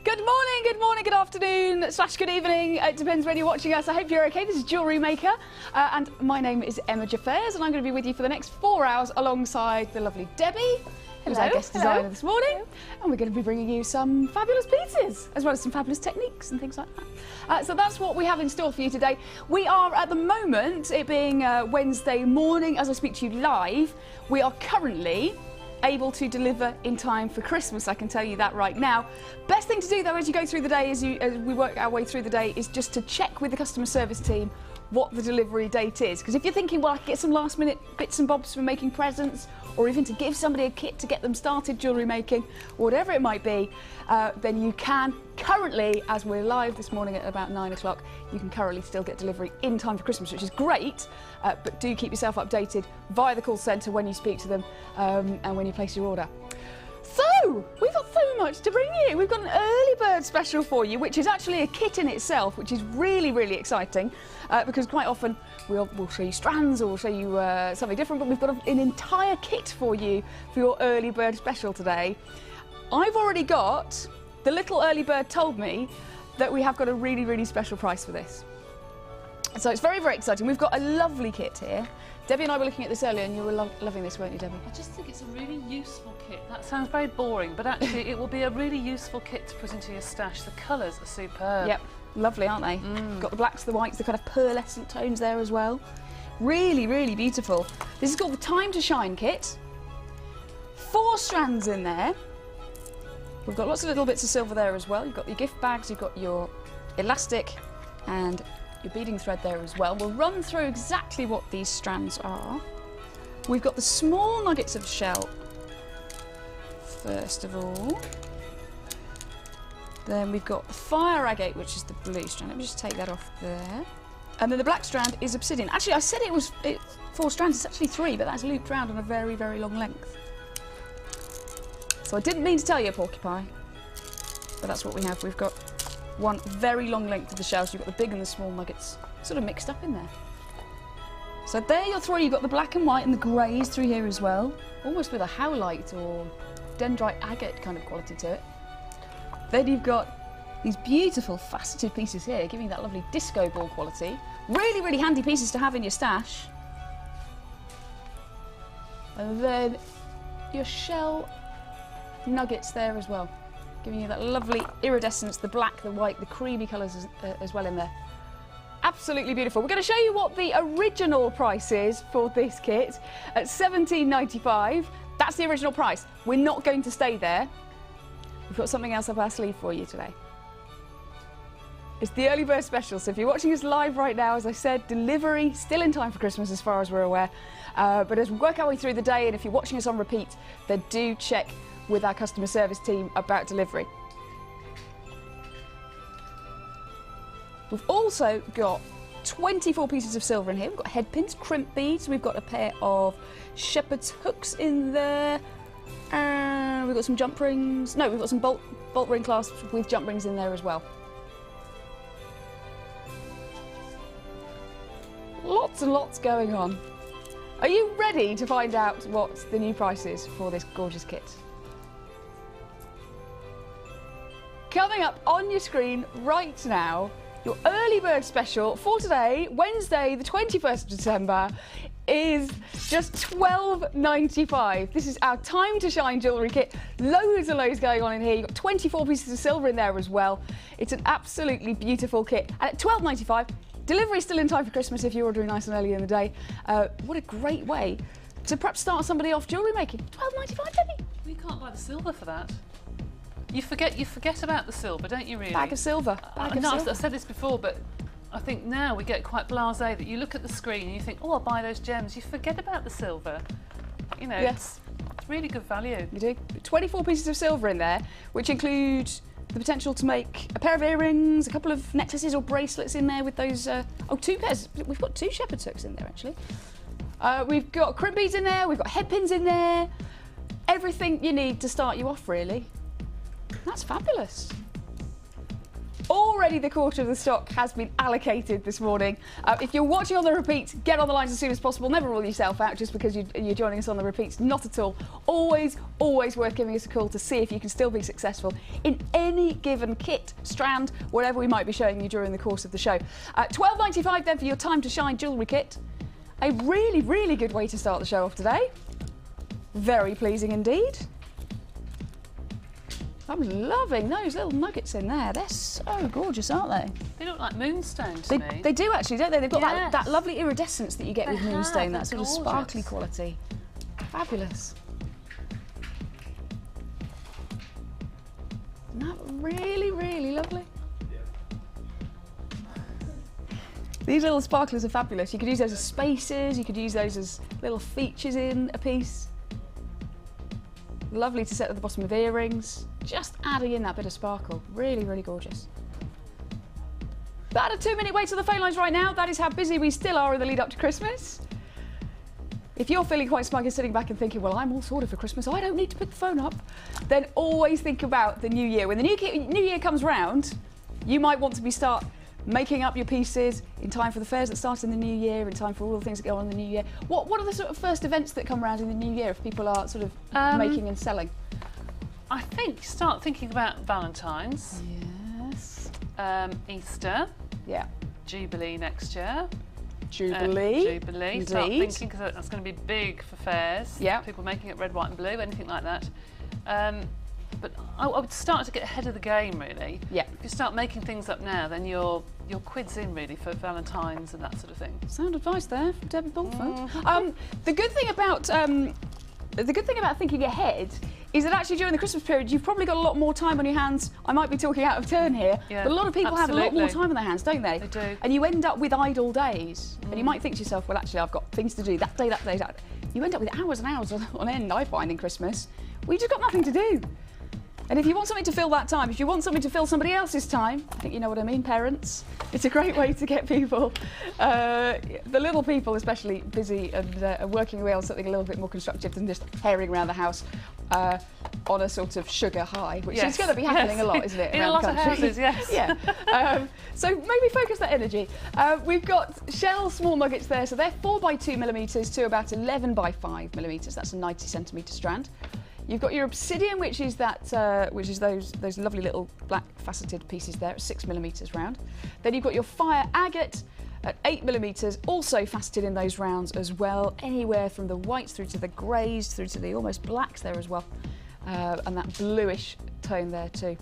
Good morning, good afternoon, / good evening. It depends when you're watching us. I hope you're okay. This is Jewellery Maker, and my name is Emma Jaffairs, and I'm going to be with you for the next 4 hours alongside the lovely Debbie, who's our guest designer this morning. And we're going to be bringing you some fabulous pieces, as well as some fabulous techniques and things like that. So that's what we have in store for you today. We are, at the moment, it being Wednesday morning, as I speak to you live, we are currently able to deliver in time for Christmas. I can tell you that right now. Best thing to do though as you go through the day, as we work our way through the day, is just to check with the customer service team what the delivery date is. Because if you're thinking, well, I can get some last minute bits and bobs for making presents, or even to give somebody a kit to get them started jewellery making, whatever it might be, then you can currently, as we're live this morning at about 9 o'clock, you can currently still get delivery in time for Christmas, which is great, but do keep yourself updated via the call centre when you speak to them and when you place your order. So, we've got so much to bring you. We've got an early bird special for you, which is actually a kit in itself, which is really, really exciting, because quite often we'll show you strands or we'll show you something different, but we've got an entire kit for you for your early bird special today. I've already got, the little early bird told me that we have got a really, really special price for this. So it's very, very exciting. We've got a lovely kit here. Debbie and I were looking at this earlier, and you were loving this, weren't you, Debbie? I just think it's a really useful kit. That sounds very boring, but actually it will be a really useful kit to put into your stash. The colours are superb. Yep, lovely, aren't they? Got the blacks, the whites, the kind of pearlescent tones there as well. Really, really beautiful. This is called the Time to Shine kit. 4 strands in there. We've got lots of little bits of silver there as well. You've got your gift bags, you've got your elastic and your beading thread there as well. We'll run through exactly what these strands are. We've got the small nuggets of shell, first of all. Then we've got the fire agate, which is the blue strand. Let me just take that off there. And then the black strand is obsidian. Actually, I said it was 4 strands, it's actually 3, but that's looped round on a very, very long length. So I didn't mean to tell you, porcupine, but that's what we have. We've got one very long length of the shells. You've got the big and the small nuggets sort of mixed up in there. So there are your 3. You've got the black and white and the greys through here as well, almost with a howlite or dendrite agate kind of quality to it. Then you've got these beautiful faceted pieces here, giving that lovely disco ball quality. Really, really handy pieces to have in your stash. And then your shell nuggets there as well, giving you that lovely iridescence, the black, the white, the creamy colours as well in there. Absolutely beautiful. We're going to show you what the original price is for this kit at £17.95. That's the original price. We're not going to stay there. We've got something else up our sleeve for you today. It's the early bird special, so if you're watching us live right now, as I said, delivery still in time for Christmas as far as we're aware. But as we work our way through the day, and if you're watching us on repeat, then do check with our customer service team about delivery. We've also got 24 pieces of silver in here. We've got head pins, crimp beads, we've got a pair of shepherd's hooks in there, and we've got some jump rings. No, we've got some bolt ring clasps with jump rings in there as well. Lots and lots going on. Are you ready to find out what the new price is for this gorgeous kit? Coming up on your screen right now, your early bird special for today, Wednesday the 21st of December, is just £12.95. This is our Time to Shine jewellery kit. Loads and loads going on in here. You've got 24 pieces of silver in there as well. It's an absolutely beautiful kit. And at £12.95, delivery still in time for Christmas if you're ordering nice and early in the day. What a great way to perhaps start somebody off jewellery making. £12.95, Debbie? We can't buy the silver for that. You forget about the silver, don't you, really? Bag of silver. I've said this before, but I think now we get quite blasé that you look at the screen and you think, oh, I'll buy those gems. You forget about the silver. You know, yes. It's really good value. You do. 24 pieces of silver in there, which include the potential to make a pair of earrings, a couple of necklaces or bracelets in there with those, 2 pairs. We've got 2 shepherd's hooks in there, actually. We've got crimp beads in there, we've got head pins in there. Everything you need to start you off, really. That's fabulous. already the quarter of the stock has been allocated this morning. If you're watching on the repeats, get on the lines as soon as possible. Never rule yourself out just because you're joining us on the repeats. Not at all. Always worth giving us a call to see if you can still be successful in any given kit, strand, whatever we might be showing you during the course of the show. £12.95 then for your Time to Shine jewellery kit. A really good way to start the show off today. Very pleasing indeed. I'm loving those little nuggets in there. They're so gorgeous, aren't they? They look like moonstone to me. They do actually, don't they? They've got Yes. that lovely iridescence that you get with moonstone, that sort of gorgeous. sparkly quality. Fabulous. Isn't that really lovely? These little sparklers are fabulous. You could use those as spaces, you could use those as little features in a piece. Lovely to set at the bottom of earrings. Just adding in that bit of sparkle. Really gorgeous. About a 2-minute wait to the phone lines right now. That is how busy we still are in the lead up to Christmas. If you're feeling quite smug and sitting back and thinking, well, I'm all sorted for Christmas, I don't need to pick the phone up, then always think about the new year. When the new year comes round, you might want to start making up your pieces in time for the fairs that start in the new year, in time for all the things that go on in the new year. What are the sort of first events that come around in the new year if people are sort of making and selling? I think start thinking about Valentine's. Yes. Easter. Yeah. Jubilee next year. Jubilee. Jubilee. Start thinking, because that's going to be big for fairs. Yeah. People making it red, white and blue, anything like that. But I would start to get ahead of the game, really. Yeah. If you start making things up now, then you're quid's in, really, for Valentine's and that sort of thing. Sound advice there from Debbie Bulford. The good thing about thinking ahead is that actually during the Christmas period you've probably got a lot more time on your hands. I might be talking out of turn here, Yeah, but a lot of people have a lot more absolutely. time on their hands, don't they? They do. And you end up with idle days. And you might think to yourself, well, actually, I've got things to do that day. You end up with hours and hours on end, I find, in Christmas. We've just got nothing to do. And if you want something to fill that time, if you want something to fill somebody else's time, I think you know what I mean, parents. It's a great way to get people, the little people especially, busy and working away on something a little bit more constructive than just herring around the house on a sort of sugar high, which is going to be happening a lot, isn't it, in around a lot the of country? houses, yes. Yeah. So maybe focus that energy. We've got shell small nuggets there, so they're 4x2mm to about 11x5mm. That's a 90cm strand. You've got your obsidian, which is those lovely little black faceted pieces there at 6mm round. Then you've got your fire agate at 8mm, also faceted in those rounds as well, anywhere from the whites through to the greys, through to the almost blacks there as well, and that bluish tone there too.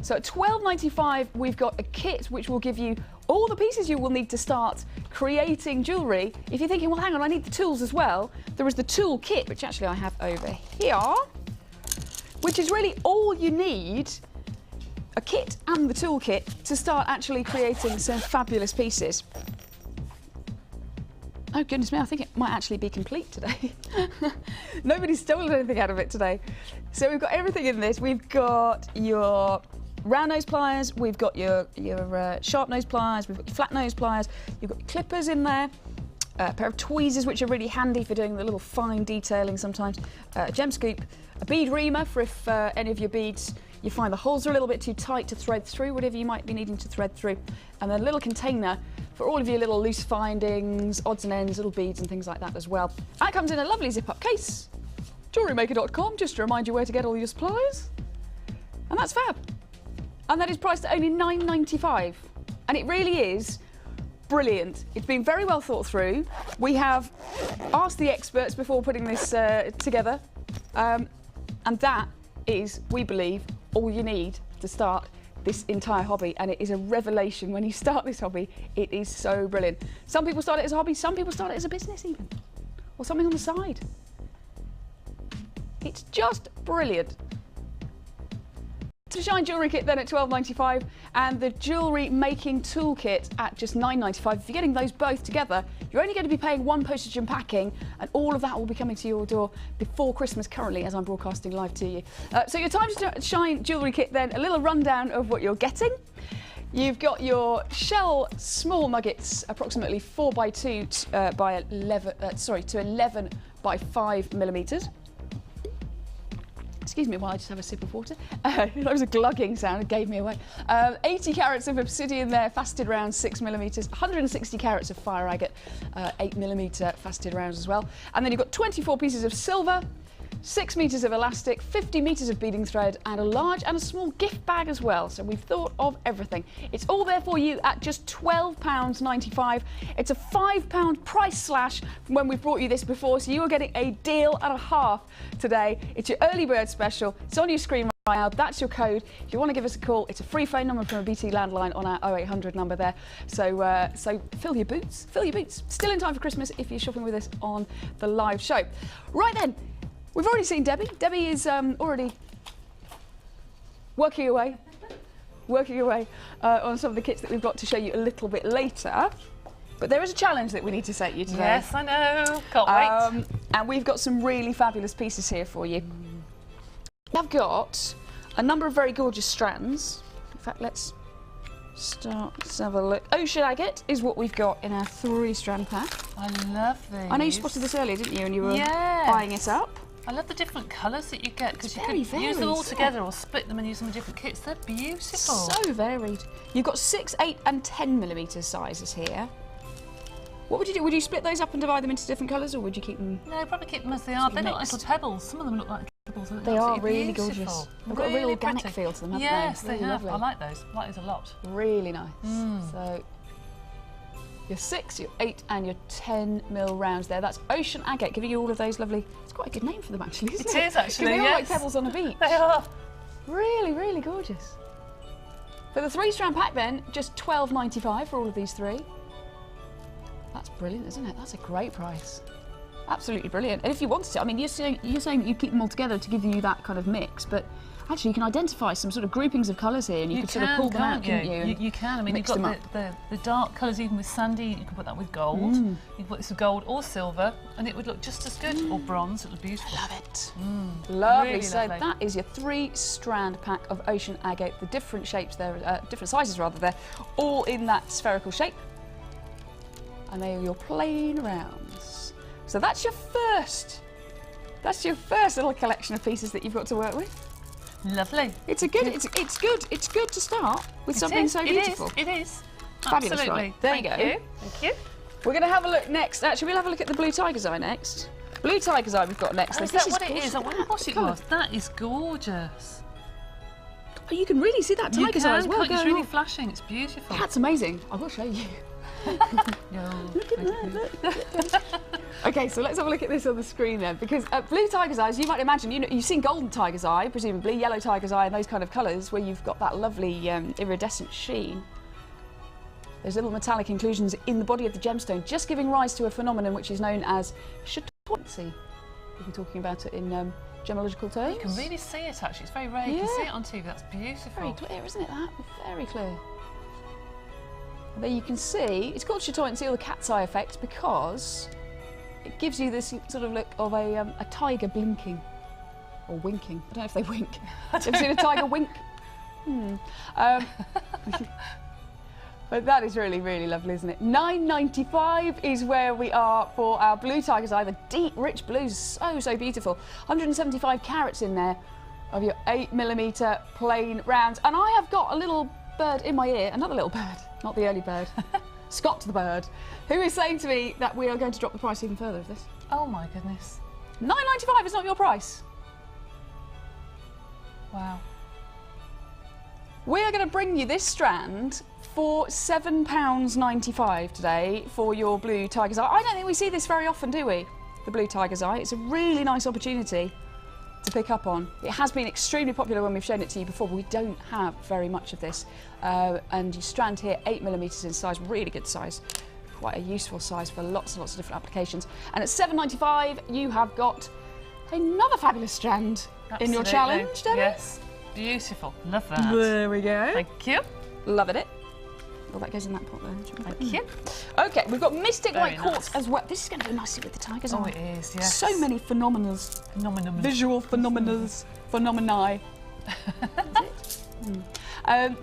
So at £12.95 we've got a kit which will give you all the pieces you will need to start creating jewellery. If you're thinking, well, hang on, I need the tools as well, there is the tool kit, which actually I have over here, which is really all you need, a kit and the tool kit, to start actually creating some fabulous pieces. Oh, goodness me, I think it might actually be complete today. Nobody's stolen anything out of it today. So we've got everything in this. We've got your round nose pliers, we've got your sharp nose pliers, we've got your flat nose pliers, you've got your clippers in there, a pair of tweezers which are really handy for doing the little fine detailing sometimes, a gem scoop, a bead reamer for if any of your beads you find the holes are a little bit too tight to thread through, whatever you might be needing to thread through, and then a little container for all of your little loose findings, odds and ends, little beads and things like that as well. That comes in a lovely zip-up case. Jewellerymaker.com, just to remind you where to get all your supplies. And that's fab. And that is priced at only £9.95. And it really is brilliant. It's been very well thought through. We have asked the experts before putting this together. And that is, we believe, all you need to start this entire hobby. And it is a revelation when you start this hobby. It is so brilliant. Some people start it as a hobby, some people start it as a business even, or something on the side. It's just brilliant. To Shine jewellery kit then at £12.95 and the jewellery making toolkit at just £9.95. If you're getting those both together, you're only going to be paying one postage and packing, and all of that will be coming to your door before Christmas currently as I'm broadcasting live to you. So your Time to Shine jewellery kit then, a little rundown of what you're getting. You've got your shell small nuggets, approximately 4x2 by 11, to 11 by 5mm. Excuse me while I just have a sip of water. That was a glugging sound, it gave me away. 80 carats of obsidian there, faceted rounds 6mm, 160 carats of fire agate, 8mm faceted rounds as well. And then you've got 24 pieces of silver, 6 meters of elastic, 50 meters of beading thread, and a large and a small gift bag as well. So we've thought of everything. It's all there for you at just £12.95. It's a £5 price slash from when we've brought you this before, so you are getting a deal and a half today. It's your early bird special. It's on your screen right now. That's your code. If you want to give us a call, it's a free phone number from a BT landline on our 0800 number there. So, so fill your boots. Fill your boots. Still in time for Christmas if you're shopping with us on the live show. Right then. We've already seen Debbie. Debbie is already working away on some of the kits that we've got to show you a little bit later. But there is a challenge that we need to set you today. Yes, I know. Can't wait. And we've got some really fabulous pieces here for you. I've got a number of very gorgeous strands. In fact, let's have a look. Ocean agate is what we've got in our 3-strand pack. I love these. I know you spotted this earlier, didn't you, when you were buying it up? I love the different colours that you get because you can varied, use them all together or split them and use them in different kits. They're beautiful. So varied. You've got 6, 8 and 10mm sizes here. What would you do? Would you split those up and divide them into different colours, or would you keep them? No, probably keep them as they are. They look like little pebbles. Some of them look like pebbles. They are really gorgeous. They've got a real organic feel to them, haven't they? Yes, they have. Lovely. I like those. I like those a lot. Really nice. So your 6, your 8 and your 10mm rounds there. That's Ocean Agate, giving you all of those lovely... It's quite a good name for them actually, isn't it? It is actually, they are like pebbles on a beach. They are. Really, really gorgeous. For the 3-strand pack then, just £12.95 for all of these 3. That's brilliant, isn't it? That's a great price. Absolutely brilliant. And if you wanted to, I mean, you're saying you keep them all together to give you that kind of mix, but actually you can identify some sort of groupings of colours here, and you could sort of pull them out, couldn't you? You can. I mean, you've got the dark colours even with sandy. You can put that with gold. You can put this with gold or silver, and it would look just as good. Or bronze, it would look beautiful. I love it. Lovely. Really so lovely. that is your 3-strand pack of Ocean Agate. The different shapes there, different sizes rather there, all in that spherical shape. And they are your plain rounds. So that's your first little collection of pieces that you've got to work with. Lovely. It's good to start with something so beautiful. It is. Fabulous, Absolutely. right? There you go. Thank you. We're going to have a look next. Actually, we'll have a look at the blue tiger's eye next. Blue tiger's eye we've got next. Oh, is This that what it gorgeous. is? I wonder what it was. That is gorgeous. Oh, you can really see that tiger's eye as well. It's going really on. flashing. It's beautiful. That's amazing. I will show you. No. Look at that. Okay, so let's have a look at this on the screen then, because blue tiger's eyes, you might imagine, you've seen golden tiger's eye, presumably, yellow tiger's eye, and those kind of colours where you've got that lovely iridescent sheen. There's little metallic inclusions in the body of the gemstone, just giving rise to a phenomenon which is known as chatoyancy. We'll be talking about it in gemological terms. You can really see it actually. It's very rare. You can see it on TV. That's beautiful. Very clear, isn't it? That very clear. There you can see, it's called chatoyancy or the cat's eye effect because it gives you this sort of look of a tiger blinking or winking. I don't know if they wink. Have you seen a tiger wink? But that is really, really lovely, isn't it? $9.95 is where we are for our blue tiger's eye. The deep, rich blues, so beautiful. 175 carats in there of your 8mm plain rounds. And I have got a little bird in my ear, another little bird, not the early bird, Scott the bird, who is saying to me that we are going to drop the price even further of this. Oh my goodness. $9.95 is not your price. Wow. We are going to bring you this strand for £7.95 today for your blue tiger's eye. I don't think we see this very often, do we? The blue tiger's eye. It's a really nice opportunity to pick up on. It has been extremely popular when we've shown it to you before, but we don't have very much of this. And your strand here, 8mm in size, really good size. Quite a useful size for lots and lots of different applications. And at $7.95, you have got another fabulous strand in your challenge, Debbie. Yes, beautiful. Love that. There we go. Thank you. Loving it. Well, that goes in that pot there. Thank you. Okay, we've got Mystic Very White Quartz as well. This is going to go nicely with the tiger's eye. Oh, it is, yes. So many phenomenals. Visual phenomenals. Phenomeni.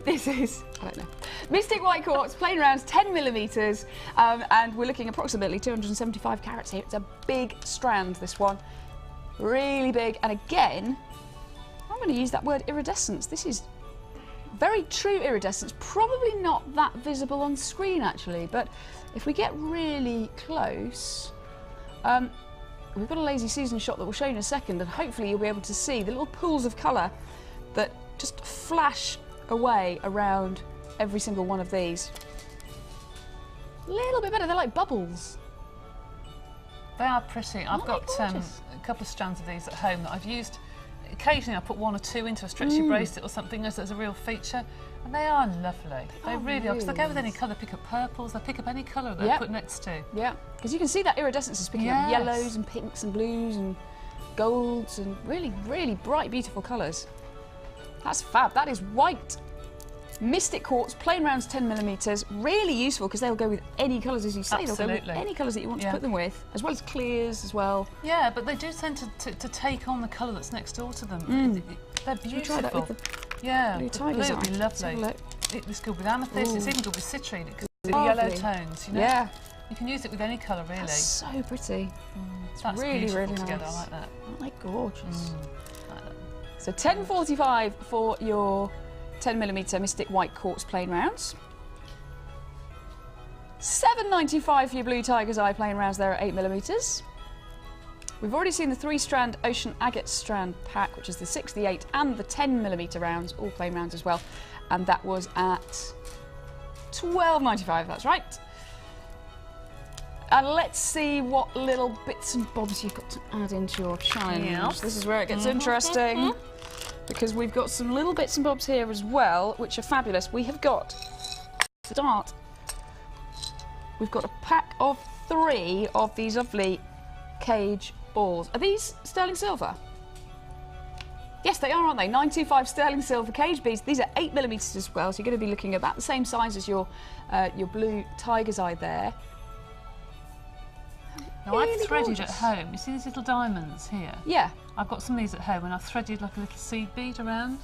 This is, I don't know. Mystic White Quartz, plain rounds, 10mm, and we're looking approximately 275 carats here. It's a big strand, this one. Really big, and again, I'm going to use that word iridescence. This is very true iridescence, probably not that visible on screen actually, but if we get really close, we've got a lazy Susan shot that we'll show you in a second, and hopefully you'll be able to see the little pools of colour that just flash away around every single one of these. A little bit better, they're like bubbles. They are pretty. I've got a couple of strands of these at home that I've used. Occasionally I put one or two into a stretchy bracelet or something as a real feature, and they are lovely. They really are, because they go with any colour. Pick up purples, they pick up any colour that they put next to. Yeah, because you can see that iridescence is picking up yellows and pinks and blues and golds and really, really bright, beautiful colours. That's fab. That is white Mystic Quartz, plain rounds 10mm, really useful because they'll go with any colours, as you say. Absolutely. They'll go with any colours that you want to put them with, as well as clears as well. Yeah, but they do tend to take on the colour that's next door to them. They're beautiful. Try that with the blue tiger's would be lovely. It's good with amethyst, it's even good with citrine, because the yellow tones, you know. Yeah. You can use it with any colour, really. That's so pretty. That's really, beautiful really together. nice. I like that. Aren't they gorgeous? Like that. So 10.45 for your 10mm Mystic White Quartz plain rounds. $7.95 for your Blue Tiger's Eye plain rounds there at 8mm. We've already seen the 3-strand Ocean Agate strand pack, which is the 6, the 8 and the 10mm rounds, all plain rounds as well. And that was at $12.95, that's right. And let's see what little bits and bobs you've got to add into your challenge. Yes. This is where it gets interesting, because we've got some little bits and bobs here as well, which are fabulous. We have got, to start, we've got a pack of 3 of these lovely cage balls. Are these sterling silver? Yes, they are, aren't they? 925 sterling silver cage beads. These are 8mm as well, so you're going to be looking at about the same size as your Blue Tiger's Eye there. Now I've threaded at home, you see these little diamonds here? Yeah. I've got some of these at home, and I've threaded like a little seed bead around.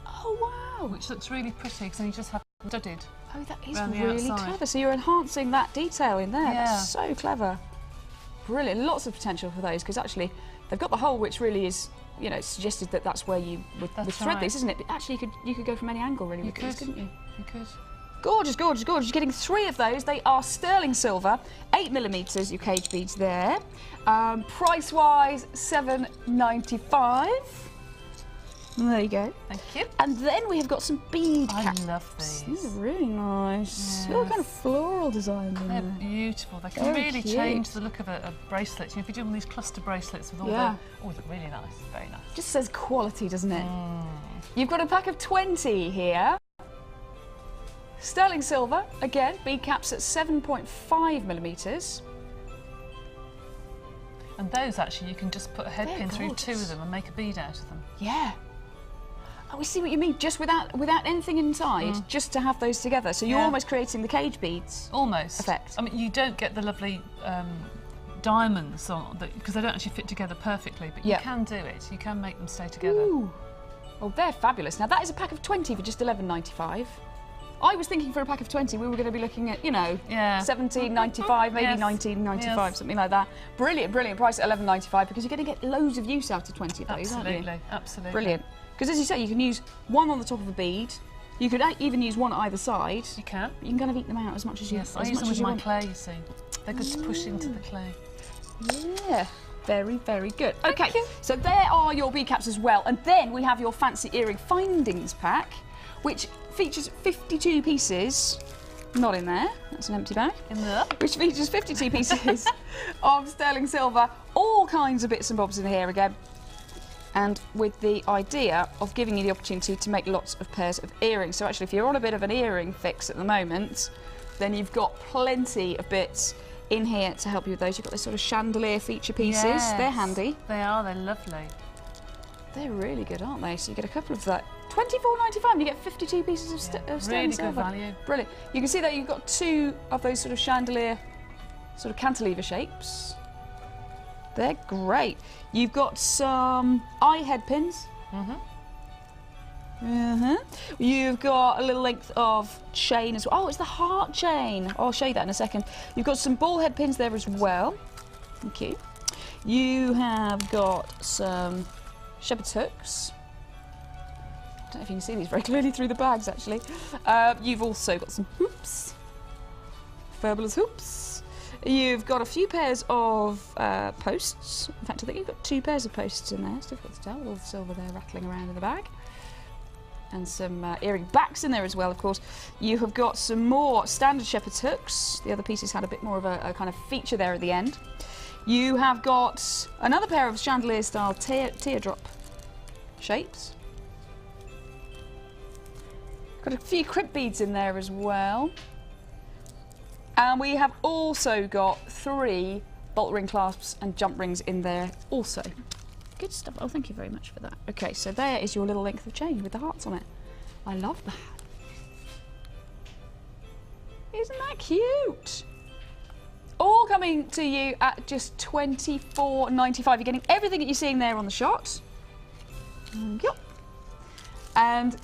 Oh wow! Which looks really pretty, because then you just have studded. Oh, that is really clever. So you're enhancing that detail in there. Yeah. That's so clever. Brilliant. Lots of potential for those, because actually they've got the hole, which really is, you know, suggested that that's where you would thread these, isn't it? But actually you could go from any angle really with these, couldn't you? You could. Gorgeous, gorgeous, gorgeous. You're getting 3 of those. They are sterling silver, 8mm, your cage beads there. Price-wise, $7.95. There you go. Thank you. And then we have got some bead caps. I love these. These are really nice. Yes. All kind of floral design in They're there. beautiful. They can really change the look of a bracelet. You know, if you do one of these cluster bracelets with all the... Oh, they're really nice. Very nice. Just says quality, doesn't it? You've got a pack of 20 here. Sterling silver, again, bead caps at 7.5mm. And those, actually, you can just put a head pin through 2 of them and make a bead out of them. Yeah. Oh, we see what you mean, just without anything inside, just to have those together. So you're almost creating the cage beads. Almost. Effect. I mean, you don't get the lovely diamonds on because they don't actually fit together perfectly, but you can do it. You can make them stay together. Ooh. Oh, they're fabulous. Now, that is a pack of 20 for just $11.95. I was thinking for a pack of 20 we were going to be looking at, you know, $17.95, maybe $19.95, something like that. Brilliant, brilliant price at $11.95, because you're going to get loads of use out of 20 of those, aren't you? Absolutely, absolutely. Brilliant. Because as you say, you can use one on the top of a bead. You could even use one at either side. You can. You can kind of eat them out as much as you want. Yes, I use them with my clay, you see. They're good to push into the clay. Yeah. Very, very good. Okay, so there are your bead caps as well. And then we have your fancy earring findings pack, which features 52 pieces, not in there, that's an empty bag, in there, which features 52 pieces of sterling silver, all kinds of bits and bobs in here again, and with the idea of giving you the opportunity to make lots of pairs of earrings. So actually, if you're on a bit of an earring fix at the moment, then you've got plenty of bits in here to help you with those. You've got this sort of chandelier feature pieces. Yes, they're handy. They are, they're lovely. They're really good, aren't they? So you get a couple of that. $24.95 and you get 52 pieces of sterling silver. Really good value. Brilliant. You can see that you've got 2 of those sort of chandelier, sort of cantilever shapes. They're great. You've got some eye head pins. You've got a little length of chain as well. Oh, it's the heart chain. I'll show you that in a second. You've got some ball head pins there as well. Thank you. You have got some shepherd's hooks. don't know if you can see these very clearly through the bags, actually. You've also got some hoops. Fabulous hoops. You've got a few pairs of posts. In fact, I think you've got 2 pairs of posts in there. It's difficult to tell with all the silver there rattling around in the bag. And some earring backs in there as well, of course. You have got some more standard shepherd's hooks. The other pieces had a bit more of a kind of feature there at the end. You have got another pair of chandelier style teardrop shapes. Got a few crimp beads in there as well. And we have also got 3 bolt ring clasps and jump rings in there also. Good stuff. Oh, thank you very much for that. Okay, so there is your little length of chain with the hearts on it. I love that. Isn't that cute? All coming to you at just $24.95. You're getting everything that you're seeing there on the shot. Yep. And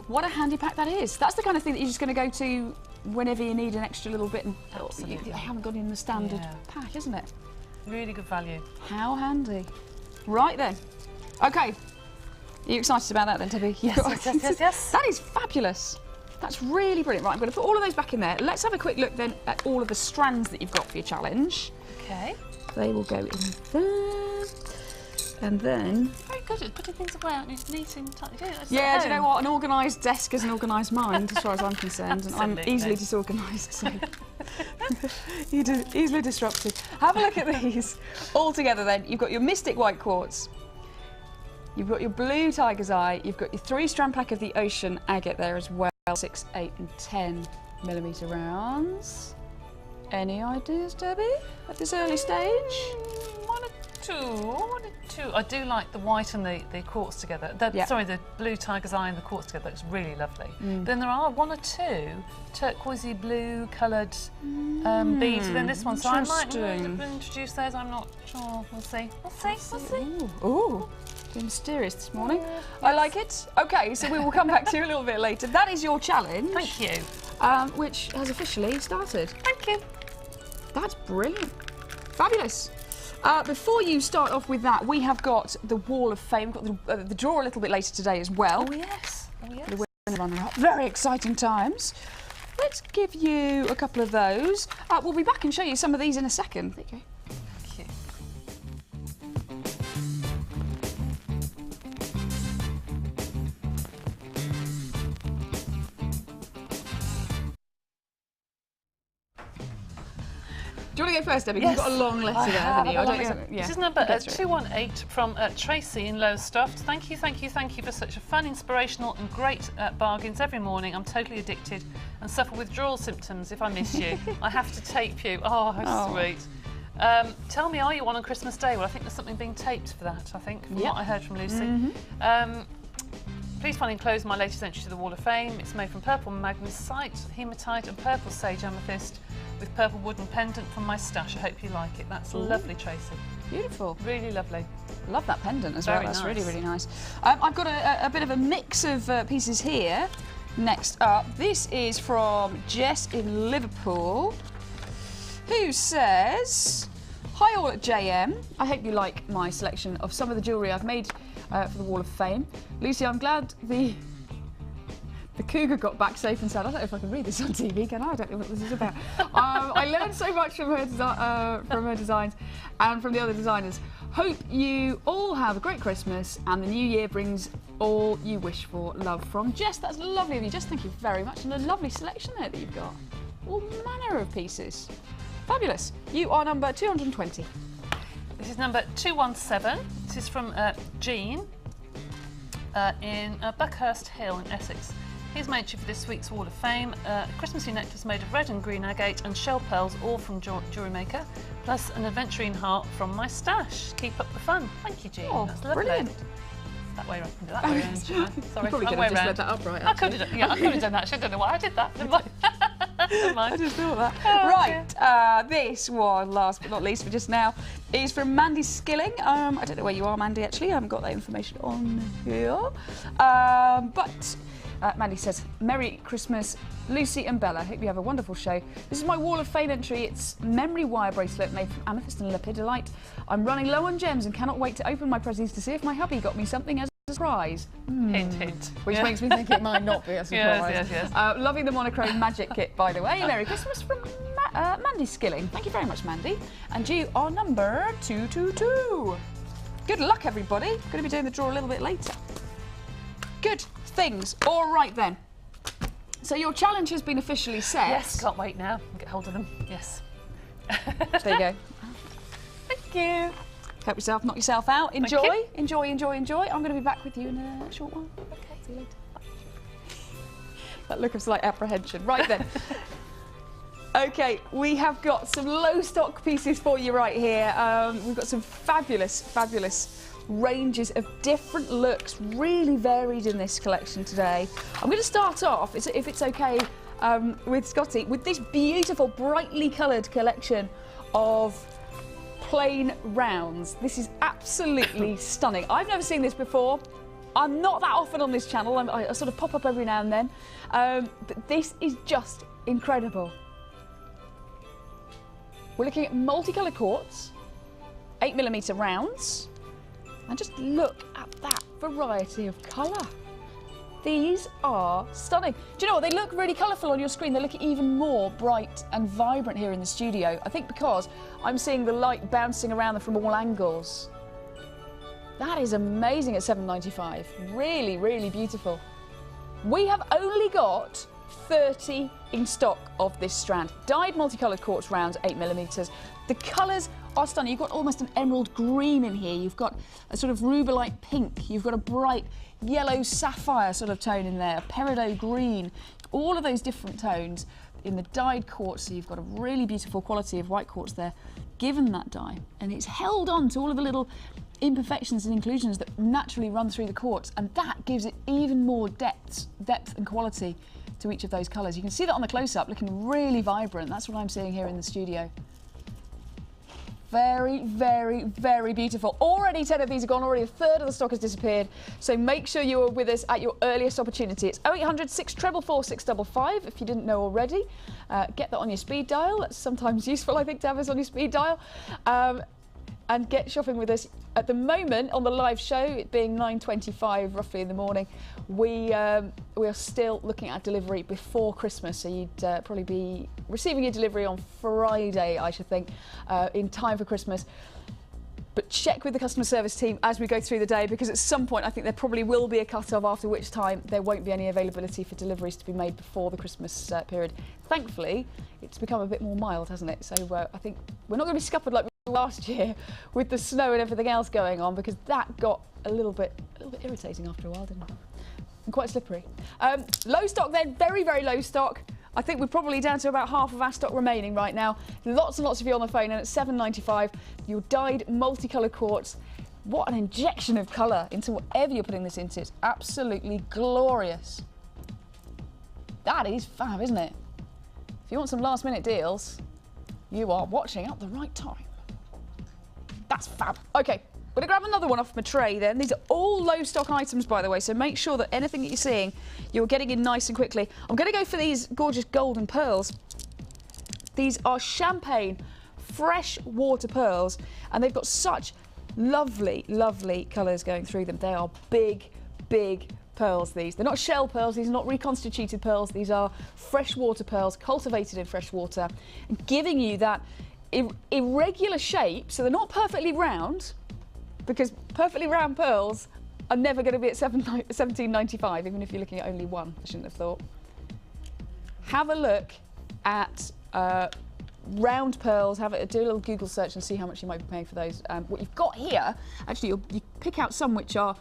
what a handy pack that is. That's the kind of thing that you're just going to go to whenever you need an extra little bit. And you haven't got it in the standard pack, isn't it? Really good value. How handy. Right then. Okay. Are you excited about that then, Debbie? Yes. That is fabulous. That's really brilliant. Right, I'm going to put all of those back in there. Let's have a quick look then at all of the strands that you've got for your challenge. Okay. They will go in there. And then... Very good at putting things away, aren't you? Neat and tidy. Yeah, do you know what? An organised desk is an organised mind, as far as I'm concerned. And I'm easily disorganised, so... You're easily disrupted. Have a look at these. All together then, you've got your Mystic White Quartz. You've got your blue Tiger's Eye. You've got your 3-strand pack of the Ocean Agate there as well. 6, 8 and 10mm rounds. Any ideas, Debbie, at this early stage? One or two. I do like the white and the quartz together. Sorry, the blue Tiger's Eye and the quartz together. It's really lovely. Then there are 1 or 2 turquoisey blue coloured beads within this one. So I might introduce those. I'm not sure. We'll see. We'll see. Ooh. Bit mysterious this morning. I like it. Okay, so we will come back to you a little bit later. That is your challenge. Thank you. Which has officially started. Thank you. That's brilliant. Fabulous. Before you start off with that, we have got the Wall of Fame. We've got the draw a little bit later today as well. Oh, yes. The winner runner-up. Very exciting times. Let's give you a couple of those. We'll be back and show you some of these in a second. There you go. Thank you. Do you want to go first, Debbie? Yes. You've got a long letter there, haven't you? This is number 218 from Tracy in Lowestoft. Thank you for such a fun, inspirational and great bargains every morning. I'm totally addicted and suffer withdrawal symptoms if I miss you. I have to tape you. Oh, how sweet. Tell me, are you on Christmas Day? Well, I think there's something being taped for that, I think, from what I heard from Lucy. Please find enclosed my latest entry to the Wall of Fame. It's made from purple magnesite, hematite and purple sage amethyst with purple wooden pendant from my stash. I hope you like it. That's lovely, Tracy. Beautiful. Really lovely. Love that pendant as well. That's really, really nice. I've got a bit of a mix of pieces here. Next up, this is from Jess in Liverpool, who says, "Hi all at JM. I hope you like my selection of some of the jewellery I've made for the Wall of Fame. Lucy, I'm glad the cougar got back safe and sound." I don't know if I can read this on TV, can I? I don't know what this is about. I learned so much from her designs and from the other designers. Hope you all have a great Christmas and the new year brings all you wish for. Love, from Jess. That's lovely of you, Jess. Thank you very much. And a lovely selection there that you've got. All manner of pieces. Fabulous. You are number 220. This is number 217. This is from Jean in Buckhurst Hill in Essex. Here's my entry for this week's Wall of Fame. A Christmassy necklace made of red and green agate and shell pearls, all from Jewellery Maker, plus an adventurine heart from my stash. Keep up the fun. Thank you, Jean. Oh, that's lovely. Brilliant. That way around. That way around. Sorry, you probably could have just read that upright. I could have done that. I don't know why I did that. Never mind. Never mind. I just thought that. Oh, right, this one, last but not least for just now, is from Mandy Skilling. I don't know where you are, Mandy, actually. I haven't got that information on here. But Mandy says, "Merry Christmas, Lucy and Bella. Hope you have a wonderful show. This is my Wall of Fame entry. It's memory wire bracelet made from amethyst and lepidolite. I'm running low on gems and cannot wait to open my presents to see if my hubby got me something as surprise. Hint, hint. Which makes me think it might not be a surprise. Yes. Loving the monochrome magic kit, by the way. Merry Christmas from Mandy Skilling. Thank you very much, Mandy. And you are number 222. Good luck, everybody. Going to be doing the draw a little bit later. Good things. All right, then. So your challenge has been officially set. Yes, can't wait now. Get hold of them. Yes. There you go. Thank you. Help yourself, knock yourself out. Enjoy, you. enjoy. I'm going to be back with you in a short while. Okay, see you later. Bye. That look of slight apprehension. Right then. Okay, we have got some low stock pieces for you right here. We've got some fabulous ranges of different looks, really varied in this collection today. I'm going to start off, if it's okay, with Scotty, with this beautiful, brightly coloured collection of plain rounds. This is absolutely stunning. I've never seen this before. I'm not that often on this channel. I sort of pop up every now and then. But this is just incredible. We're looking at multicoloured quartz, 8mm rounds, and just look at that variety of colour. These are stunning. Do you know what? They look really colourful on your screen. They look even more bright and vibrant here in the studio. I think because I'm seeing the light bouncing around them from all angles. That is amazing at $7.95. Really, really beautiful. We have only got 30 in stock of this strand. Dyed multicoloured quartz rounds, 8mm. The colours are stunning. You've got almost an emerald green in here. You've got a sort of rubellite pink. You've got a bright yellow sapphire sort of tone in there, a peridot green. All of those different tones in the dyed quartz. So you've got a really beautiful quality of white quartz there, given that dye. And it's held on to all of the little imperfections and inclusions that naturally run through the quartz, and that gives it even more depth and quality to each of those colours. You can see that on the close-up, looking really vibrant. That's what I'm seeing here in the studio. Very, very, very beautiful. Already 10 of these are gone, already a third of the stock has disappeared. So make sure you are with us at your earliest opportunity. It's 0800 644 655 if you didn't know already. Get that on your speed dial. That's sometimes useful, I think, to have this on your speed dial. And get shopping with us. At the moment, on the live show, it being 9:25 roughly in the morning, we are still looking at delivery before Christmas, so you'd probably be receiving your delivery on Friday, I should think, in time for Christmas. But check with the customer service team as we go through the day, because at some point I think there probably will be a cut-off, after which time there won't be any availability for deliveries to be made before the Christmas period. Thankfully, it's become a bit more mild, hasn't it? So I think we're not going to be scuppered like last year with the snow and everything else going on, because that got a little bit irritating after a while, didn't it? And quite slippery. Low stock then, very, very low stock. I think we're probably down to about half of our stock remaining right now. Lots and lots of you on the phone, and at $7.95, your dyed multicoloured quartz. What an injection of colour into whatever you're putting this into. It's absolutely glorious. That is fab, isn't it? If you want some last minute deals, you are watching at the right time. That's fab. Okay, we're going to grab another one off my tray then. These are all low stock items, by the way, so make sure that anything that you're seeing, you're getting in nice and quickly. I'm going to go for these gorgeous golden pearls. These are champagne fresh water pearls, and they've got such lovely, lovely colours going through them. They are big, big pearls, these. They're not shell pearls, these are not reconstituted pearls. These are freshwater pearls, cultivated in fresh water, and giving you that irregular shape, so they're not perfectly round, because perfectly round pearls are never going to be at $17.95, even if you're looking at only one. I shouldn't have thought. Have a look at round pearls. Do a little Google search and see how much you might be paying for those. What you've got here, actually, you pick out some which are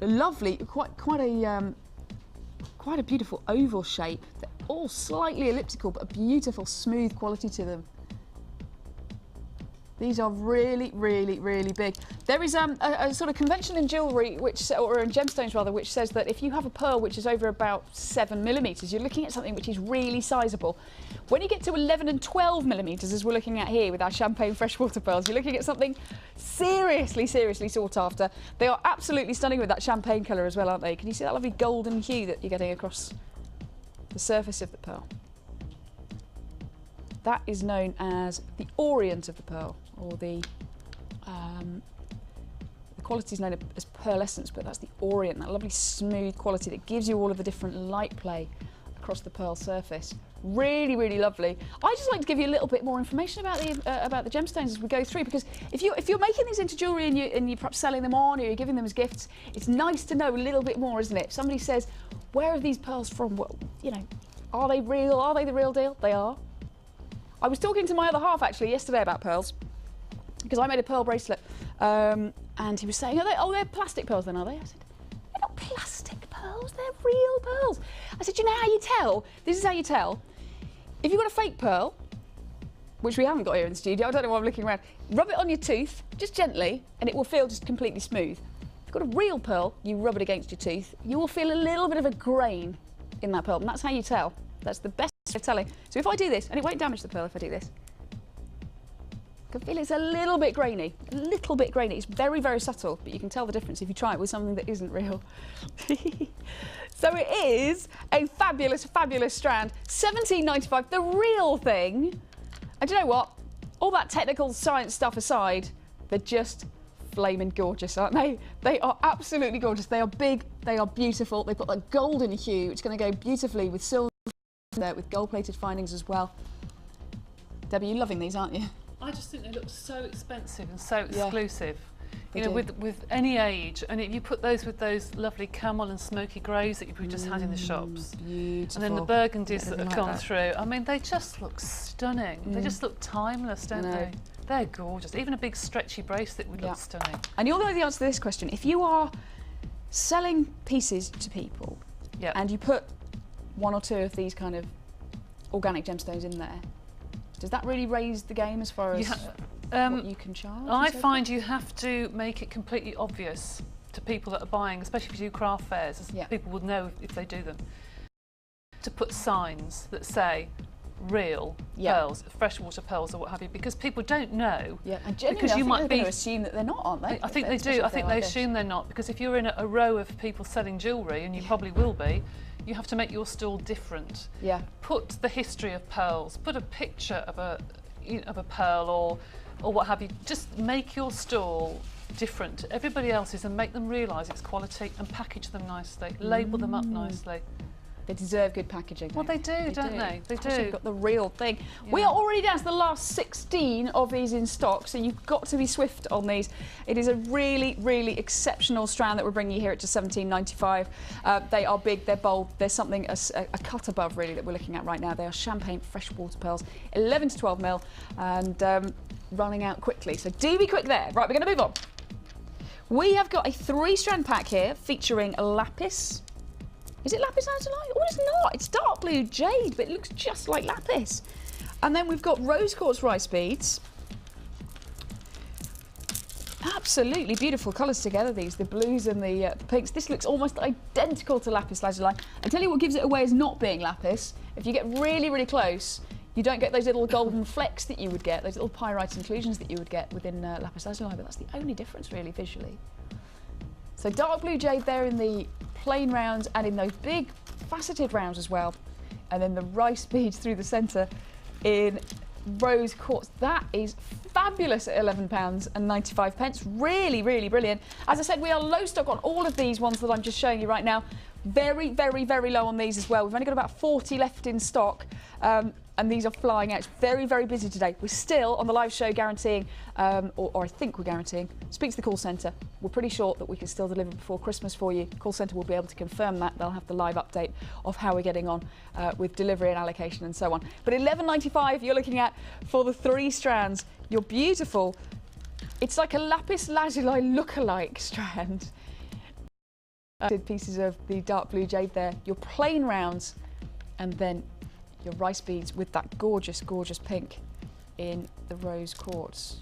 lovely, quite a beautiful oval shape. They're all slightly elliptical, but a beautiful smooth quality to them. These are really, really, really big. There is a sort of convention in jewellery, or in gemstones rather, which says that if you have a pearl which is over about 7mm, you're looking at something which is really sizable. When you get to 11 and 12mm, as we're looking at here with our champagne freshwater pearls, you're looking at something seriously, seriously sought after. They are absolutely stunning with that champagne colour as well, aren't they? Can you see that lovely golden hue that you're getting across the surface of the pearl? That is known as the orient of the pearl, or the quality is known as pearlescence, but that's the orient, that lovely smooth quality that gives you all of the different light play across the pearl surface. Really, really lovely. I just like to give you a little bit more information about the gemstones as we go through, because if you're making these into jewellery and you're perhaps selling them on or you're giving them as gifts, it's nice to know a little bit more, isn't it? If somebody says, where are these pearls from? Well, you know, are they real? Are they the real deal? They are. I was talking to my other half actually yesterday about pearls, because I made a pearl bracelet, and he was saying, they're plastic pearls then, are they? I said, they're not plastic pearls, they're real pearls. I said, you know how you tell? This is how you tell. If you've got a fake pearl, which we haven't got here in the studio, I don't know why I'm looking around, rub it on your tooth, just gently, and it will feel just completely smooth. If you've got a real pearl, you rub it against your tooth, you will feel a little bit of a grain in that pearl, and that's how you tell. That's the best way of telling. So if I do this, and it won't damage the pearl if I do this, I can feel it's a little bit grainy, It's very, very subtle, but you can tell the difference if you try it with something that isn't real. So it is a fabulous, fabulous strand. $17.95, the real thing. And do you know what? All that technical science stuff aside, they're just flaming gorgeous, aren't they? They are absolutely gorgeous. They are big, they are beautiful. They've got that golden hue. It's going to go beautifully with silver, with gold-plated findings as well. Debbie, you're loving these, aren't you? I just think they look so expensive and so exclusive. They you know, do. with any age, and if you put those with those lovely camel and smoky greys that you've just had in the shops, beautiful. and then the burgundies Yeah, that have like gone that. through, I mean, they just look stunning. They just look timeless, don't they? They're gorgeous. Even a big stretchy bracelet would look stunning. And you'll know the answer to this question. If you are selling pieces to people and you put one or two of these kind of organic gemstones in there, does that really raise the game as far as what you can charge? I find you have to make it completely obvious to people that are buying, especially if you do craft fairs, as people would know if they do them, to put signs that say real pearls, freshwater pearls or what have you, because people don't know. Yeah, and because you might be going to assume that they're not, aren't they? I think they do. I think they assume they're not, because if you're in a row of people selling jewellery, and you probably will be, you have to make your stall different. Yeah. Put the history of pearls. Put a picture of a pearl or what have you. Just make your stall different to everybody else's and make them realise its quality and package them nicely. Label them up nicely. They deserve good packaging. Well, they do, don't they? They do. They've got the real thing. Yeah. We are already down to the last 16 of these in stock, so you've got to be swift on these. It is a really, really exceptional strand that we're bringing you here at just $17.95. They are big, they're bold. There's something a cut above, really, that we're looking at right now. They are champagne freshwater pearls, 11 to 12 mil, and running out quickly. So do be quick there. Right, we're going to move on. We have got a 3-strand pack here featuring lapis. Is it lapis lazuli? Oh, it's not. It's dark blue jade, but it looks just like lapis. And then we've got rose quartz rice beads. Absolutely beautiful colours together, these, the blues and the pinks. This looks almost identical to lapis lazuli. I tell you what gives it away as not being lapis. If you get really, really close, you don't get those little golden flecks that you would get, those little pyrite inclusions that you would get within lapis lazuli, but that's the only difference, really, visually. So dark blue jade there in the plain rounds and in those big faceted rounds as well. And then the rice beads through the centre in rose quartz. That is fabulous at £11.95. Really, really brilliant. As I said, we are low stock on all of these ones that I'm just showing you right now. Very, very, very low on these as well. We've only got about 40 left in stock. And these are flying out. It's very, very busy today. We're still on the live show guaranteeing, or I think we're guaranteeing, speak to the call centre. We're pretty sure that we can still deliver before Christmas for you. Call centre will be able to confirm that. They'll have the live update of how we're getting on with delivery and allocation and so on. But £11.95 you're looking at for the 3 strands. You're beautiful. It's like a lapis lazuli look-alike strand. Pieces of the dark blue jade there. Your plain rounds, and then your rice beads with that gorgeous, gorgeous pink in the rose quartz.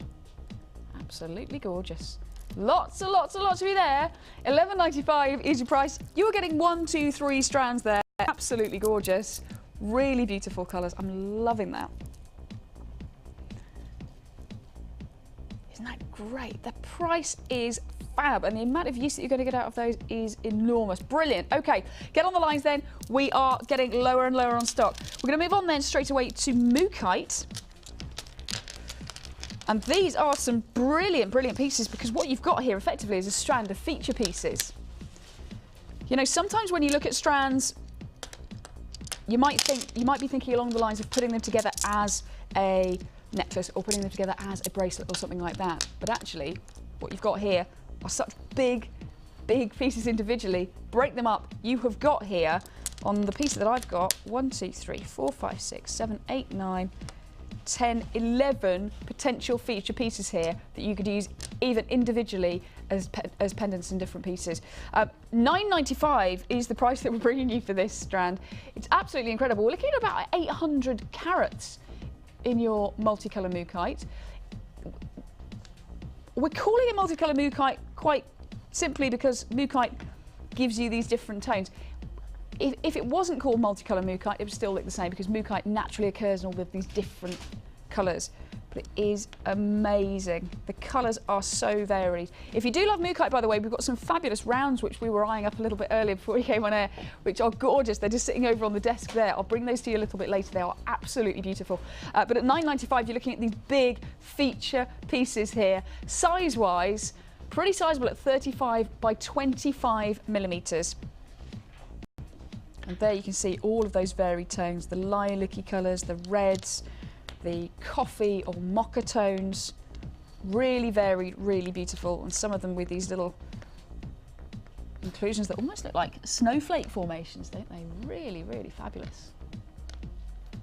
Absolutely gorgeous. Lots and lots and lots of you there. £11.95 is your price. You are getting 1, 2, 3 strands there. Absolutely gorgeous. Really beautiful colours. I'm loving that. Isn't that great? The price is fab, and the amount of use that you're going to get out of those is enormous. Brilliant. Okay, get on the lines then. We are getting lower and lower on stock. We're going to move on then straight away to Mookite. And these are some brilliant, brilliant pieces, because what you've got here effectively is a strand of feature pieces. You know, sometimes when you look at strands, you might be thinking along the lines of putting them together as a necklace or putting them together as a bracelet or something like that. But actually, what you've got here are such big, big pieces individually. Break them up. You have got here, on the piece that I've got, 1, 2, 3, 4, 5, 6, 7, 8, 9, 10, 11 potential feature pieces here that you could use even individually as pendants in different pieces. $9.95 is the price that we're bringing you for this strand. It's absolutely incredible. We're looking at about 800 carats in your multicolour mookaite. We're calling it multicolour mookaite quite simply because mookaite gives you these different tones. If it wasn't called multicolour mookaite, it would still look the same, because mookaite naturally occurs in all of these different colours. But it is amazing. The colours are so varied. If you do love mookaite, by the way, we've got some fabulous rounds which we were eyeing up a little bit earlier before we came on air, which are gorgeous. They're just sitting over on the desk there. I'll bring those to you a little bit later. They are absolutely beautiful. But at $9.95, you're looking at these big feature pieces here. Size-wise, pretty sizable at 35 by 25 millimetres. And there you can see all of those varied tones, the lilac-y colours, the reds, the coffee or mocha tones. Really varied, really beautiful, and some of them with these little inclusions that almost look like snowflake formations, don't they? Really, really fabulous.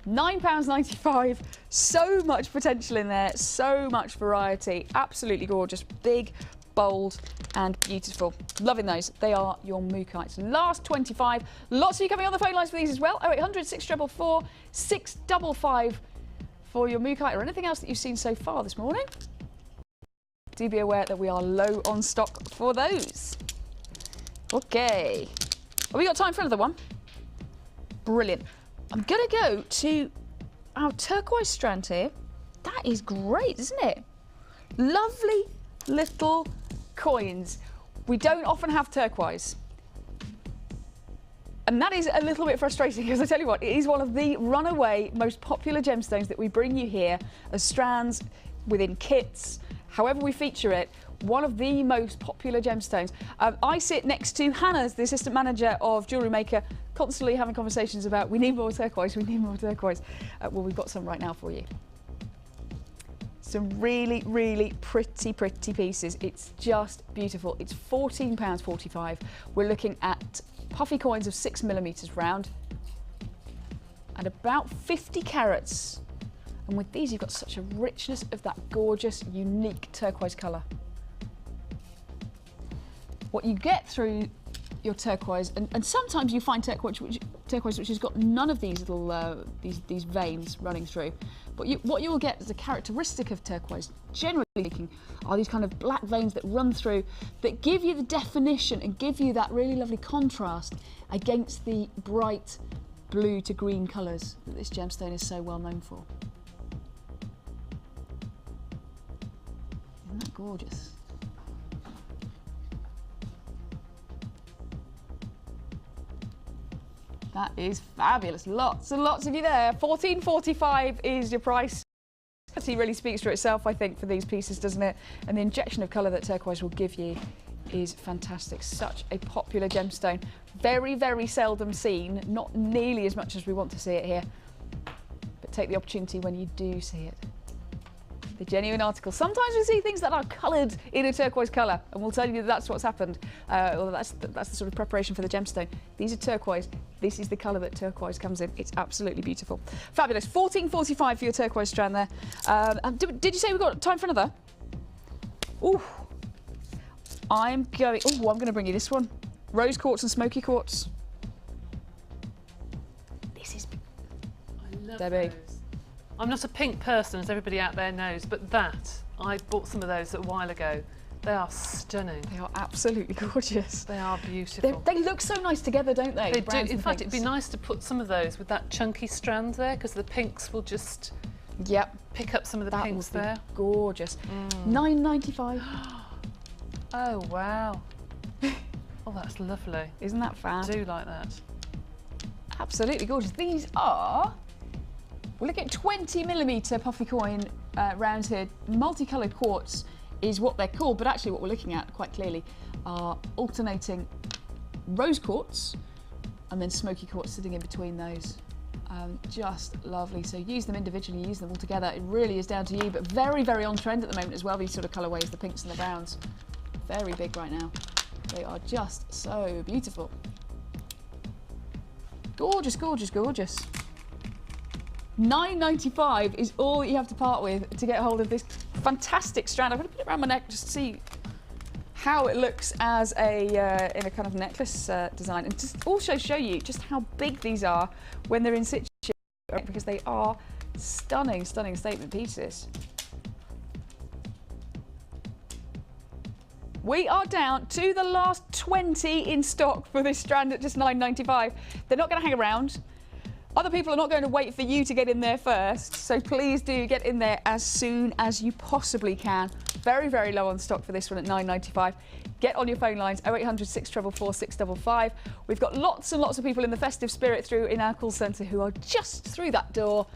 £9.95, so much potential in there, so much variety, absolutely gorgeous, big, bold and beautiful. Loving those. They are your mookites. Last 25. Lots of you coming on the phone lines for these as well. 0800 644 655 for your mookite or anything else that you've seen so far this morning. Do be aware that we are low on stock for those. Okay. Have we got time for another one? Brilliant. I'm going to go to our turquoise strand here. That is great, isn't it? Lovely little coins. We don't often have turquoise. And that is a little bit frustrating, because I tell you what, it is one of the runaway most popular gemstones that we bring you here as strands, within kits, however we feature it. One of the most popular gemstones. I sit next to Hannah, the assistant manager of Jewellery Maker, constantly having conversations about, we need more turquoise, we need more turquoise. Well, we've got some right now for you. Some really, really pretty pieces. It's just beautiful. It's £14.45. We're looking at puffy coins of 6 millimetres round and about 50 carats. And with these, you've got such a richness of that gorgeous, unique turquoise colour. What you get through your turquoise, and sometimes you find turquoise which has got none of these little these veins running through. But what you will get as a characteristic of turquoise, generally speaking, are these kind of black veins that run through, that give you the definition and give you that really lovely contrast against the bright blue to green colours that this gemstone is so well known for. Isn't that gorgeous? That is fabulous. Lots and lots of you there. $14.45 is your price. It really speaks for itself, I think, for these pieces, doesn't it? And the injection of colour that turquoise will give you is fantastic. Such a popular gemstone. Very, very seldom seen. Not nearly as much as we want to see it here. But take the opportunity when you do see it. The genuine article. Sometimes we see things that are coloured in a turquoise colour, and we'll tell you that that's what's happened. Or that's the sort of preparation for the gemstone. These are turquoise. This is the colour that turquoise comes in. It's absolutely beautiful. Fabulous. $14.45 for your turquoise strand there. Did you say we've got time for another? Ooh. I'm going to bring you this one. Rose quartz and smoky quartz. This is... I love Debbie. those. I'm not a pink person, as everybody out there knows, but I bought some of those a while ago. They are stunning. They are absolutely gorgeous. They are beautiful. They look so nice together, don't they? They do. In fact, it'd be nice to put some of those with that chunky strand there, because the pinks will just pick up some of the pinks there. Gorgeous. $9.95. Oh, wow. Oh, that's lovely. Isn't that fab? I do like that. Absolutely gorgeous. These are We're looking at 20mm puffy coin round here. Multicoloured quartz is what they're called, but actually what we're looking at quite clearly are alternating rose quartz and then smoky quartz sitting in between those. Just lovely. So use them individually, use them all together. It really is down to you, but very, very on trend at the moment as well, these sort of colourways, the pinks and the browns. Very big right now. They are just so beautiful. Gorgeous, gorgeous, gorgeous. $9.95 is all that you have to part with to get hold of this fantastic strand. I'm going to put it around my neck just to see how it looks as a in a kind of necklace design, and just also show you just how big these are when they're in situ, because they are stunning, stunning statement pieces. We are down to the last 20 in stock for this strand at just $9.95. They're not going to hang around. Other people are not going to wait for you to get in there first, so please do get in there as soon as you possibly can. Very, very low on stock for this one at $9.95. Get on your phone lines, 0800 644 655. We've got lots and lots of people in the festive spirit through in our call centre who are just through that door,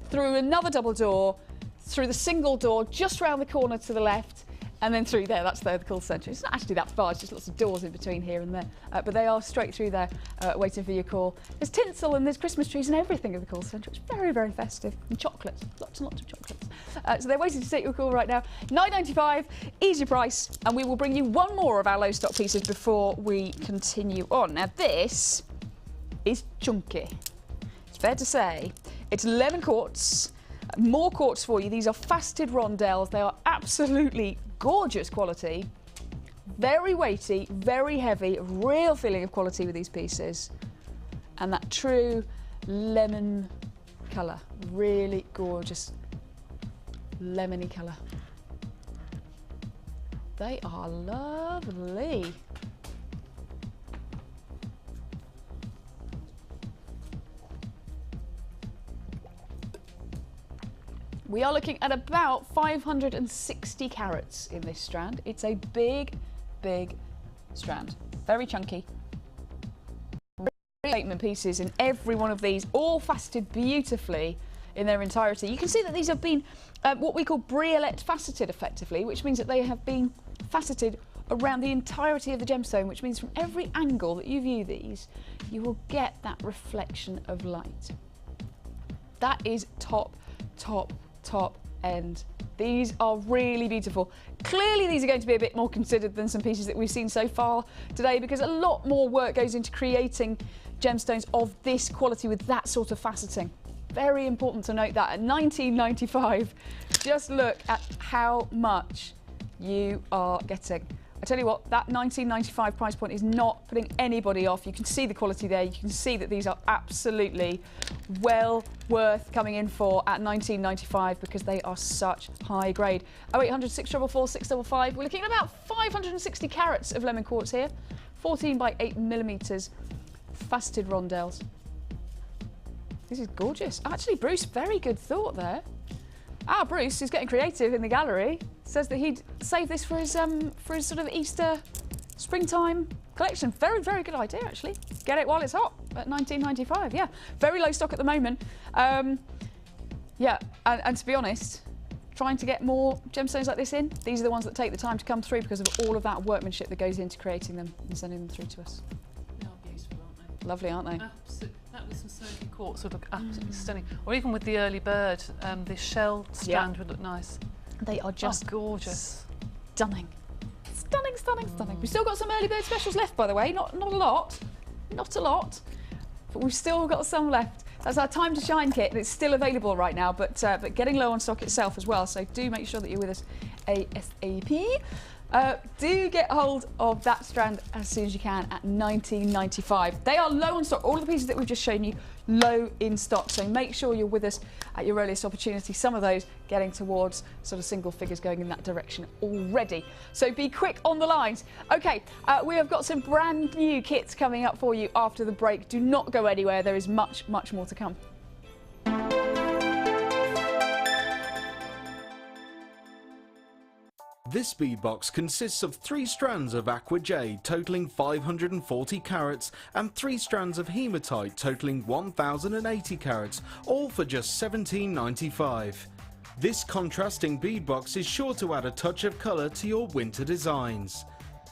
through another double door, through the single door, just round the corner to the left, and then through there. That's the call centre. It's not actually that far, it's just lots of doors in between here and there. But they are straight through there, waiting for your call. There's tinsel and there's Christmas trees and everything at the call centre. It's very, very festive. And chocolates, lots and lots of chocolates. So they're waiting to take your call right now. $9.95 is your price, and we will bring you one more of our low stock pieces before we continue on. Now this is chunky. It's fair to say. It's lemon quartz. More quartz for you. These are faceted rondelles. They are absolutely gorgeous quality. Very weighty, very heavy, real feeling of quality with these pieces. And that true lemon colour. Really gorgeous lemony colour. They are lovely. We are looking at about 560 carats in this strand. It's a big, big strand. Very chunky. Statement pieces in every one of these, all faceted beautifully in their entirety. You can see that these have been what we call briolette faceted effectively, which means that they have been faceted around the entirety of the gemstone, which means from every angle that you view these, you will get that reflection of light. That is top, top, top end. These are really beautiful. Clearly these are going to be a bit more considered than some pieces that we've seen so far today, because a lot more work goes into creating gemstones of this quality with that sort of faceting. Very important to note that at $19.95, just look at how much you are getting. I tell you what, that $19.95 price point is not putting anybody off. You can see the quality there. You can see that these are absolutely well worth coming in for at $19.95 because they are such high grade. 0800 644 655. We're looking at about 560 carats of lemon quartz here. 14 by 8 millimeters faceted rondelles. This is gorgeous. Actually, Bruce, very good thought there. Our Bruce is getting creative in the gallery. Says that he'd save this for his sort of Easter, springtime collection. Very, very good idea, actually. Get it while it's hot at $19.95. Yeah, very low stock at the moment. Yeah, and to be honest, trying to get more gemstones like this in, these are the ones that take the time to come through because of all of that workmanship that goes into creating them and sending them through to us. They are beautiful, aren't they? Lovely, aren't they? Absolutely. That with some smoky quartz would look absolutely stunning. Or even with the early bird, the shell strand would look nice. They are just gorgeous. Stunning. Stunning, stunning, stunning. We've still got some early bird specials left, by the way. Not a lot. Not a lot. But we've still got some left. That's our Time to Shine kit. It's still available right now, but getting low on stock itself as well. So do make sure that you're with us ASAP. Do get hold of that strand as soon as you can at $19.95. They are low on stock. All of the pieces that we've just shown you, low in stock. So make sure you're with us at your earliest opportunity. Some of those getting towards sort of single figures going in that direction already. So be quick on the lines. Okay, we have got some brand new kits coming up for you after the break. Do not go anywhere. There is much, much more to come. This bead box consists of 3 strands of aqua jade totaling 540 carats and 3 strands of hematite totaling 1080 carats, all for just $17.95. This contrasting bead box is sure to add a touch of colour to your winter designs.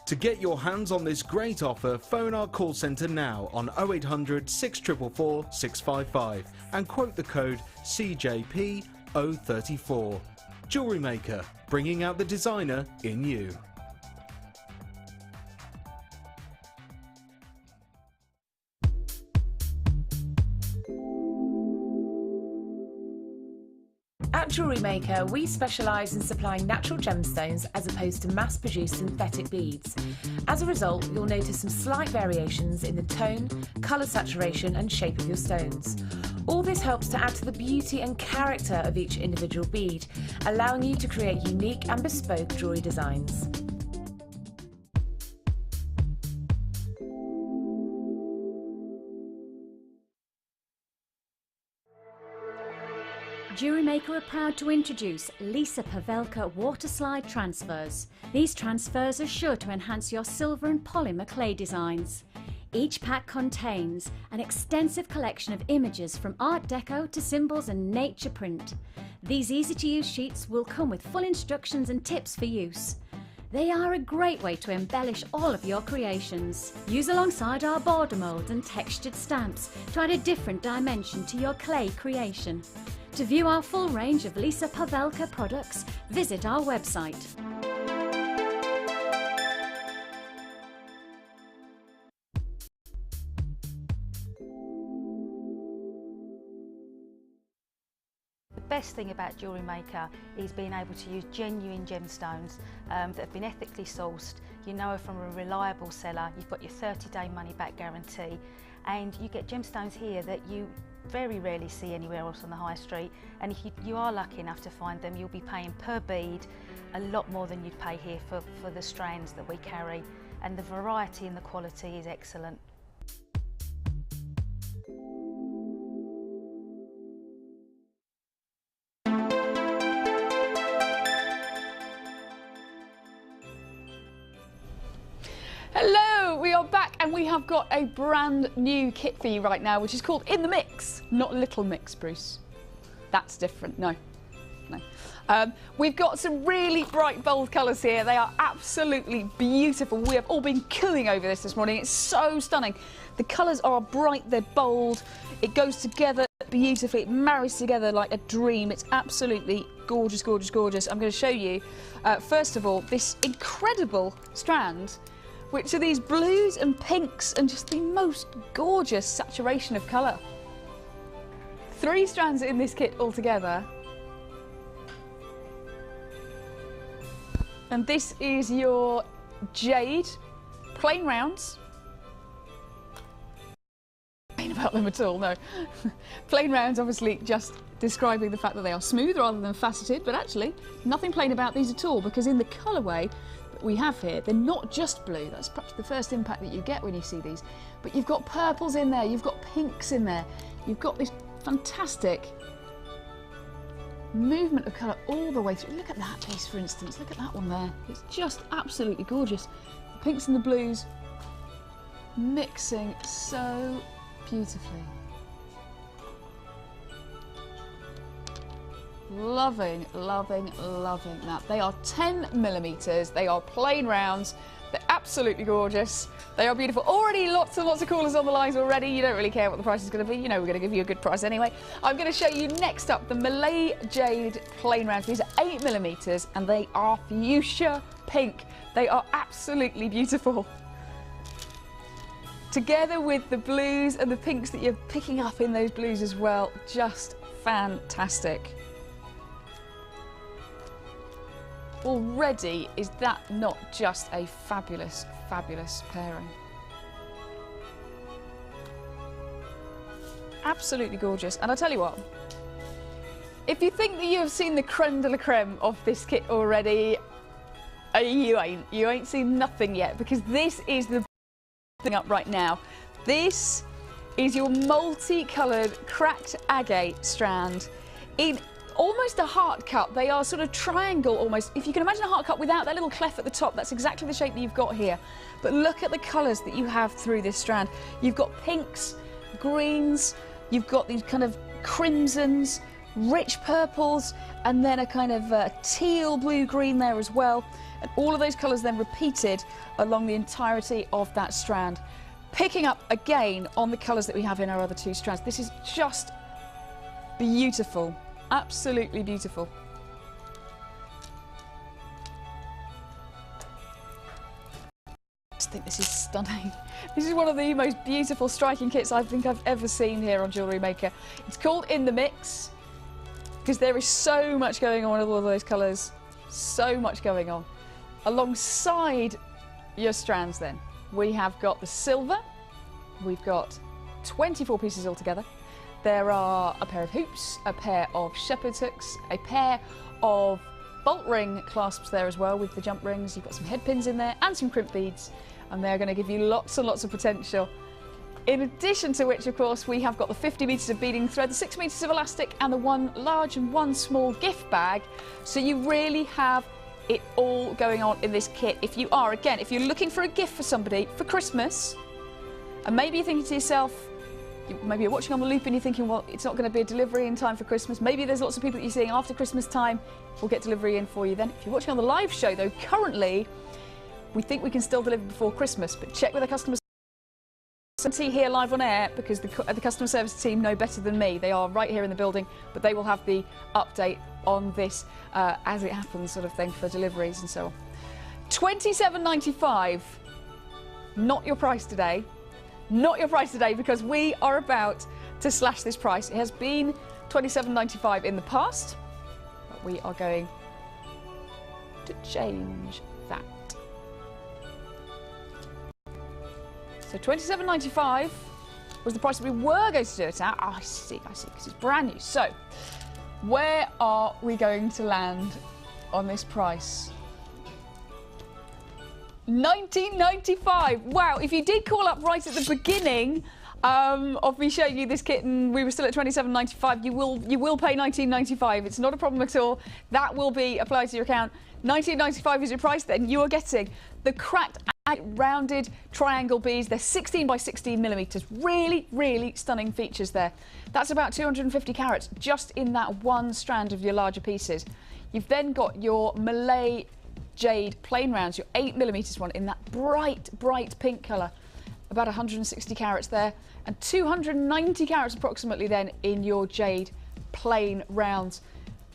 To get your hands on this great offer, phone our call centre now on 0800 644 655 and quote the code CJP034. Jewellery Maker, bringing out the designer in you. At Jewellery Maker, we specialise in supplying natural gemstones as opposed to mass-produced synthetic beads. As a result, you'll notice some slight variations in the tone, colour saturation and shape of your stones. All this helps to add to the beauty and character of each individual bead, allowing you to create unique and bespoke jewellery designs. Jewellery Maker are proud to introduce Lisa Pavelka water slide transfers. These transfers are sure to enhance your silver and polymer clay designs. Each pack contains an extensive collection of images from Art Deco to symbols and nature print. These easy-to-use sheets will come with full instructions and tips for use. They are a great way to embellish all of your creations. Use alongside our border moulds and textured stamps to add a different dimension to your clay creation. To view our full range of Lisa Pavelka products, visit our website. The best thing about Jewellery Maker is being able to use genuine gemstones that have been ethically sourced. You know are from a reliable seller, you've got your 30-day money-back guarantee, and you get gemstones here that you very rarely see anywhere else on the high street, and if you are lucky enough to find them, you'll be paying per bead a lot more than you'd pay here for the strands that we carry, and the variety and the quality is excellent. Hello, we are back and we have got a brand new kit for you right now, which is called In the Mix, not Little Mix, Bruce. That's different, no. We've got some really bright, bold colours here. They are absolutely beautiful. We have all been cooing over this morning. It's so stunning. The colours are bright, they're bold. It goes together beautifully. It marries together like a dream. It's absolutely gorgeous, gorgeous, gorgeous. I'm going to show you, first of all, this incredible strand, which are these blues and pinks and just the most gorgeous saturation of colour. 3 strands in this kit altogether. And this is your jade, plain rounds. Plain about them at all, no. Plain rounds, obviously just describing the fact that they are smooth rather than faceted, but actually nothing plain about these at all, because in the colourway we have here, they're not just blue. That's perhaps the first impact that you get when you see these, but you've got purples in there, you've got pinks in there, you've got this fantastic movement of colour all the way through. Look at that piece, for instance, look at that one there. It's just absolutely gorgeous. The pinks and the blues mixing so beautifully. Loving, loving, loving that. They are 10mm, they are plain rounds, they're absolutely gorgeous, they are beautiful. Already lots and lots of callers on the lines already. You don't really care what the price is going to be, you know we're going to give you a good price anyway. I'm going to show you next up the Malay Jade plain rounds. These are 8mm and they are fuchsia pink. They are absolutely beautiful. Together with the blues and the pinks that you're picking up in those blues as well, just fantastic. Already, is that not just a fabulous, fabulous pairing? Absolutely gorgeous. And I'll tell you what, if you think that you have seen the creme de la creme of this kit already, you ain't seen nothing yet, because this is the thing up right now. This is your multicoloured cracked agate strand in almost a heart cut. They are sort of triangle almost. If you can imagine a heart cut without that little clef at the top, that's exactly the shape that you've got here. But look at the colours that you have through this strand. You've got pinks, greens, you've got these kind of crimsons, rich purples, and then a kind of teal blue green there as well. And all of those colours then repeated along the entirety of that strand. Picking up again on the colours that we have in our other two strands. This is just beautiful, absolutely beautiful. I just think this is stunning. This is one of the most beautiful striking kits I think I've ever seen here on Jewellery Maker. It's called In the Mix because there is so much going on with all of those colours, so much going on. Alongside your strands then, we have got the silver, we've got 24 pieces altogether. There are a pair of hoops, a pair of shepherd's hooks, a pair of bolt ring clasps there as well with the jump rings. You've got some head pins in there and some crimp beads, and they're going to give you lots and lots of potential. In addition to which, of course, we have got the 50 metres of beading thread, the 6 metres of elastic, and the one large and one small gift bag. So you really have it all going on in this kit. If you are, again, if you're looking for a gift for somebody for Christmas, and maybe you're thinking to yourself, maybe you're watching on the loop and you're thinking, well, it's not going to be a delivery in time for Christmas. Maybe there's lots of people that you're seeing after Christmas time. We'll get delivery in for you then. If you're watching on the live show, though, currently, we think we can still deliver before Christmas, but check with the customer service team here live on air, because the customer service team know better than me. They are right here in the building, but they will have the update on this as it happens, sort of thing, for deliveries and so on. £27.95, not your price today. Not your price today, because we are about to slash this price. It has been £27.95 in the past, but we are going to change that. So £27.95 was the price that we were going to do it at. Oh, I see, because it's brand new. So where are we going to land on this price? £19.95. Wow, if you did call up right at the beginning of me showing you this kit and we were still at £27.95, you will pay £19.95. It's not a problem at all. That will be applied to your account. £19.95 is your price. Then you are getting the cracked rounded triangle beads. They're 16 by 16 millimetres. Really, really stunning features there. That's about 250 carats just in that one strand of your larger pieces. You've then got your Malay jade plain rounds, your 8 millimetres one in that bright, bright pink colour. About 160 carats there, and 290 carats approximately then in your jade plain rounds.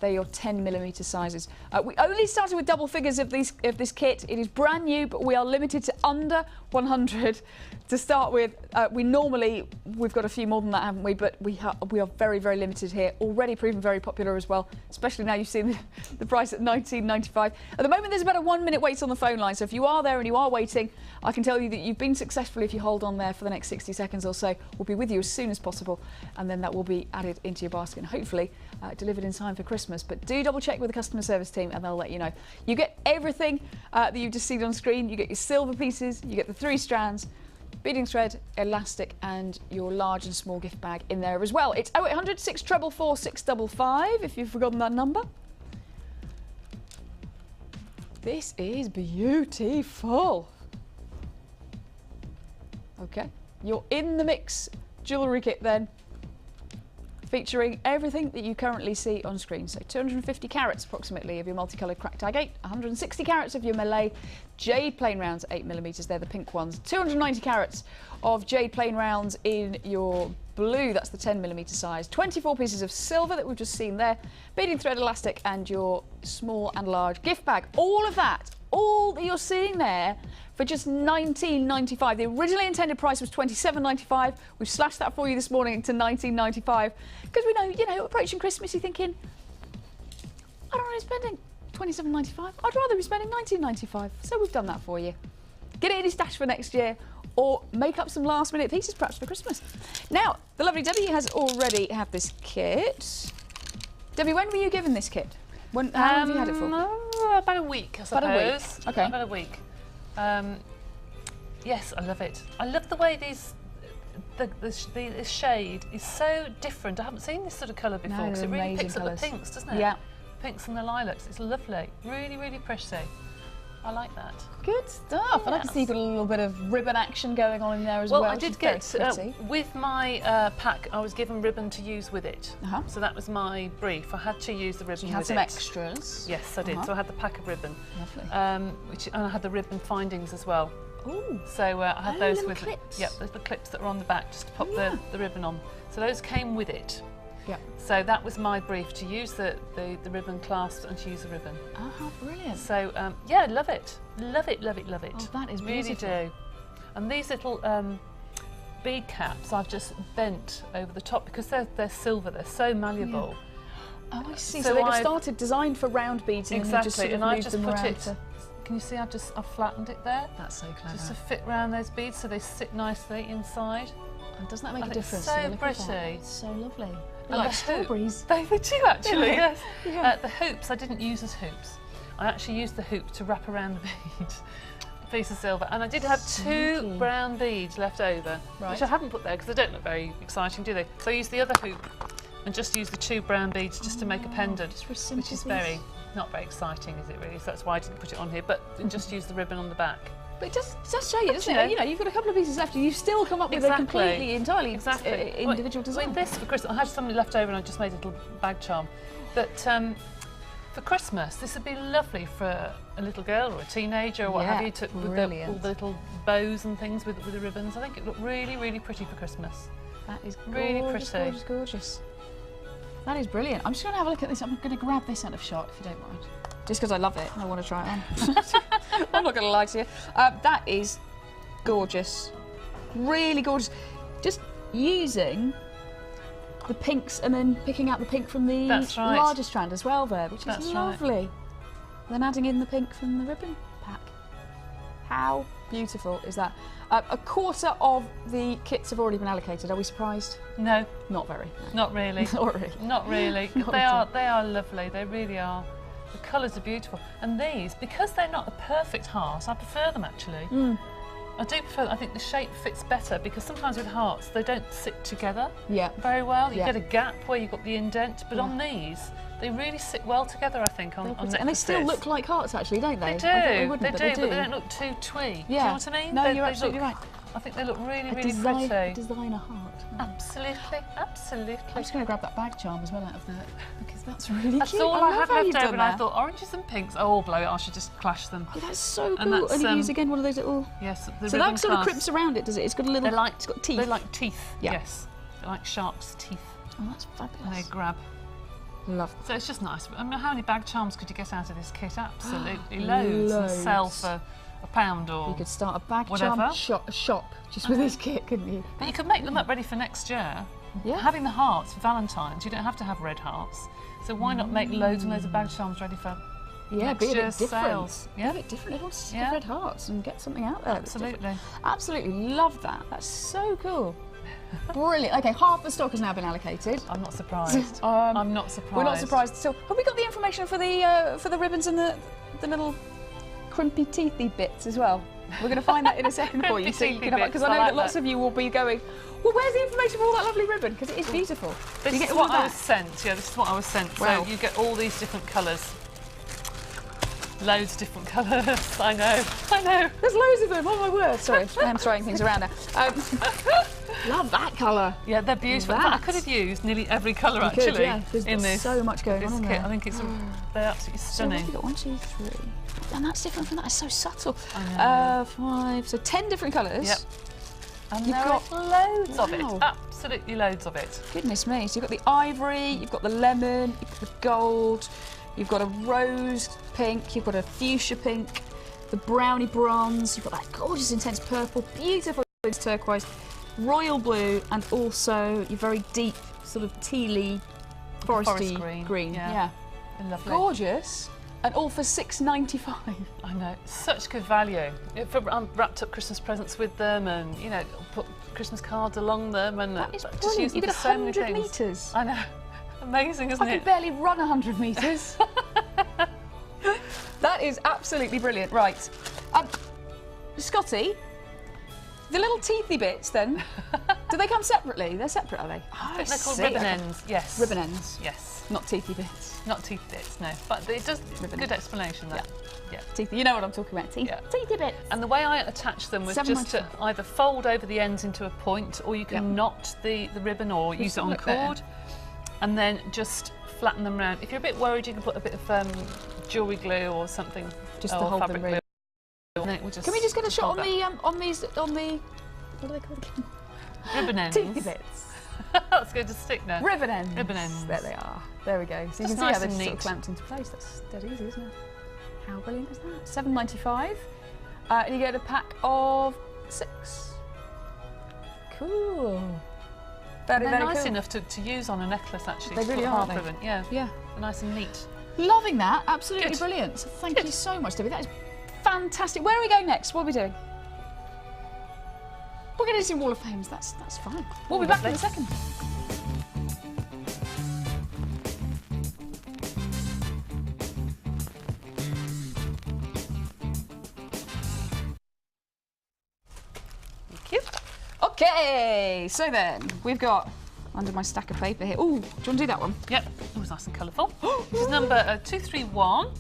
They're your 10 millimetre sizes. We only started with double figures of this kit. It is brand new, but we are limited to under 100 to start with. We've got a few more than that, haven't we? But we are very, very limited here. Already proven very popular as well, especially now you've seen the price at £19.95. At the moment, there's about a 1 minute wait on the phone line. So if you are there and you are waiting, I can tell you that you've been successful if you hold on there for the next 60 seconds or so. We'll be with you as soon as possible, and then that will be added into your basket and hopefully delivered in time for Christmas. But do double check with the customer service team and they'll let you know. You get everything that you've just seen on screen. You get your silver pieces, you get the 3 strands, beading thread, elastic, and your large and small gift bag in there as well. It's 0800 644 655 if you've forgotten that number. This is beautiful. Okay, you're in the mix jewellery kit then, featuring everything that you currently see on screen. So 250 carats approximately of your multicoloured cracked agate, 160 carats of your Malay jade plain rounds, 8 millimetres, they're the pink ones, 290 carats of jade plain rounds in your blue, that's the 10 millimetre size, 24 pieces of silver that we've just seen there, beading thread, elastic, and your small and large gift bag. All of that, all that you're seeing there for just £19.95. The originally intended price was £27.95. We've slashed that for you this morning to £19.95 because we know, you know, approaching Christmas, you're thinking, I don't want to be spending £27.95. I'd rather be spending £19.95. So we've done that for you. Get it in your stash for next year, or make up some last minute pieces perhaps for Christmas. Now, the lovely Debbie has already had this kit. Debbie, when were you given this kit? How long have you had it for? About a week, I suppose. About a week, okay. About a week. Yes, I love it. I love the way the shade is so different. I haven't seen this sort of colour before, because it really picks up the pinks, doesn't it? Yeah. Pinks and the lilacs. It's lovely. Really, really pretty. I like that. Good stuff. And I can see you've got a little bit of ribbon action going on in there as well. Well, I did get, with my pack, I was given ribbon to use with it. So that was my brief. I had to use the ribbon with it. You had some extras. Yes, I did. So I had the pack of ribbon. Lovely. And I had the ribbon findings as well. Ooh. So I had those little with clips. Yep, the clips that are on the back, just to pop the ribbon on. So those came with it. Yeah. So that was my brief, to use the ribbon clasp and to use the ribbon. Oh, brilliant. So yeah, love it. Love it, love it, love it. Oh, that is really beautiful. do. And these little bead caps I've just bent over the top, because they're silver, they're so malleable. Oh, I see. So they've started designed for round beads, and exactly, then you just sort of and I've moved just them put around it. Can you see I've flattened it there? That's so clever. Just to fit around those beads so they sit nicely inside. And doesn't that make a It's difference? so to the look of that? pretty. It's so lovely. And Like the strawberries. They do actually, yes. Yeah. The hoops I didn't use as hoops. I actually used the hoop to wrap around the bead, a piece of silver. And I did have two brown beads left over, which I haven't put there because they don't look very exciting, do they? So I used the other hoop and just used the two brown beads just to make a pendant, which is not very exciting, is it really? So that's why I didn't put it on here, but just use the ribbon on the back. But it does show you, doesn't it? You know, you've got a couple of pieces left, and you've still come up with a completely, entirely individual design. With this for Christmas, I had something left over and I just made a little bag charm. But for Christmas, this would be lovely for a little girl or a teenager or what have you, with all the little bows and things with the ribbons. I think it looked really, really pretty for Christmas. That is really gorgeous, pretty. gorgeous, gorgeous. That is brilliant. I'm just going to have a look at this. I'm going to grab this out of shot, if you don't mind. Just because I love it and I want to try it on. I'm not going to lie to you. That is gorgeous. Really gorgeous. Just using the pinks and then picking out the pink from the larger strand as well there, which is lovely. And then adding in the pink from the ribbon pack. How beautiful is that? A quarter of the kits have already been allocated. Are we surprised? No. Not very. No. Not really. Not really. Not really. They are lovely. They really are. The colours are beautiful. And these, because they're not a perfect heart, I prefer them actually. I do prefer them. I think the shape fits better, because sometimes with hearts they don't sit together very well. You get a gap where you've got the indent, but on these they really sit well together, I think, on necklaces. And they still look like hearts actually, don't they? They do, but they don't look too twee. Do you know what I mean? No, you're absolutely right. I think they look really, really pretty. A designer heart. Absolutely, absolutely. I'm just going to grab that bag charm as well out of there, because that's really cute. That's all I had left over, and I thought oranges and pinks. Oh, blow it! I should just clash them. Yeah, that's so cool. And you use again one of those little. Yes. So that sort of crimps around it, does it? It's got a little. It's got teeth. They're like teeth. Yes. They're like sharks' teeth. Oh, that's fabulous. And they grab. Love. So it's just nice. I mean, how many bag charms could you get out of this kit? Absolutely loads. And sell for £1 or you could start a bag charm shop just with this kit, couldn't you? But you could make them up ready for next year. Yeah. Having the hearts for Valentine's, you don't have to have red hearts. So why not make loads and loads of bag charms ready for next year's sales? Yeah, a bit different. Everyone wants to have red hearts and get something out there. Absolutely. Absolutely love that. That's so cool. Brilliant. Okay, half the stock has now been allocated. I'm not surprised. I'm not surprised. We're not surprised. So, have we got the information for the ribbons and the little crimpy teethy bits as well? We're going to find that in a second for you, so you can have, because I know that lots of you will be going, well, where's the information for all that lovely ribbon? Because it is beautiful. This is what I was sent. Yeah, this is what I was sent. Wow. So you get all these different colours. Loads of different colours. I know. There's loads of them. Oh my word. Sorry, I'm throwing things around now. Love that colour. Yeah, they're beautiful. I could have used nearly every colour actually in this. So much going on in kit. there. I think they're absolutely stunning. So what have you got? 1, 2, 3. And that's different from that. It's so subtle. I know. 5. So 10 different colours. Yep. And you've got loads of it. Absolutely loads of it. Goodness me. So you've got the ivory, you've got the lemon, you've got the gold, you've got a rose pink, you've got a fuchsia pink, the brownie bronze, you've got that gorgeous intense purple, beautiful turquoise, royal blue, and also your very deep sort of tealy, foresty green. Yeah. Lovely. Gorgeous. And all for $6.95. I know, such good value. Wrapped up Christmas presents with them, and put Christmas cards along them, and that is just use them you for get so many 100 things. metres. I know, amazing, isn't it? I could barely run 100 metres. That is absolutely brilliant. Right, Scotty, the little teethy bits then. Do they come separately? They're separate, are they? I think they're called ribbon ends. Yes. Ribbon ends. Yes. Not teethy bits. Not teeth bits, no. But it does. Ribbon Good ends. explanation. That. Yeah. Teethy. You know what I'm talking about. Teeth. Yeah. Teethy bits. And the way I attach them was just to either fold over the ends into a point, or you can knot the ribbon or use it on a cord, and then just flatten them around. If you're a bit worried, you can put a bit of jewellery glue or something, just or to hold fabric them really. glue. And then it will just Can we just get a shot on hold the what are they called again? that. Ribbon ends. Teethy bits. That's going to stick now. Ribbon ends. Ribbon ends. There they are. There we go. So you Just can see nice how they're and sort of neat. clamped into place. That's dead easy, isn't it? How brilliant is that? £7.95. And you get a pack of 6. Cool. Very, They're very nice cool. enough to use on a necklace, actually. They to really put are, half aren't they? ribbon. Yeah. Yeah. They're nice and neat. Loving that. Absolutely Good. brilliant. So thank Good. you so much, Debbie. That is fantastic. Where are we going next? What are we doing? We're going to do Wall of Fames. That's fine. We'll be back in a second. Thank you. Okay, so then we've got under my stack of paper here. Ooh, do you want to do that one? Yep, it was nice and colourful. This is number 231.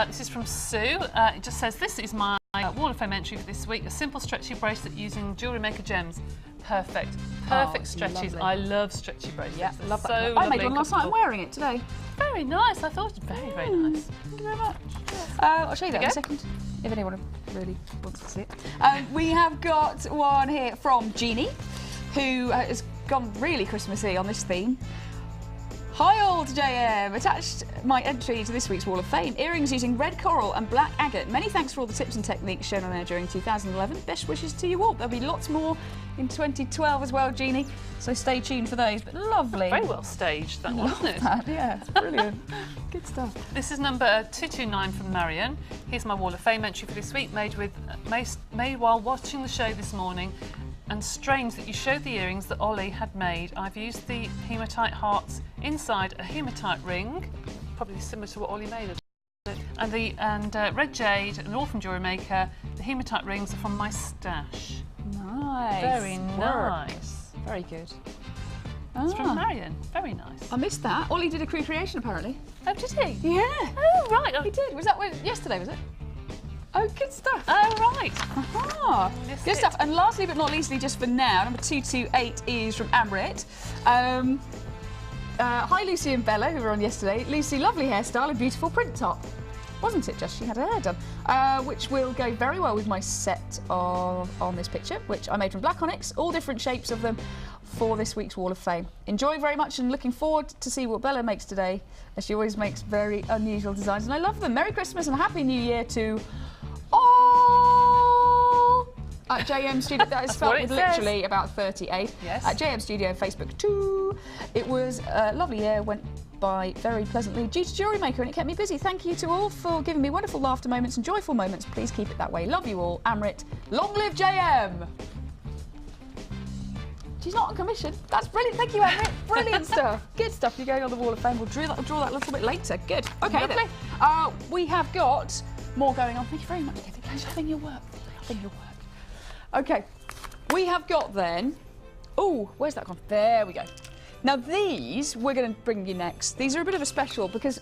This is from Sue. It just says, this is my Wall of Fame entry for this week. A simple stretchy bracelet using Jewellery Maker gems. Perfect. Perfect stretchies. lovely. I love stretchy bracelets. Yeah, They're love that. so I lovely made one and last night. I'm comfortable. wearing it today. Very nice. I thought it was very, very nice. Thank you very much. I'll show you that in a second, if anyone really wants to see it. We have got one here from Jeannie, who has gone really Christmassy on this theme. Hi old JM, attached my entry to this week's Wall of Fame. Earrings using red coral and black agate. Many thanks for all the tips and techniques shown on air during 2011. Best wishes to you all. There'll be lots more in 2012 as well, Jeannie, so stay tuned for those. But lovely. Very well staged, that one, isn't it? Yeah, it's brilliant. Good stuff. This is number 229 from Marion. Here's my Wall of Fame entry for this week, made while watching the show this morning. And strange that you showed the earrings that Ollie had made. I've used the hematite hearts inside a hematite ring, probably similar to what Ollie made. And red jade, and all from Jewellery Maker. The hematite rings are from my stash. Nice. Very work. nice. Very good. It's from Marion. Very nice. I missed that. Ollie did a recreation apparently. Oh, did he? Yeah. Oh, right. Oh, He did. Was that yesterday, was it? Oh, good stuff. Oh, right. Aha. Missed Good it. stuff. And lastly but not leastly, just for now, number 228 is from Amrit. Hi Lucy and Bella, who were on yesterday. Lucy, lovely hairstyle and beautiful print top. Wasn't it just? She had her hair done. Which will go very well with my set on this picture, which I made from black onyx, all different shapes of them for this week's Wall of Fame. Enjoying very much and looking forward to see what Bella makes today, as she always makes very unusual designs, and I love them. Merry Christmas and Happy New Year to all at JM Studio. That is spelled what it with says. literally about 38. Yes. At JM Studio Facebook too. It was a lovely year, went by very pleasantly due to Jewellery Maker, and it kept me busy. Thank you to all for giving me wonderful laughter moments and joyful moments. Please keep it that way. Love you all. Amrit. Long live JM. She's not on commission. That's brilliant. Thank you, Amrit. Brilliant stuff. Good stuff. You're going on the Wall of Fame. We'll draw that a little bit later. Good. Okay, then. We have got more going on. Thank you very much, Kevin. Thanks for having your work. Okay. We have got then... Oh, where's that gone? There we go. Now these we're going to bring you next. These are a bit of a special because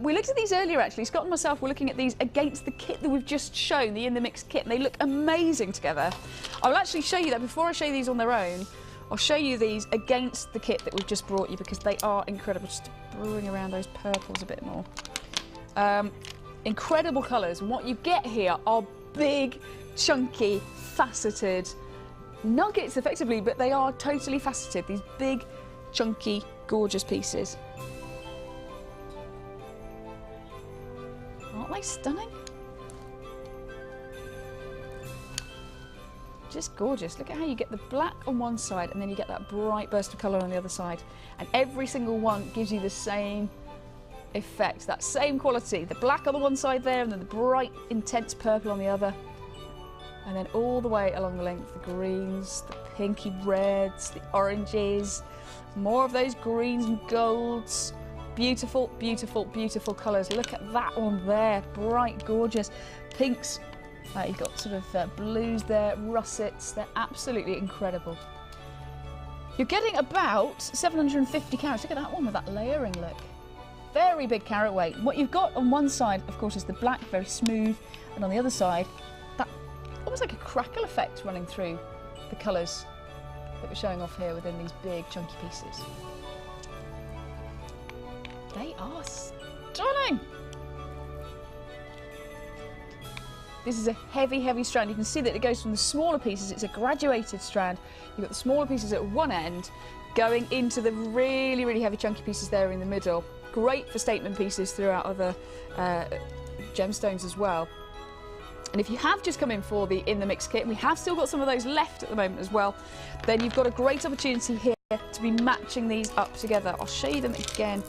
we looked at these earlier actually. Scott and myself were looking at these against the kit that we've just shown, the In The Mix kit, and they look amazing together. I will actually show you that before I show you these on their own. I'll show you these against the kit that we've just brought you because they are incredible. Just brewing around those purples a bit more. Incredible colours, and what you get here are big, chunky, faceted nuggets effectively, but they are totally faceted. These big, chunky, gorgeous pieces. Aren't they stunning? Just gorgeous. Look at how you get the black on one side and then you get that bright burst of colour on the other side. And every single one gives you the same effect, that same quality. The black on the one side there and then the bright, intense purple on the other. And then all the way along the length, the greens, the pinky reds, the oranges, more of those greens and golds. Beautiful, beautiful, beautiful colours. Look at that one there, bright, gorgeous. Pinks, you've got sort of blues there, russets, they're absolutely incredible. You're getting about 750 carats. Look at that one with that layering look. Very big carat weight. What you've got on one side, of course, is the black, very smooth, and on the other side, that almost like a crackle effect running through the colours that we're showing off here within these big chunky pieces. They are stunning. This is a heavy, heavy strand. You can see that it goes from the smaller pieces. It's a graduated strand. You've got the smaller pieces at one end going into the really, really heavy chunky pieces there in the middle. Great for statement pieces throughout other gemstones as well. And if you have just come in for the In the Mix kit, and we have still got some of those left at the moment as well, then you've got a great opportunity here to be matching these up together. I'll show you them again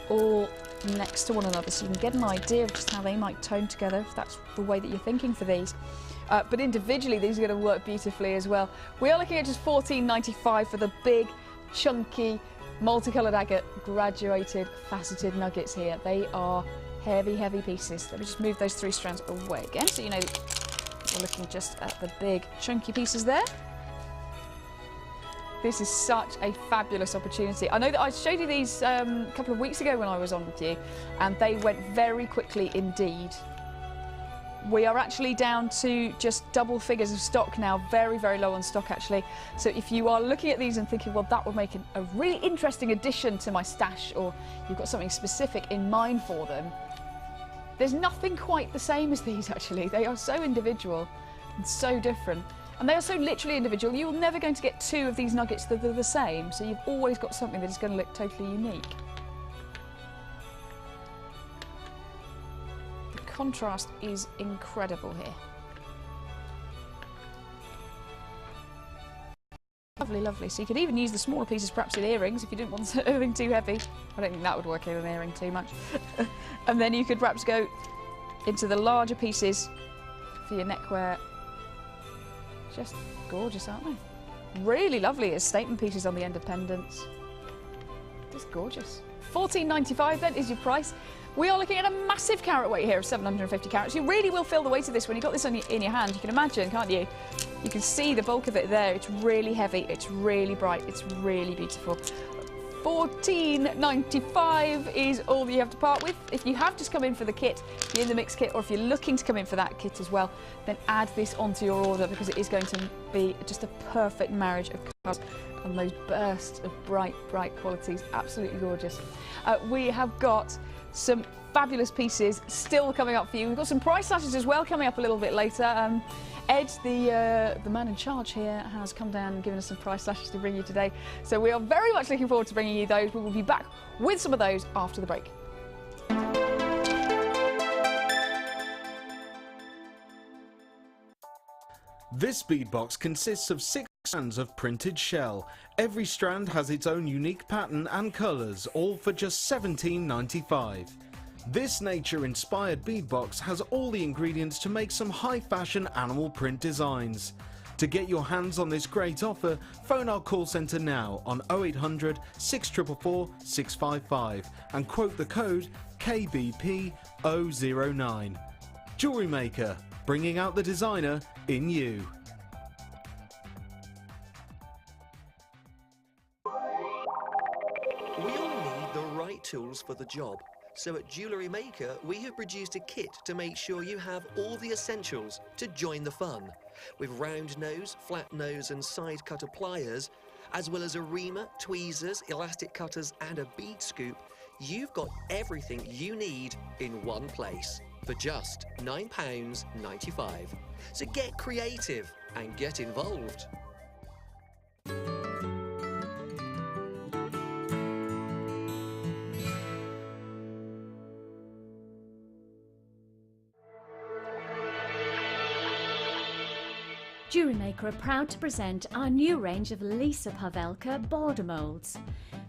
all next to one another so you can get an idea of just how they might tone together, if that's the way that you're thinking for these. But individually, these are going to work beautifully as well. We are looking at just $14.95 for the big, chunky, multicoloured agate, graduated, faceted nuggets here. They are heavy, heavy pieces. Let me just move those 3 strands away again so you know that we're looking just at the big, chunky pieces there. This is such a fabulous opportunity. I know that I showed you these a couple of weeks ago when I was on with you, and they went very quickly indeed. We are actually down to just double figures of stock now, very, very low on stock actually. So if you are looking at these and thinking, well, that would make a really interesting addition to my stash, or you've got something specific in mind for them, there's nothing quite the same as these actually. They are so individual and so different. And they are so literally individual. You're never going to get 2 of these nuggets that are the same, so you've always got something that is going to look totally unique. The contrast is incredible here. Lovely, lovely. So you could even use the smaller pieces perhaps in earrings if you didn't want anything too heavy. I don't think that would work in an earring too much. And then you could perhaps go into the larger pieces for your neckwear. Just gorgeous, aren't they? Really lovely as statement pieces on the end of pendants. Just gorgeous. $14.95 then is your price. We are looking at a massive carat weight here of 750 carats. You really will feel the weight of this when you've got this in your hand. You can imagine, can't you? You can see the bulk of it there. It's really heavy, it's really bright, it's really beautiful. $14.95 is all that you have to part with. If you have just come in for the kit, the In the Mix kit, or if you're looking to come in for that kit as well, then add this onto your order because it is going to be just a perfect marriage of colours and those bursts of bright, bright qualities. Absolutely gorgeous. We have got some fabulous pieces still coming up for you. We've got some price slashes as well coming up a little bit later. Ed, the man in charge here, has come down and given us some price slashes to bring you today. So we are very much looking forward to bringing you those. We will be back with some of those after the break. This bead box consists of 6 strands of printed shell. Every strand has its own unique pattern and colours, all for just $17.95. This nature-inspired bead box has all the ingredients to make some high-fashion animal print designs. To get your hands on this great offer, phone our call centre now on 0800 644 655 and quote the code KBP009. Jewellery Maker, bringing out the designer in you. We all need the right tools for the job. So at Jewellery Maker, we have produced a kit to make sure you have all the essentials to join the fun. With round nose, flat nose and side cutter pliers, as well as a reamer, tweezers, elastic cutters and a bead scoop, you've got everything you need in one place for just £9.95. So get creative and get involved. Jewellery Maker are proud to present our new range of Lisa Pavelka border moulds.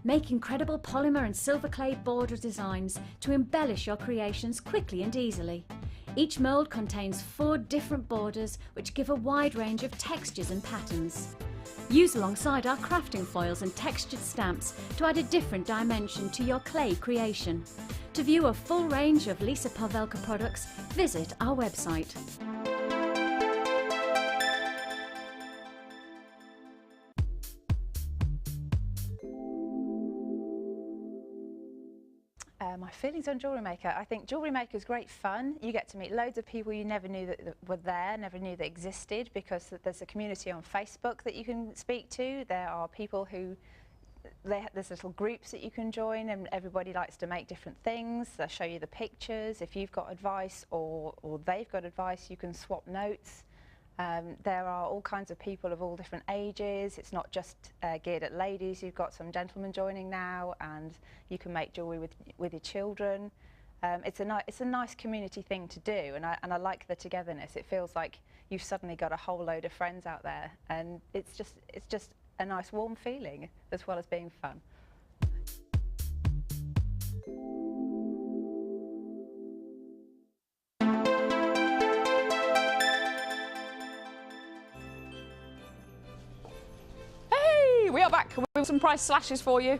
Make incredible polymer and silver clay border designs to embellish your creations quickly and easily. Each mould contains 4 different borders which give a wide range of textures and patterns. Use alongside our crafting foils and textured stamps to add a different dimension to your clay creation. To view a full range of Lisa Pavelka products, visit our website. my feelings on Jewellery Maker. I think Jewellery Maker is great fun. You get to meet loads of people you never knew that were there, never knew they existed, because there's a community on Facebook that you can speak to. There are people who, there's little groups that you can join, and everybody likes to make different things. They'll show you the pictures. If you've got advice or they've got advice, you can swap notes. There are all kinds of people of all different ages. It's not just geared at ladies. You've got some gentlemen joining now, and you can make jewellery with your children. It's a nice community thing to do, and I like the togetherness. It feels like you've suddenly got a whole load of friends out there, and it's just a nice warm feeling as well as being fun. We are back with some price slashes for you.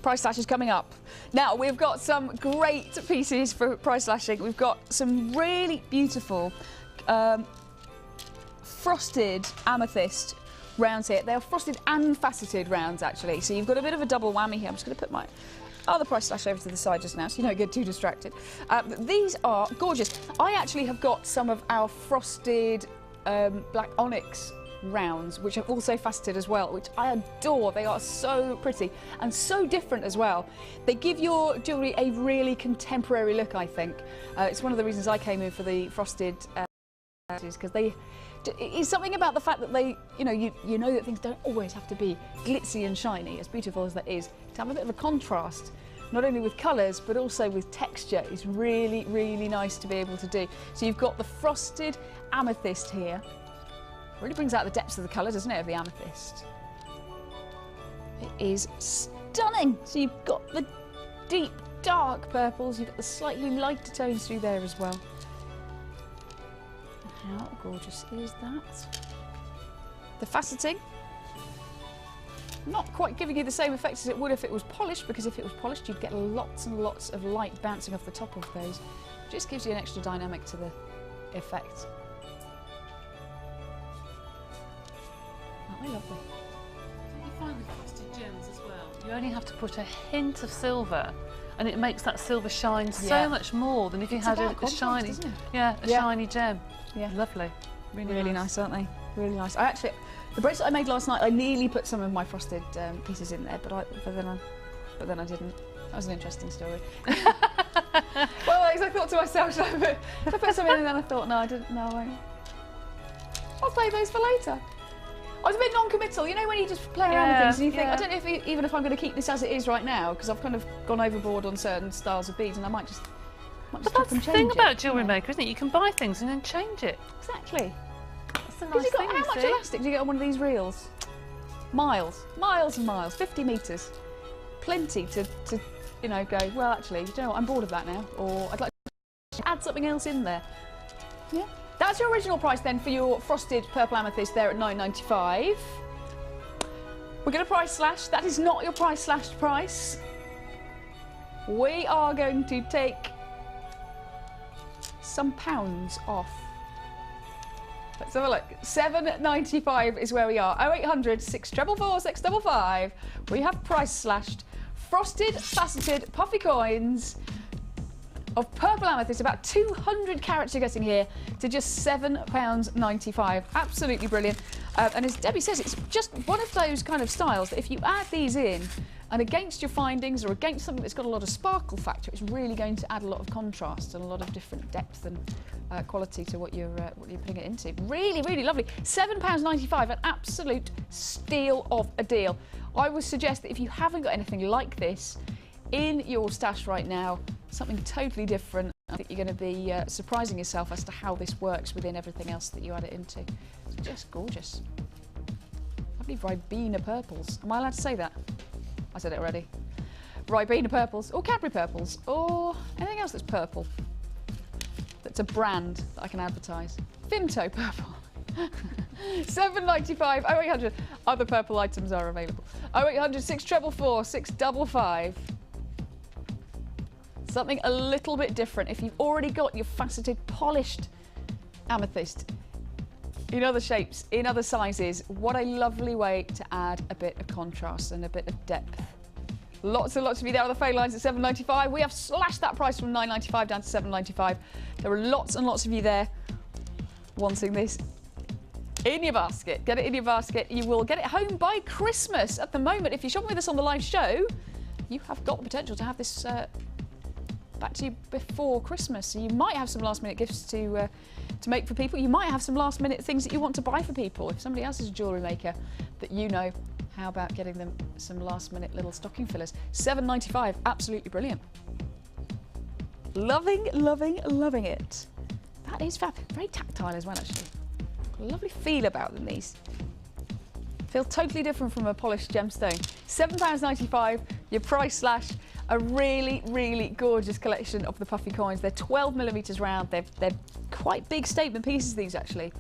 Price slashes coming up. Now, we've got some great pieces for price slashing. We've got some really beautiful frosted amethyst rounds here. They are frosted and faceted rounds, actually. So you've got a bit of a double whammy here. I'm just going to put my other price slash over to the side just now so you don't get too distracted. These are gorgeous. I actually have got some of our frosted black onyx rounds, which are also faceted as well, which I adore. They are so pretty and so different as well. They give your jewellery a really contemporary look, I think. It's one of the reasons I came in for the frosted because it's something about the fact that they, you know that things don't always have to be glitzy and shiny, as beautiful as that is. To have a bit of a contrast, not only with colours but also with texture, is really, really nice to be able to do. So you've got the frosted amethyst here. Really brings out the depths of the colour, doesn't it, of the amethyst? It is stunning. So you've got the deep, dark purples, you've got the slightly lighter tones through there as well. And how gorgeous is that? The faceting, not quite giving you the same effect as it would if it was polished, because if it was polished you'd get lots and lots of light bouncing off the top of those. Just gives you an extra dynamic to the effect. Aren't they lovely? You find with frosted gems as well, you only have to put a hint of silver and it makes that silver shine so much more than if you had a shiny, shiny gem. Yeah, lovely. Really nice, aren't they? Really nice. The bracelet I made last night, I nearly put some of my frosted pieces in there, but then I didn't. That was an interesting story. Well, I thought to myself, should I put some in, and then I thought, no, I didn't. No, I won't. I'll save those for later. I was a bit non-committal, you know, when you just play around with things and you think, I don't know even if I'm going to keep this as it is right now, because I've kind of gone overboard on certain styles of beads, and I might just But that's the thing about Jewellery Maker, isn't it? You can buy things and then change it. Exactly. That's a nice thing, how much elastic do you get on one of these reels? Miles and miles, 50 metres. Plenty to you know, go, well, actually, you know what, I'm bored of that now, or I'd like to add something else in there. Yeah. That's your original price then for your frosted purple amethyst there at £9.95. We're going to price slash. That is not your price slashed price. We are going to take some pounds off. Let's have a look. £7.95 is where we are. 0800 644 655. We have price slashed frosted, faceted, puffy coins of purple amethyst, about 200 carats you're getting here, to just £7.95. Absolutely brilliant. And as Debbie says, it's just one of those kind of styles that if you add these in, and against your findings or against something that's got a lot of sparkle factor, it's really going to add a lot of contrast and a lot of different depth and quality to what you're putting it into. Really, really lovely. £7.95, an absolute steal of a deal. I would suggest that if you haven't got anything like this in your stash right now, something totally different, I think you're going to be surprising yourself as to how this works within everything else that you add it into. It's just gorgeous. Lovely Ribena purples. Am I allowed to say that? I said it already. Ribena purples, or Cadbury purples, or anything else that's purple. That's a brand that I can advertise. Vimto purple. £7.95, 0800. Other purple items are available. 0800 644 655. Something a little bit different. If you've already got your faceted, polished amethyst in other shapes, in other sizes, what a lovely way to add a bit of contrast and a bit of depth Lots and lots of you there on the phone lines at £7.95. We have slashed that price from £9.95 down to £7.95. There are lots and lots of you there wanting this in your basket. Get it in your basket. You will get it home by Christmas. At the moment, if you're shopping with us on the live show, you have got the potential to have this back to you before Christmas. So you might have some last minute gifts to make for people. You might have some last minute things that you want to buy for people. If somebody else is a jewellery maker that you know, how about getting them some last minute little stocking fillers? £7.95, absolutely brilliant. Loving, loving, loving it. That is fab. Very tactile as well, actually. A lovely feel about them, these. Feel totally different from a polished gemstone. £7.95, your price slash. A really, really gorgeous collection of the puffy coins. They're 12mm round. They're quite big statement pieces, these, actually.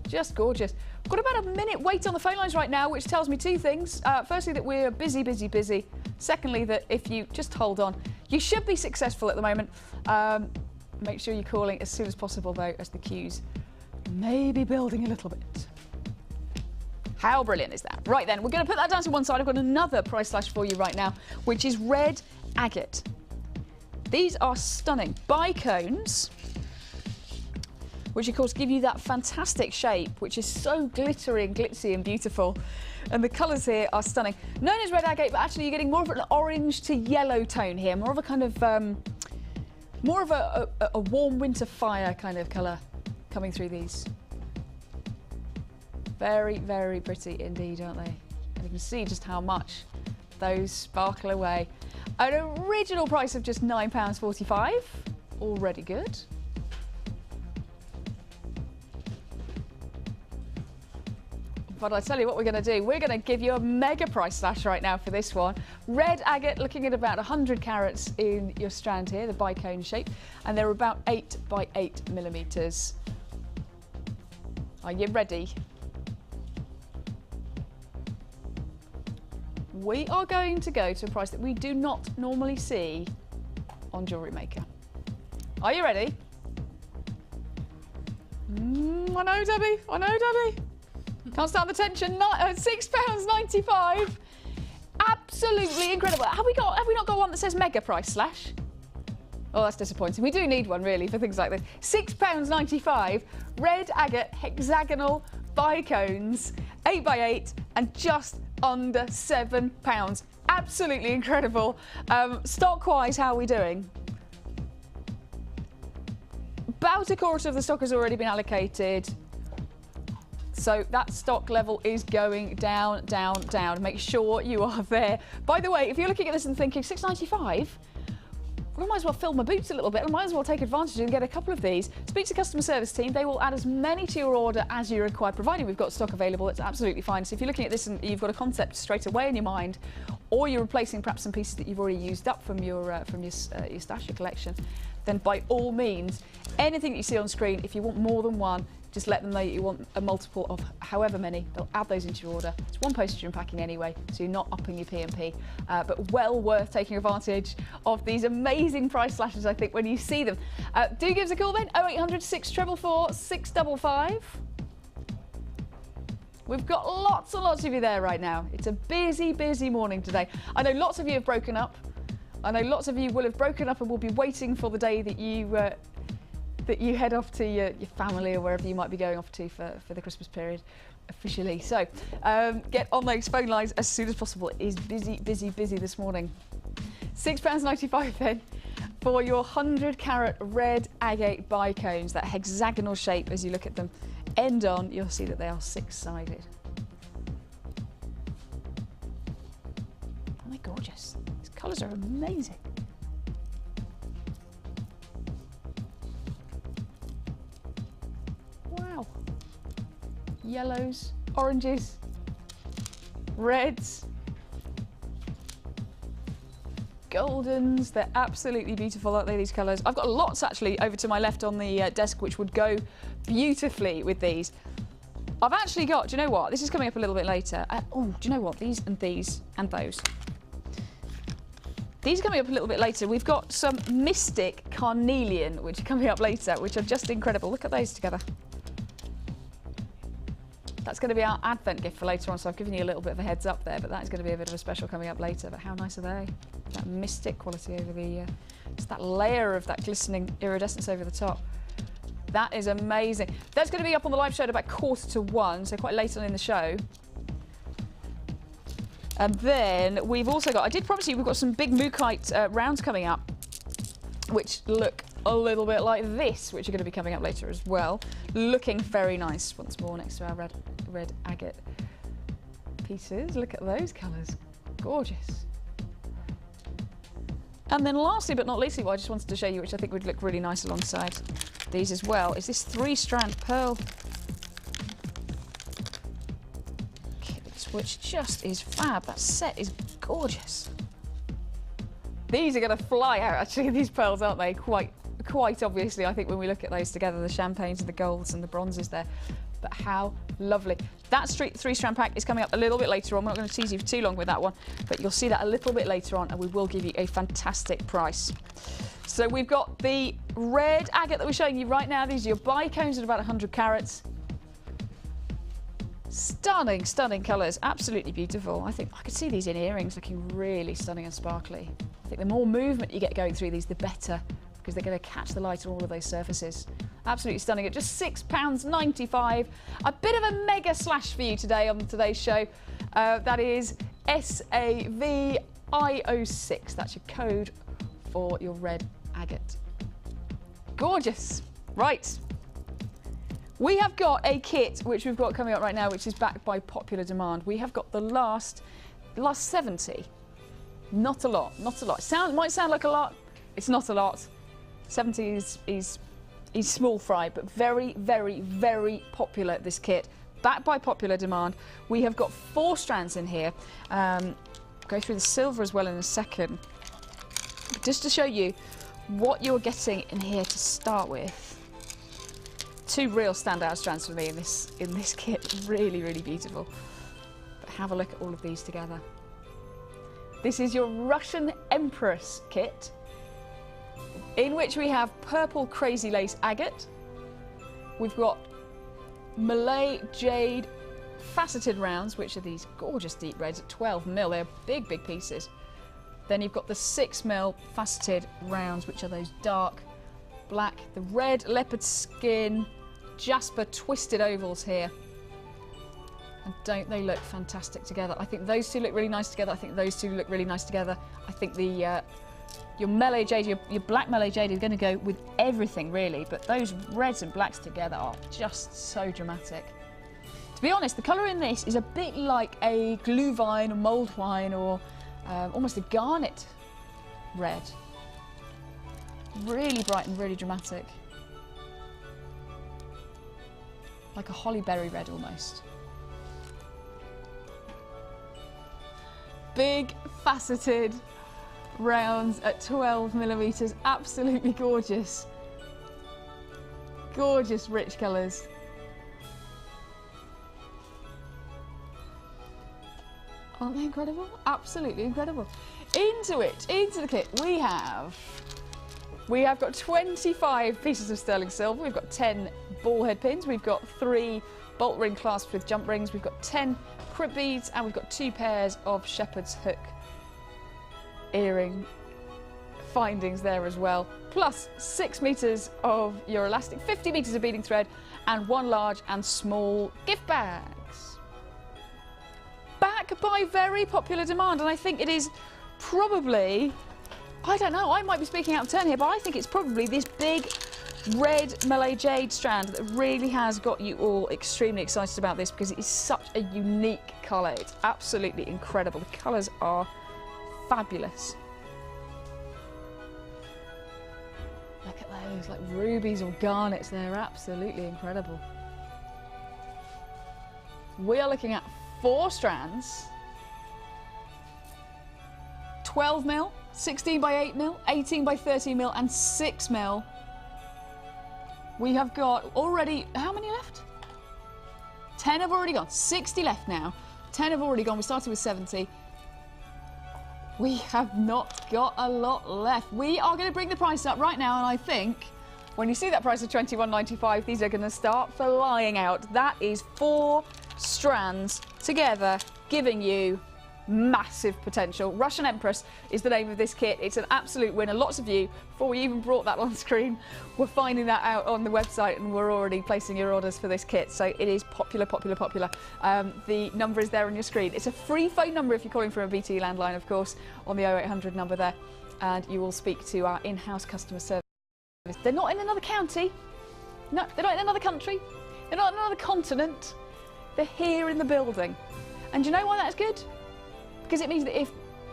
Just gorgeous. We've got about a minute wait on the phone lines right now, which tells me two things. Firstly, that we're busy, busy, busy. Secondly, that if you just hold on, you should be successful at the moment. Make sure you're calling as soon as possible, though, as the queues may be building a little bit. How brilliant is that? Right then, we're going to put that down to one side. I've got another price slash for you right now, which is red agate. These are stunning bicones, which of course give you that fantastic shape, which is so glittery and glitzy and beautiful. And the colours here are stunning. Known as red agate, but actually you're getting more of an orange to yellow tone here, more of a kind of, more of a warm winter fire kind of colour coming through these. Very, very pretty indeed, aren't they? And you can see just how much those sparkle away. An original price of just £9.45. Already good. But I tell you what we're going to do. We're going to give you a mega price slash right now for this one. Red agate, looking at about 100 carats in your strand here, the bicone shape, and they're about 8 by 8mm. Are you ready? We are going to go to a price that we do not normally see on Jewellery Maker. Are you ready? I know, Debbie. I know, Debbie. Can't stand the tension. £6.95. Absolutely incredible. Have we not got one that says mega price slash? Oh, that's disappointing. We do need one, really, for things like this. £6.95. Red agate hexagonal bicones, 8 by 8, and just under £7. Absolutely incredible. Stock-wise, how are we doing? About a quarter of the stock has already been allocated. So that stock level is going down, down, down. Make sure you are there. By the way, if you're looking at this and thinking, £6.95? I might as well fill my boots a little bit. I might as well take advantage and get a couple of these. Speak to the customer service team. They will add as many to your order as you require, providing we've got stock available. It's absolutely fine. So if you're looking at this and you've got a concept straight away in your mind, or you're replacing perhaps some pieces that you've already used up from your stash, your collection, then by all means, anything that you see on screen, if you want more than one, just let them know that you want a multiple of however many. They'll add those into your order. It's one postage and packing anyway, so you're not upping your P&P. But well worth taking advantage of these amazing price slashes, I think, when you see them. Do give us a call then, 0800 644 655. We've got lots and lots of you there right now. It's a busy, busy morning today. I know lots of you have broken up. I know lots of you will have broken up and will be waiting for the day that you head off to your family or wherever you might be going off to for the Christmas period officially. So get on those phone lines as soon as possible. It is busy, busy, busy this morning. £6.95 then for your 100 carat red agate bicones, that hexagonal shape as you look at them. End on, you'll see that they are six-sided. Aren't they gorgeous? These colours are amazing. Wow. Yellows, oranges, reds, goldens. They're absolutely beautiful, aren't they, these colours? I've got lots actually over to my left on the desk which would go beautifully with these. I've actually got, do you know what? This is coming up a little bit later. Oh, do you know what? These and those. These are coming up a little bit later. We've got some Mystic Carnelian, which are coming up later, which are just incredible. Look at those together. That's going to be our Advent gift for later on, so I've given you a little bit of a heads up there, but that is going to be a bit of a special coming up later. But how nice are they? That mystic quality over the, just that layer of that glistening iridescence over the top. That is amazing. That's going to be up on the live show at about 1:45, so quite late on in the show. And then we've also got, I did promise you, we've got some big Mookite rounds coming up, which look a little bit like this, which are going to be coming up later as well. Looking very nice once more next to our red agate pieces. Look at those colours. Gorgeous. And then lastly but not leastly, what I just wanted to show you, which I think would look really nice alongside these as well, is this 3-strand pearl kit, which just is fab. That set is gorgeous. These are going to fly out, actually, these pearls, aren't they? Quite obviously, I think, when we look at those together, the champagnes and the golds and the bronzes there. But how lovely. That 3-strand pack is coming up a little bit later on. We're not going to tease you for too long with that one, but you'll see that a little bit later on, and we will give you a fantastic price. So we've got the red agate that we're showing you right now. These are your bicones at about 100 carats. Stunning, stunning colours. Absolutely beautiful. I think I could see these in earrings looking really stunning and sparkly. I think the more movement you get going through these, the better, because they're going to catch the light on all of those surfaces. Absolutely stunning at just £6.95. A bit of a mega slash for you today on today's show. That is SAVIO6. That's your code for your red agate. Gorgeous. Right. We have got a kit which we've got coming up right now, which is backed by popular demand. We have got the last 70. Not a lot, not a lot. Might sound like a lot. It's not a lot. 70 is small fry, but very, very, very popular, this kit. Backed by popular demand. We have got 4 strands in here. Go through the silver as well in a second. But just to show you what you're getting in here to start with. 2 real standout strands for me in this kit. Really, really beautiful. But have a look at all of these together. This is your Russian Empress kit, in which we have purple crazy lace agate. We've got Malay jade faceted rounds, which are these gorgeous deep reds at 12mm. They're big, big pieces. Then you've got the 6mm faceted rounds, which are those dark black, the red leopard skin, jasper twisted ovals here. And don't they look fantastic together? I think those two look really nice together. I think those two look really nice together. I think the your Malay jade, your black Malay jade is going to go with everything really, but those reds and blacks together are just so dramatic. To be honest, the colour in this is a bit like a glühwein or mulled wine, or almost a garnet red. Really bright and really dramatic. Like a holly berry red almost. Big faceted rounds at 12mm, absolutely gorgeous. Gorgeous rich colours. Aren't they incredible? Absolutely incredible. Into the kit, we have got 25 pieces of sterling silver, we've got 10 ball head pins, we've got 3 bolt ring clasps with jump rings, we've got 10 crypt beads, and we've got 2 pairs of shepherd's hook earring findings there as well, plus 6 meters of your elastic, 50 meters of beading thread, and 1 large and small gift bags. Back by very popular demand, and I think it is probably, I don't know, I might be speaking out of turn here, but I think it's probably this big red Malay jade strand that really has got you all extremely excited about this, because it is such a unique colour. It's absolutely incredible. The colours are fabulous. Look at those, like rubies or garnets, they're absolutely incredible. We are looking at 4 strands, 12mm, 16 by 8mm, 18 by 13mm, and 6mm. We have got already, how many left? 10 have already gone, 60 left now. 10 have already gone, we started with 70. We have not got a lot left. We are going to bring the price up right now, and I think when you see that price of £21.95, these are going to start flying out. That is 4 strands together, giving you massive potential. Russian Empress is the name of this kit. It's an absolute winner. Lots of you, before we even brought that on screen, were finding that out on the website and we're already placing your orders for this kit. So it is popular, popular, popular. The number is there on your screen. It's a free phone number if you're calling from a BT landline, of course, on the 0800 number there. And you will speak to our in-house customer service. They're not in another county. No, they're not in another country. They're not in another continent. They're here in the building. And do you know why that's good? Because it means that if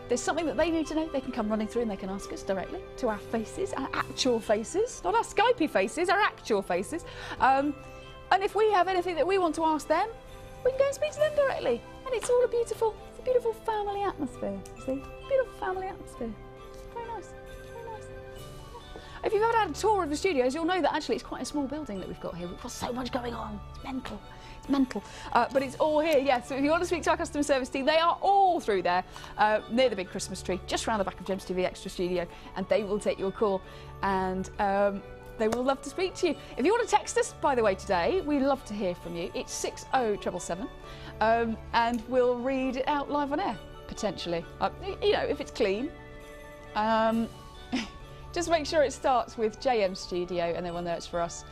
there's something that they need to know, they can come running through and they can ask us directly to our faces, our actual faces, not our Skypey faces, our actual faces. And if we have anything that we want to ask them, we can go and speak to them directly. And it's all it's a beautiful family atmosphere, you see? Beautiful family atmosphere. Very nice, very nice. If you've ever had a tour of the studios, you'll know that actually it's quite a small building that we've got here. We've got so much going on, it's mental. It's mental, but it's all here, yes. So if you want to speak to our customer service team, they are all through there, near the big Christmas tree, just around the back of Gems TV Extra Studio, and they will take your call, and they will love to speak to you. If you want to text us, by the way, today, we'd love to hear from you. It's 60777, and we'll read it out live on air, potentially. You know, if it's clean. Just make sure it starts with JM Studio, and then we'll know it's for us.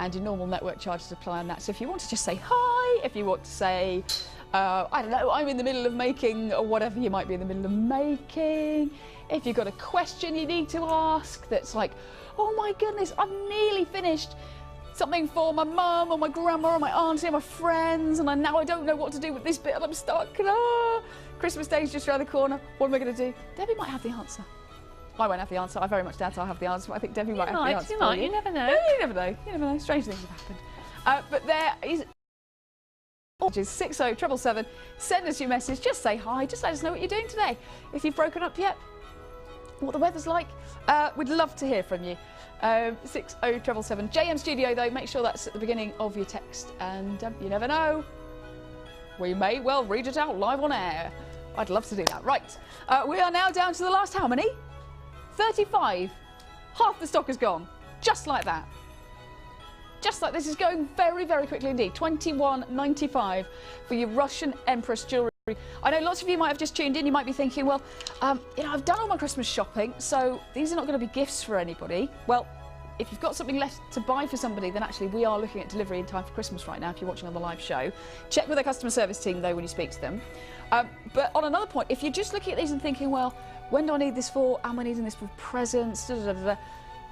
And your normal network charges apply on that. So if you want to just say hi, if you want to say, I don't know, I'm in the middle of making, or whatever you might be in the middle of making. If you've got a question you need to ask that's like, oh my goodness, I've nearly finished something for my mum or my grandma or my auntie or my friends, and now I don't know what to do with this bit and I'm stuck. Christmas Day's just around the corner. What am I going to do? Debbie might have the answer. I won't have the answer. I very much doubt I'll have the answer, but I think Debbie might have the answer. You never know. You never know. You never know. Strange things have happened. But there is 60777. Send us your message. Just say hi. Just let us know what you're doing today. If you've broken up yet, what the weather's like, we'd love to hear from you. 60777. JM Studio, though, make sure that's at the beginning of your text. And you never know. We may well read it out live on air. I'd love to do that. Right. We are now down to the last how many? 35. Half the stock is gone. Just like that. Just like this is going very, very quickly indeed. $21.95 for your Russian Empress jewellery. I know lots of you might have just tuned in. You might be thinking, well, you know, I've done all my Christmas shopping, so these are not going to be gifts for anybody. Well, if you've got something left to buy for somebody, then actually we are looking at delivery in time for Christmas right now if you're watching on the live show. Check with our customer service team, though, when you speak to them. But on another point, if you're just looking at these and thinking, well, when do I need this for? Am I needing this for presents?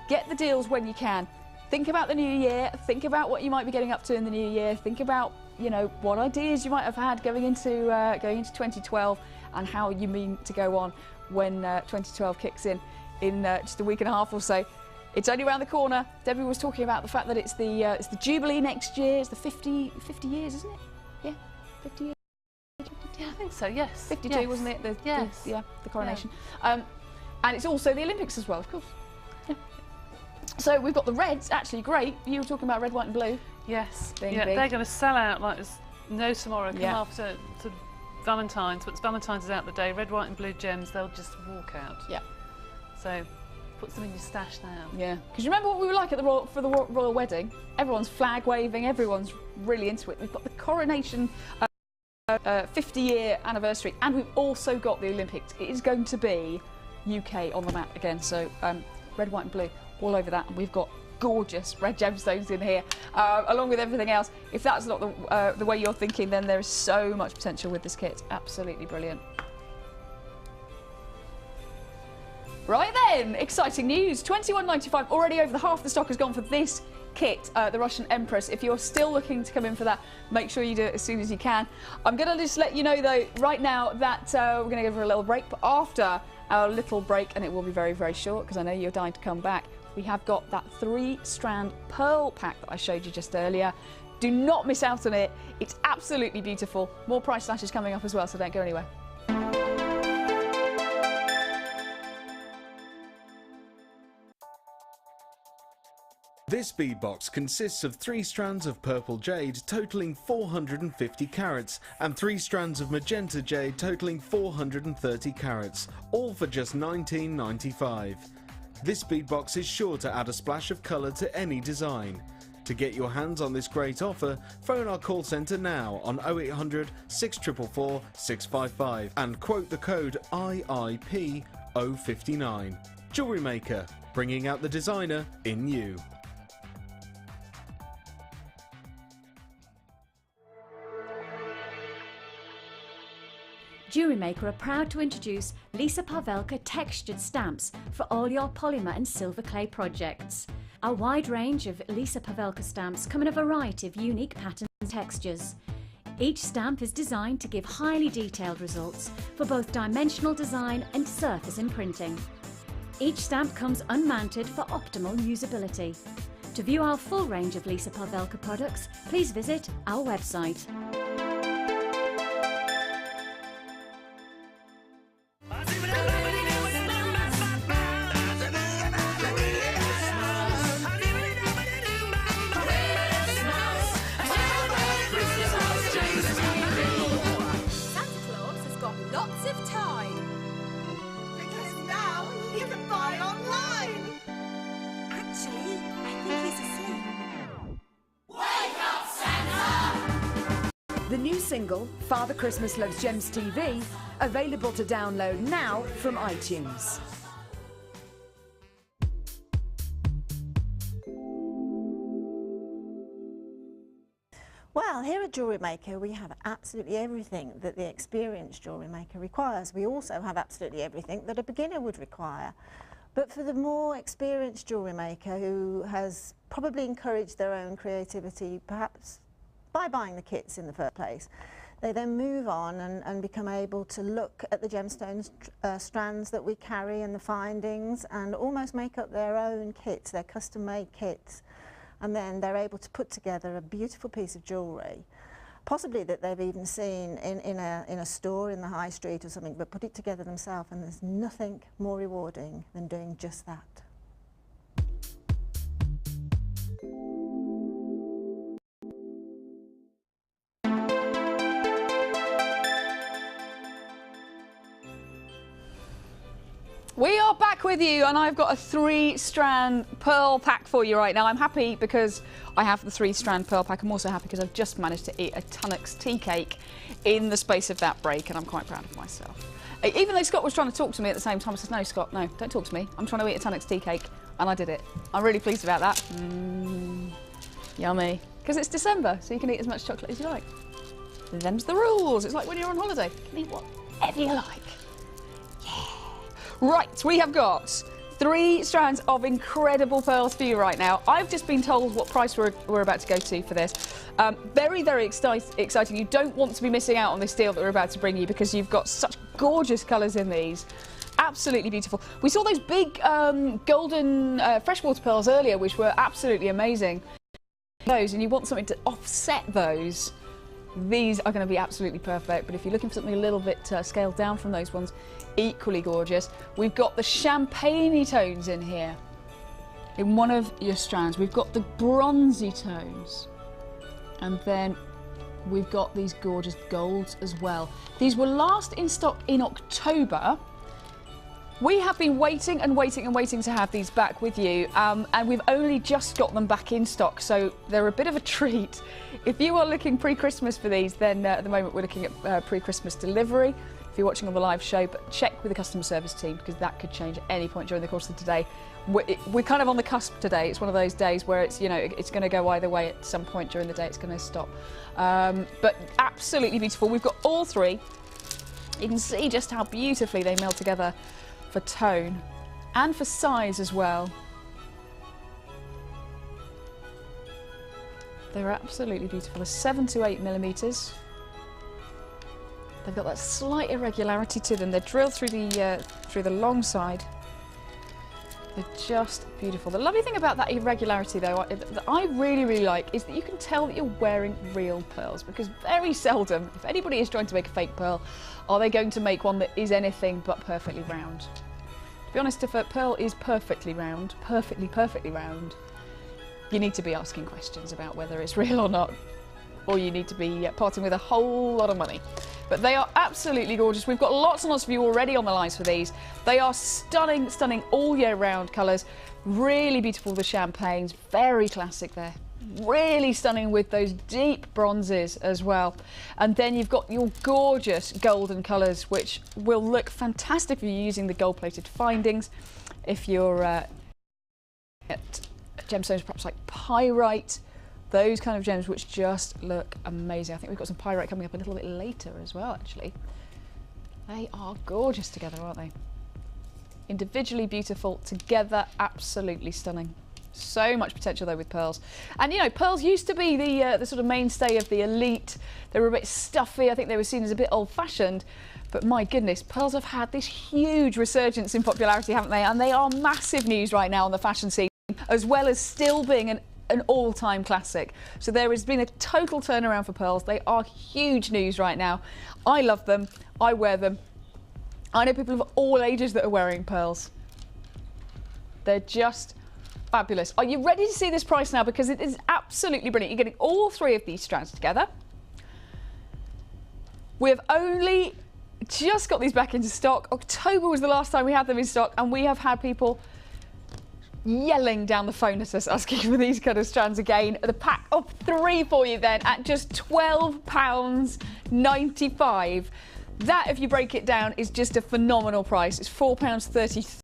Get the deals when you can. Think about the new year. Think about what you might be getting up to in the new year. Think about, you know, what ideas you might have had going into 2012 and how you mean to go on when 2012 kicks in just a week and a half or so. It's only around the corner. Debbie was talking about the fact that it's the Jubilee next year. It's the 50 years, isn't it? Yeah, 50 years. Yeah, I think so, yes. 52, yes. wasn't it? The coronation. Yeah. And it's also the Olympics as well, of course. Yeah. So we've got the reds, actually great. You were talking about red, white and blue. Yes. Being yeah, big. they're going to sell out like there's no tomorrow. Come Yeah. after to Valentine's, but Valentine's is out the day. Red, white and blue gems, they'll just walk out. Yeah. So put them in your stash now. Yeah. Because you remember what we were like at the royal wedding? Everyone's flag waving, everyone's really into it. We've got the coronation 50-year anniversary, and we've also got the Olympics. It is going to be UK on the map again, so red, white and blue all over that, and we've got gorgeous red gemstones in here, along with everything else. If that's not the way you're thinking, then there is so much potential with this kit. Absolutely brilliant. Right then, exciting news. $21.95, already over the half the stock has gone for this kit, the Russian Empress. If you're still looking to come in for that, make sure you do it as soon as you can. I'm going to just let you know, though, right now that we're going to give her a little break, but after our little break, and it will be very, very short because I know you're dying to come back, we have got that 3-strand pearl pack that I showed you just earlier. Do not miss out on it. It's absolutely beautiful. More price slashes coming up as well, so don't go anywhere. This bead box consists of 3 strands of purple jade totaling 450 carats and 3 strands of magenta jade totaling 430 carats, all for just $19.95. This bead box is sure to add a splash of colour to any design. To get your hands on this great offer, phone our call centre now on 0800 644 655 and quote the code IIP059. Jewellery Maker, bringing out the designer in you. Jewellery Maker are proud to introduce Lisa Pavelka textured stamps for all your polymer and silver clay projects. A wide range of Lisa Pavelka stamps come in a variety of unique patterns and textures. Each stamp is designed to give highly detailed results for both dimensional design and surface imprinting. Each stamp comes unmounted for optimal usability. To view our full range of Lisa Pavelka products, please visit our website. The new single, Father Christmas Loves Gems TV, available to download now from iTunes. Well, here at Jewellery Maker we have absolutely everything that the experienced jewellery maker requires. We also have absolutely everything that a beginner would require. But for the more experienced jewellery maker who has probably encouraged their own creativity, perhaps by buying the kits in the first place, they then move on and become able to look at the gemstones strands that we carry and the findings and almost make up their own kits, their custom-made kits. And then they're able to put together a beautiful piece of jewellery, possibly that they've even seen in a store in the high street or something, but put it together themselves, and there's nothing more rewarding than doing just that. We are back with you, and I've got a 3-strand pearl pack for you right now. I'm happy because I have the 3-strand pearl pack. I'm also happy because I've just managed to eat a Tunnocks tea cake in the space of that break, and I'm quite proud of myself. Even though Scott was trying to talk to me at the same time, I said, no, Scott, no, don't talk to me. I'm trying to eat a Tunnocks tea cake, and I did it. I'm really pleased about that. Yummy. Because it's December, so you can eat as much chocolate as you like. Them's the rules. It's like when you're on holiday. You can eat whatever you like. Right, we have got 3 strands of incredible pearls for you right now. I've just been told what price we're about to go to for this. Very, very exciting. You don't want to be missing out on this deal that we're about to bring you because you've got such gorgeous colours in these. Absolutely beautiful. We saw those big golden freshwater pearls earlier, which were absolutely amazing. Those, and you want something to offset those. These are going to be absolutely perfect, but if you're looking for something a little bit scaled down from those ones, equally gorgeous. We've got the champagne-y tones in here. In one of your strands, we've got the bronzy tones. And then we've got these gorgeous golds as well. These were last in stock in October. We have been waiting and waiting and waiting to have these back with you, and we've only just got them back in stock, so they're a bit of a treat. If you are looking pre-Christmas for these, then at the moment we're looking at pre-Christmas delivery. If you're watching on the live show, but check with the customer service team because that could change at any point during the course of today. We're kind of on the cusp today. It's one of those days where it's, you know, it's going to go either way at some point during the day. It's going to stop. But absolutely beautiful. We've got all 3. You can see just how beautifully they meld together for tone and for size as well. They're absolutely beautiful. They're 7 to 8 millimeters. They've got that slight irregularity to them. They're drilled through the long side. They're just beautiful. The lovely thing about that irregularity, though, that I really, really like, is that you can tell that you're wearing real pearls, because very seldom, if anybody is trying to make a fake pearl, are they going to make one that is anything but perfectly round. To be honest, if a pearl is perfectly round, perfectly round, you need to be asking questions about whether it's real or not, or you need to be parting with a whole lot of money. But they are absolutely gorgeous. We've got lots and lots of you already on the lines for these. They are stunning, stunning all year round colours. Really beautiful, the champagnes, very classic there. really stunning with those deep bronzes as well. And then you've got your gorgeous golden colours, which will look fantastic if you're using the gold-plated findings. If you're at gemstones perhaps like pyrite, those kind of gems which just look amazing. I think we've got some pyrite coming up a little bit later as well, actually. They are gorgeous together, aren't they? Individually beautiful, together absolutely stunning. So much potential though with pearls. And you know, pearls used to be the sort of mainstay of the elite. They were a bit stuffy. I think they were seen as a bit old-fashioned. But my goodness, pearls have had this huge resurgence in popularity, haven't they? And they are massive news right now on the fashion scene, as well as still being an all-time classic. So there has been a total turnaround for pearls. They are huge news right now. I love them. I wear them. I know people of all ages that are wearing pearls. They're just fabulous. Are you ready to see this price now? Because it is absolutely brilliant. You're getting all three of these strands together. We've only just got these back into stock. October was the last time we had them in stock, and we have had people yelling down the phone at us asking for these kind of strands again. The pack of three for you then at just £12.95. That, if you break it down, is just a phenomenal price. It's £4.33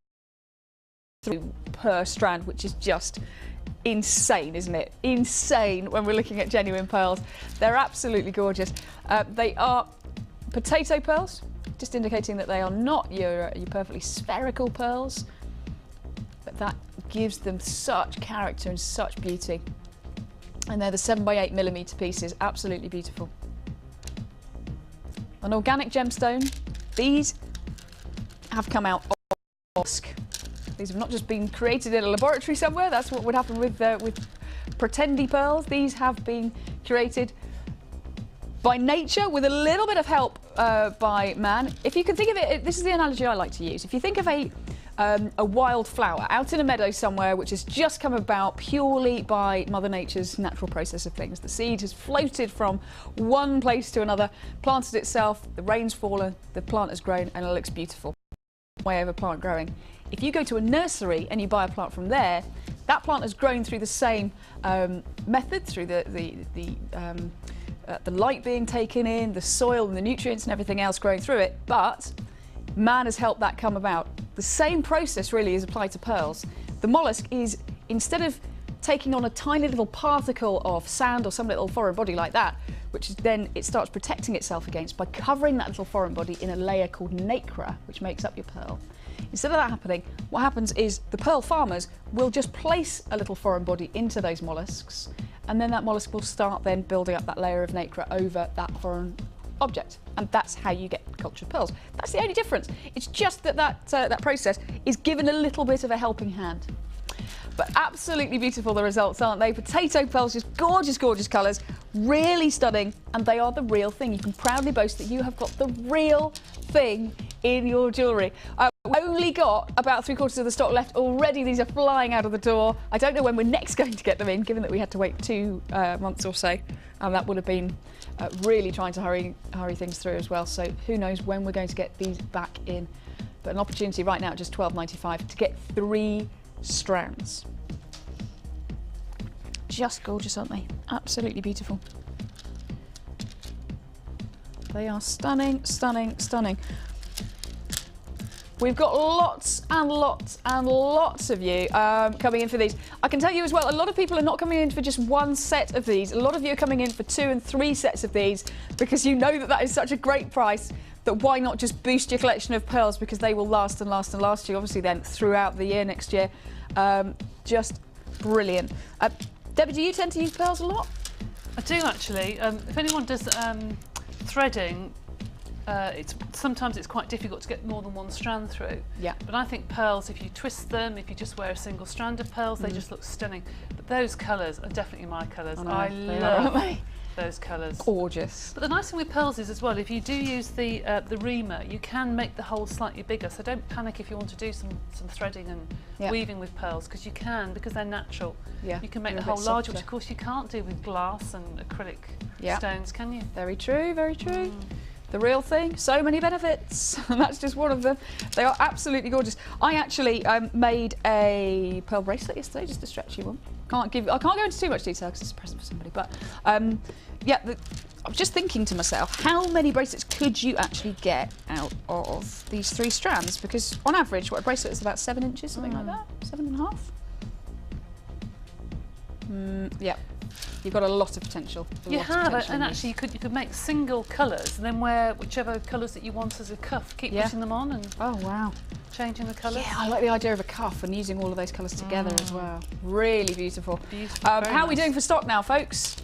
per strand, which is just insane, isn't it? Insane when we're looking at genuine pearls. They're absolutely gorgeous. They are potato pearls, just indicating that they are not your perfectly spherical pearls, but that gives them such character and such beauty. And they're the 7x8mm pieces, absolutely beautiful. An organic gemstone. These have come out of mollusk. These have not just been created in a laboratory somewhere. That's what would happen with pretendy pearls. These have been created by nature with a little bit of help by man. If you can think of it, this is the analogy I like to use. If you think of a wild flower out in a meadow somewhere which has just come about purely by Mother Nature's natural process of things. The seed has floated from one place to another, planted itself, the rain's fallen, the plant has grown, and it looks beautiful. Way of a plant growing. If you go to a nursery and you buy a plant from there, that plant has grown through the same method, through the light being taken in, the soil and the nutrients and everything else growing through it, but man has helped that come about. The same process really is applied to pearls. The mollusk is, instead of taking on a tiny little particle of sand or some little foreign body like that, which is then it starts protecting itself against by covering that little foreign body in a layer called nacre, which makes up your pearl. Instead of that happening, what happens is the pearl farmers will just place a little foreign body into those mollusks, and then that mollusk will start then building up that layer of nacre over that foreign object, and that's how you get cultured pearls. That's the only difference. It's just that that process is given a little bit of a helping hand. But absolutely beautiful the results, aren't they? Potato pearls, just gorgeous, gorgeous colours, really stunning, and they are the real thing. You can proudly boast that you have got the real thing in your jewellery. We've only got about 3/4 of the stock left already. These are flying out of the door. I don't know when we're next going to get them in, given that we had to wait 2 months or so, and that would have been really trying to hurry things through as well. So who knows when we're going to get these back in. But an opportunity right now at just £12.95 to get 3 strands. Just gorgeous, aren't they? Absolutely beautiful. They are stunning, stunning, stunning. We've got lots and lots and lots of you coming in for these. I can tell you as well, a lot of people are not coming in for just 1 set of these. A lot of you are coming in for 2 and 3 sets of these, because you know that that is such a great price that why not just boost your collection of pearls, because they will last and last and last you, obviously then throughout the year next year. Just brilliant. Debbie, do you tend to use pearls a lot? I do actually. If anyone does threading, sometimes it's quite difficult to get more than 1 strand through. Yeah. But I think pearls, if you twist them, if you just wear a single strand of pearls, they just look stunning. But those colours are definitely my colours. I love those colours. Gorgeous. But the nice thing with pearls is as well, if you do use the reamer, you can make the hole slightly bigger. So don't panic if you want to do some threading and weaving with pearls, because you can, because they're natural. Yeah. You can make the hole larger, which of course you can't do with glass and acrylic stones, can you? Very true, very true. the real thing. So many benefits, and that's just one of them. They are absolutely gorgeous. I actually made a pearl bracelet yesterday, just a stretchy one. I can't go into too much detail because it's a present for somebody, but yeah, I'm just thinking to myself, how many bracelets could you actually get out of these 3 strands? Because on average, what a bracelet is about 7 inches, something like that, 7.5. Yeah, you've got a lot of potential. You have, and actually you could make single colours and then wear whichever colours that you want as a cuff. Keep putting them on and changing the colours. Yeah, I like the idea of a cuff and using all of those colours together as well. Really beautiful. How are we doing for stock now, folks?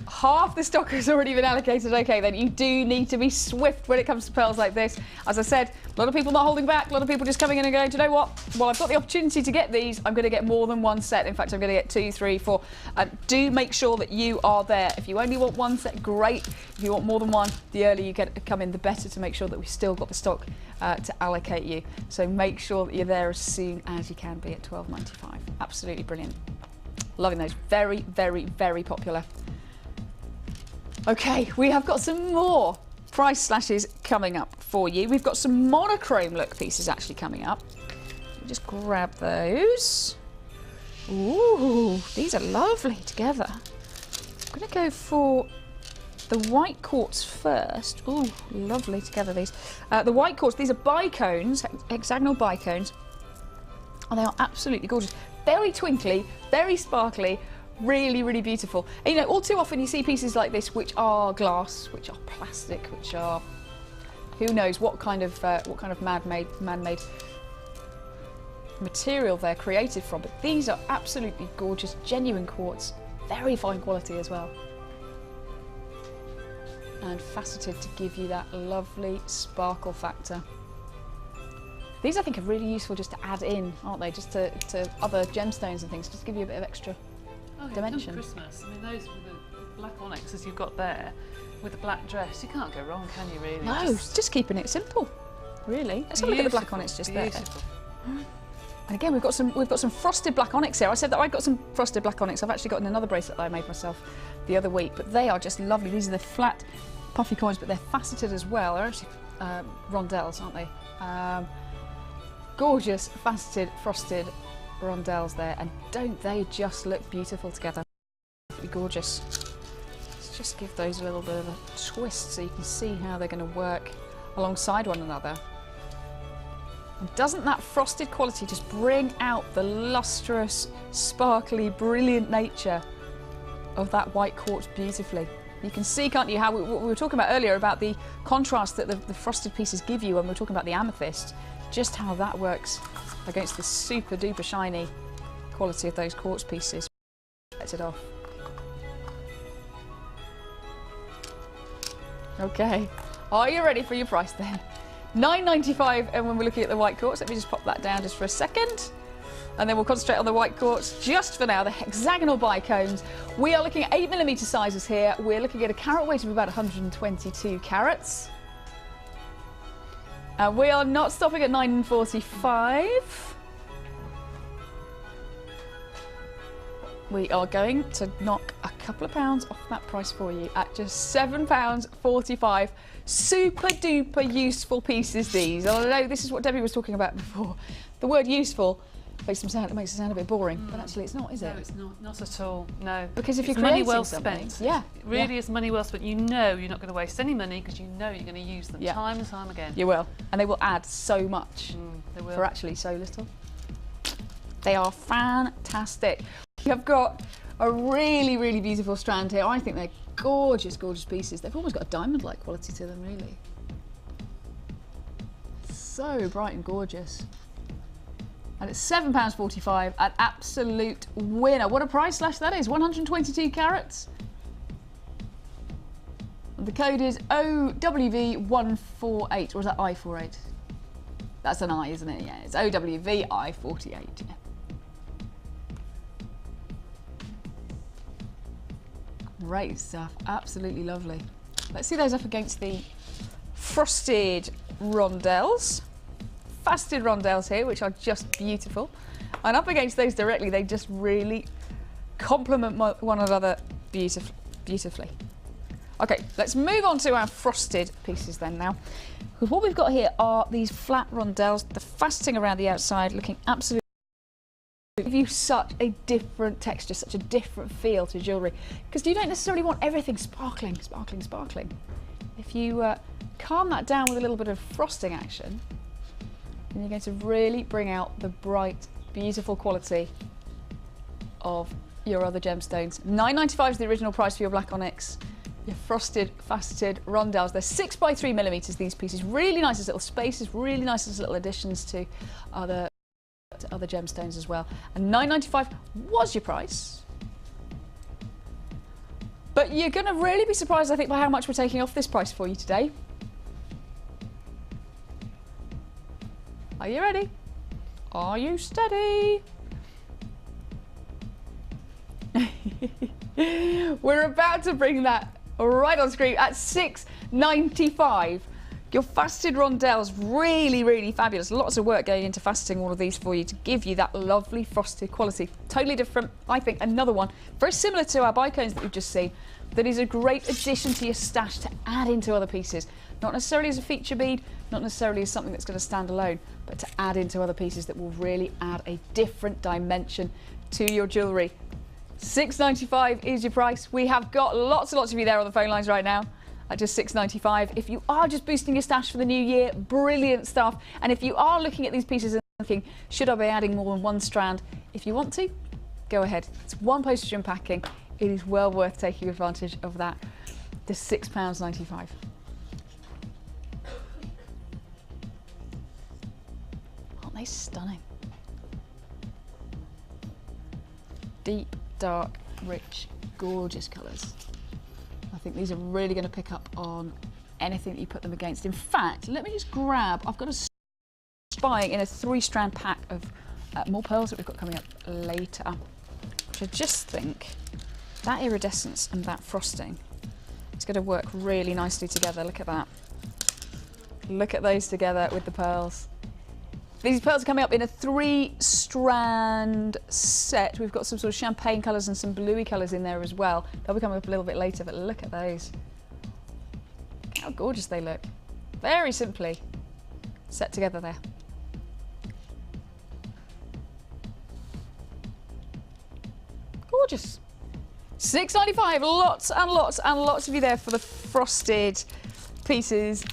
Half the stock has already been allocated. Okay, then you do need to be swift when it comes to pearls like this. As I said, a lot of people not holding back, a lot of people just coming in and going, do you know what? Well, I've got the opportunity to get these. I'm going to get more than one set. In fact, I'm going to get 2, 3, 4. Do make sure that you are there. If you only want one set, great. If you want more than one, the earlier you come in, the better, to make sure that we've still got the stock to allocate you. So make sure that you're there as soon as you can be at £12.95. Absolutely brilliant. Loving those. Very, very, very popular. Okay, we have got some more price slashes coming up for you. We've got some monochrome look pieces actually coming up. Just grab those. Ooh, these are lovely together. I'm going to go for the white quartz first. Ooh, lovely together these. The white quartz, these are bicones, hexagonal bicones, and they are absolutely gorgeous. Very twinkly, very sparkly. Really, really beautiful. And, you know, all too often you see pieces like this which are glass, which are plastic, which are who knows what kind of man-made material they're created from. But these are absolutely gorgeous, genuine quartz, very fine quality as well, and faceted to give you that lovely sparkle factor. These I think are really useful just to add in, aren't they? Just to other gemstones and things, just to give you a bit of extra dimension. Christmas. I mean, those with the black onyxes you've got there, with the black dress, you can't go wrong, can you? Really? No, just keeping it simple. Really. Let's have a look at the black onyx just there. And again, we've got some frosted black onyx here. I said that I got some frosted black onyx. I've actually got another bracelet that I made myself the other week, but they are just lovely. These are the flat, puffy coins, but they're faceted as well. They're actually rondelles, aren't they? Gorgeous faceted frosted rondelles there, and don't they just look beautiful together? Gorgeous. Let's just give those a little bit of a twist so you can see how they're going to work alongside one another. And doesn't that frosted quality just bring out the lustrous, sparkly, brilliant nature of that white quartz beautifully? You can see, can't you, how what we were talking about earlier about the contrast that the frosted pieces give you when we were talking about the amethyst, just how that works against the super duper shiny quality of those quartz pieces. Let it off. Okay, are you ready for your price then? £9.95, and when we're looking at the white quartz, let me just pop that down just for a second. And then we'll concentrate on the white quartz just for now, the hexagonal bicones. We are looking at 8mm sizes here. We're looking at a carat weight of about 122 carats. We are not stopping at £9.45. We are going to knock a couple of pounds off that price for you at just £7.45. Super duper useful pieces these. I know this is what Debbie was talking about before. The word useful makes it sound a bit boring, but actually it's not, is it? No, it's not at all. No. Because if you're money creating well something, spent. Yeah. It really is money well spent. You know you're not going to waste any money because you know you're going to use them time and time again. You will, and they will add so much for actually so little. They are fantastic. We have got a really, really beautiful strand here. I think they're gorgeous, gorgeous pieces. They've almost got a diamond-like quality to them, really. So bright and gorgeous. And it's £7.45, an absolute winner. What a price slash that is, 122 carats. And the code is OWV148, or is that I48? That's an I, isn't it? Yeah, it's OWVI48. Yeah. Great stuff, absolutely lovely. Let's see those up against the frosted rondelles. Faceted rondelles here, which are just beautiful. And up against those directly, they just really complement one another beautifully. Okay, let's move on to our frosted pieces then now. Because what we've got here are these flat rondelles, the faceting around the outside looking absolutely give you such a different texture, such a different feel to jewellery. Because you don't necessarily want everything sparkling, sparkling, sparkling. If you calm that down with a little bit of frosting action, then you're going to really bring out the bright, beautiful quality of your other gemstones. $9.95 is the original price for your black onyx. Your frosted, faceted rondelles. They're 6x3mm, these pieces. Really nice as little spaces, really nice as little additions to other gemstones as well. And $9.95 was your price. But you're going to really be surprised, I think, by how much we're taking off this price for you today. Are you ready? Are you steady? We're about to bring that right on screen at $6.95. Your faceted rondelles, really, really fabulous. Lots of work going into faceting all of these for you to give you that lovely frosted quality. Totally different, I think, another one, very similar to our bicones that we've just seen, that is a great addition to your stash to add into other pieces. Not necessarily as a feature bead, not necessarily as something that's going to stand alone, but to add into other pieces that will really add a different dimension to your jewellery. $6.95 is your price. We have got lots and lots of you there on the phone lines right now at just $6.95. If you are just boosting your stash for the new year, brilliant stuff. And if you are looking at these pieces and thinking, should I be adding more than one strand? If you want to, go ahead. It's one postage and packing. It is well worth taking advantage of that. Just £6.95. Aren't they stunning? Deep, dark, rich, gorgeous colours. I think these are really going to pick up on anything that you put them against. In fact, let me just grab, I've got a spying in a 3-strand pack of more pearls that we've got coming up later, which I just think that iridescence and that frosting is going to work really nicely together. Look at that. Look at those together with the pearls. These pearls are coming up in a 3-strand set. We've got some sort of champagne colours and some bluey colours in there as well. They'll be coming up a little bit later, but look at those. Look how gorgeous they look. Very simply set together there. Gorgeous. $6.95, lots and lots and lots of you there for the frosted pieces.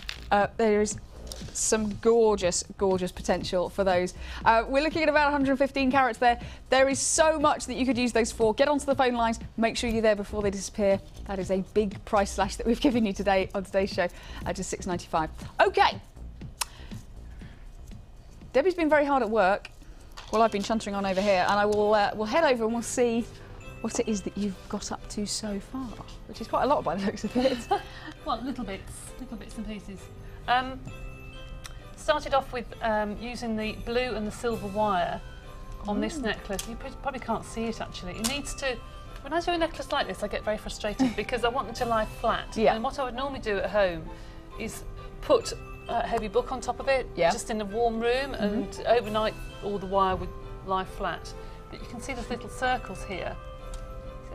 There is some gorgeous, gorgeous potential for those. We're looking at about 115 carats there. There is so much that you could use those for. Get onto the phone lines, make sure you're there before they disappear. That is a big price slash that we've given you today on today's show at just $6.95. Okay. Debbie's been very hard at work while I've been chuntering on over here, and I will we'll head over and we'll see what it is that you've got up to so far, which is quite a lot by the looks of it. Well, little bits and pieces. Started off with using the blue and the silver wire on this necklace. You probably can't see it actually. It needs to, when I do a necklace like this, I get very frustrated because I want them to lie flat. Yeah. And what I would normally do at home is put a heavy book on top of it, just in a warm room, and overnight all the wire would lie flat. But you can see there's little circles here.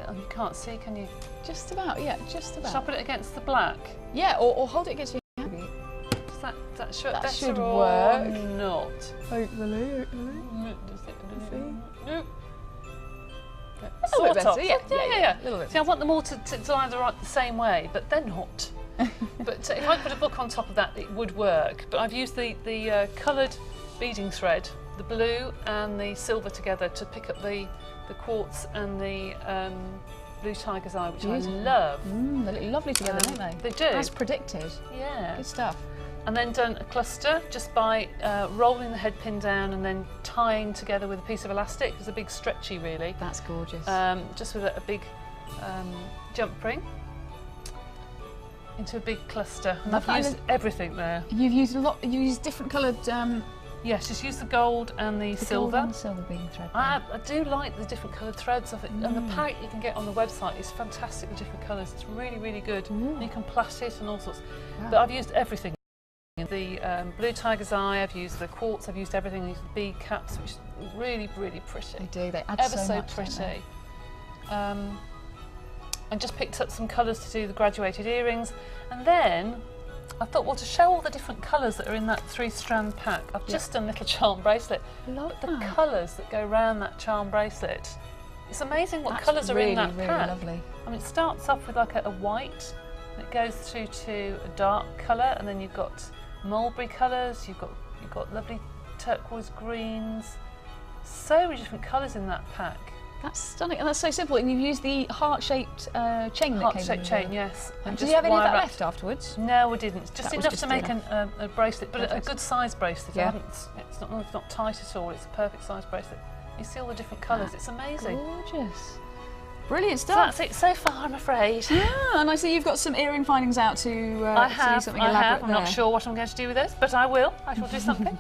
Oh, you can't see, can you? Just about, yeah, just about. Shall I put it against the black? Yeah, or hold it against your hand. That should work. Not. Hopefully. Nope. That's a bit better, yeah. A little bit. See, I want them all to lie the same way, but they're not. But if I put a book on top of that, it would work. But I've used the coloured beading thread, the blue and the silver together to pick up the quartz and the blue tiger's eye, which I love. They look lovely together, don't they? They do. As predicted. Yeah. Good stuff. And then done a cluster just by rolling the head pin down and then tying together with a piece of elastic. It's a big stretchy, really. That's gorgeous. Just with a big jump ring into a big cluster. And I've used everything there. You've used a lot. You used different coloured. Yes, just use the gold and the silver. Gold and silver beading thread. I do like the different coloured threads of it, and the pack you can get on the website is fantastic with different colours. It's really, really good. You can plait it and all sorts. Wow. But I've used everything. The blue tiger's eye, I've used the quartz, I've used everything. I've used the bead caps, which is really, really pretty. They do. They add ever so much, pretty. and just picked up some colours to do the graduated earrings. And then I thought, well, to show all the different colours that are in that 3-strand pack, I've just done a little charm bracelet. But the colours that go around that charm bracelet, it's amazing what colours are in that pack. Lovely. I mean, it starts off with like a white, and it goes through to a dark colour, and then you've got mulberry colours, you've got lovely turquoise greens, so many different colours in that pack. That's stunning, and that's so simple. And you've used the heart-shaped chain that came in. Heart-shaped chain, yes. And did you have any of that left afterwards? No, we didn't. Just That was enough just to make enough. a bracelet, but a good size bracelet. Yeah. It's not tight at all. It's a perfect size bracelet. You see all the different colours. It's amazing. Gorgeous. Brilliant So stuff. that's it so far, I'm afraid. Yeah, and I see you've got some earring findings out to I do have. something elaborate I'm not there. sure what I'm going to do with those, but I will. I shall do something.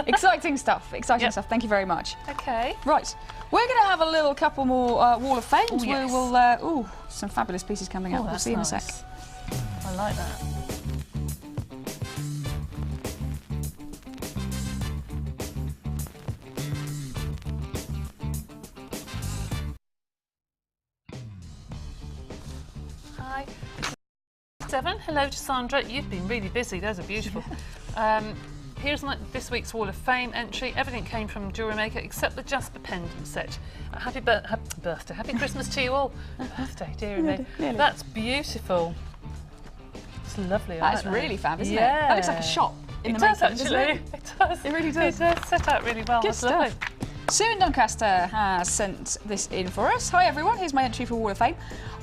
Exciting stuff. Exciting Yep. stuff. Thank you very much. Okay. Right, we're going to have a little couple more Wall of Fame. Oh, yes. Ooh, some fabulous pieces coming up. Oh, We'll that's see you in a nice. sec. I like that. Hi. Devon, hello to Sandra. You've been really busy. Those are beautiful. Here's this week's Wall of Fame entry. Everything came from Jewellery Maker except the Jasper pendant set. Happy birthday, happy Christmas to you all. Birthday, dearie me. Nearly. That's beautiful. It's lovely. That's really fab, isn't it? Yeah. That looks like a shop in It the does making, doesn't actually. it? It does. It really does. It does set out really well. Good That's stuff. lovely. Sue in Doncaster has sent this in for us. Hi everyone, here's my entry for Wall of Fame.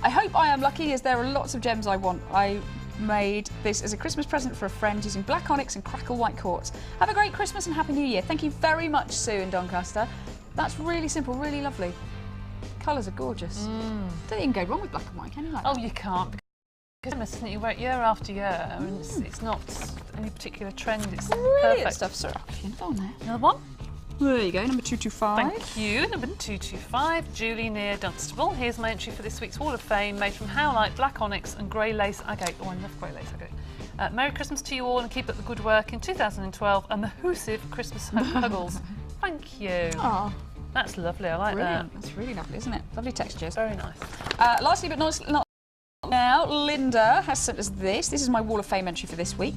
I hope I am lucky as there are lots of gems I want. I made this as a Christmas present for a friend using black onyx and crackle white quartz. Have a great Christmas and Happy New Year. Thank you very much, Sue in Doncaster. That's really simple, really lovely. Colours are gorgeous. Don't even go wrong with black and white, can you? Like Oh, that? you can't. Because isn't it? You wear it year after year, and it's not any particular trend. It's Brilliant perfect stuff. Sorry, I'll put your phone there. Another one. There you go, number 225. Thank you. Number 225, Julie near Dunstable. Here's my entry for this week's Wall of Fame, made from howlite, black onyx and grey lace agate. Oh, I love grey lace agate. Merry Christmas to you all and keep up the good work in 2012 and the hoosive Christmas huggles. Thank you. Oh, That's lovely. I like brilliant. That's really lovely, isn't it? Lovely textures. that. Very nice. Lastly but not now, Linda has sent us this. This is my Wall of Fame entry for this week.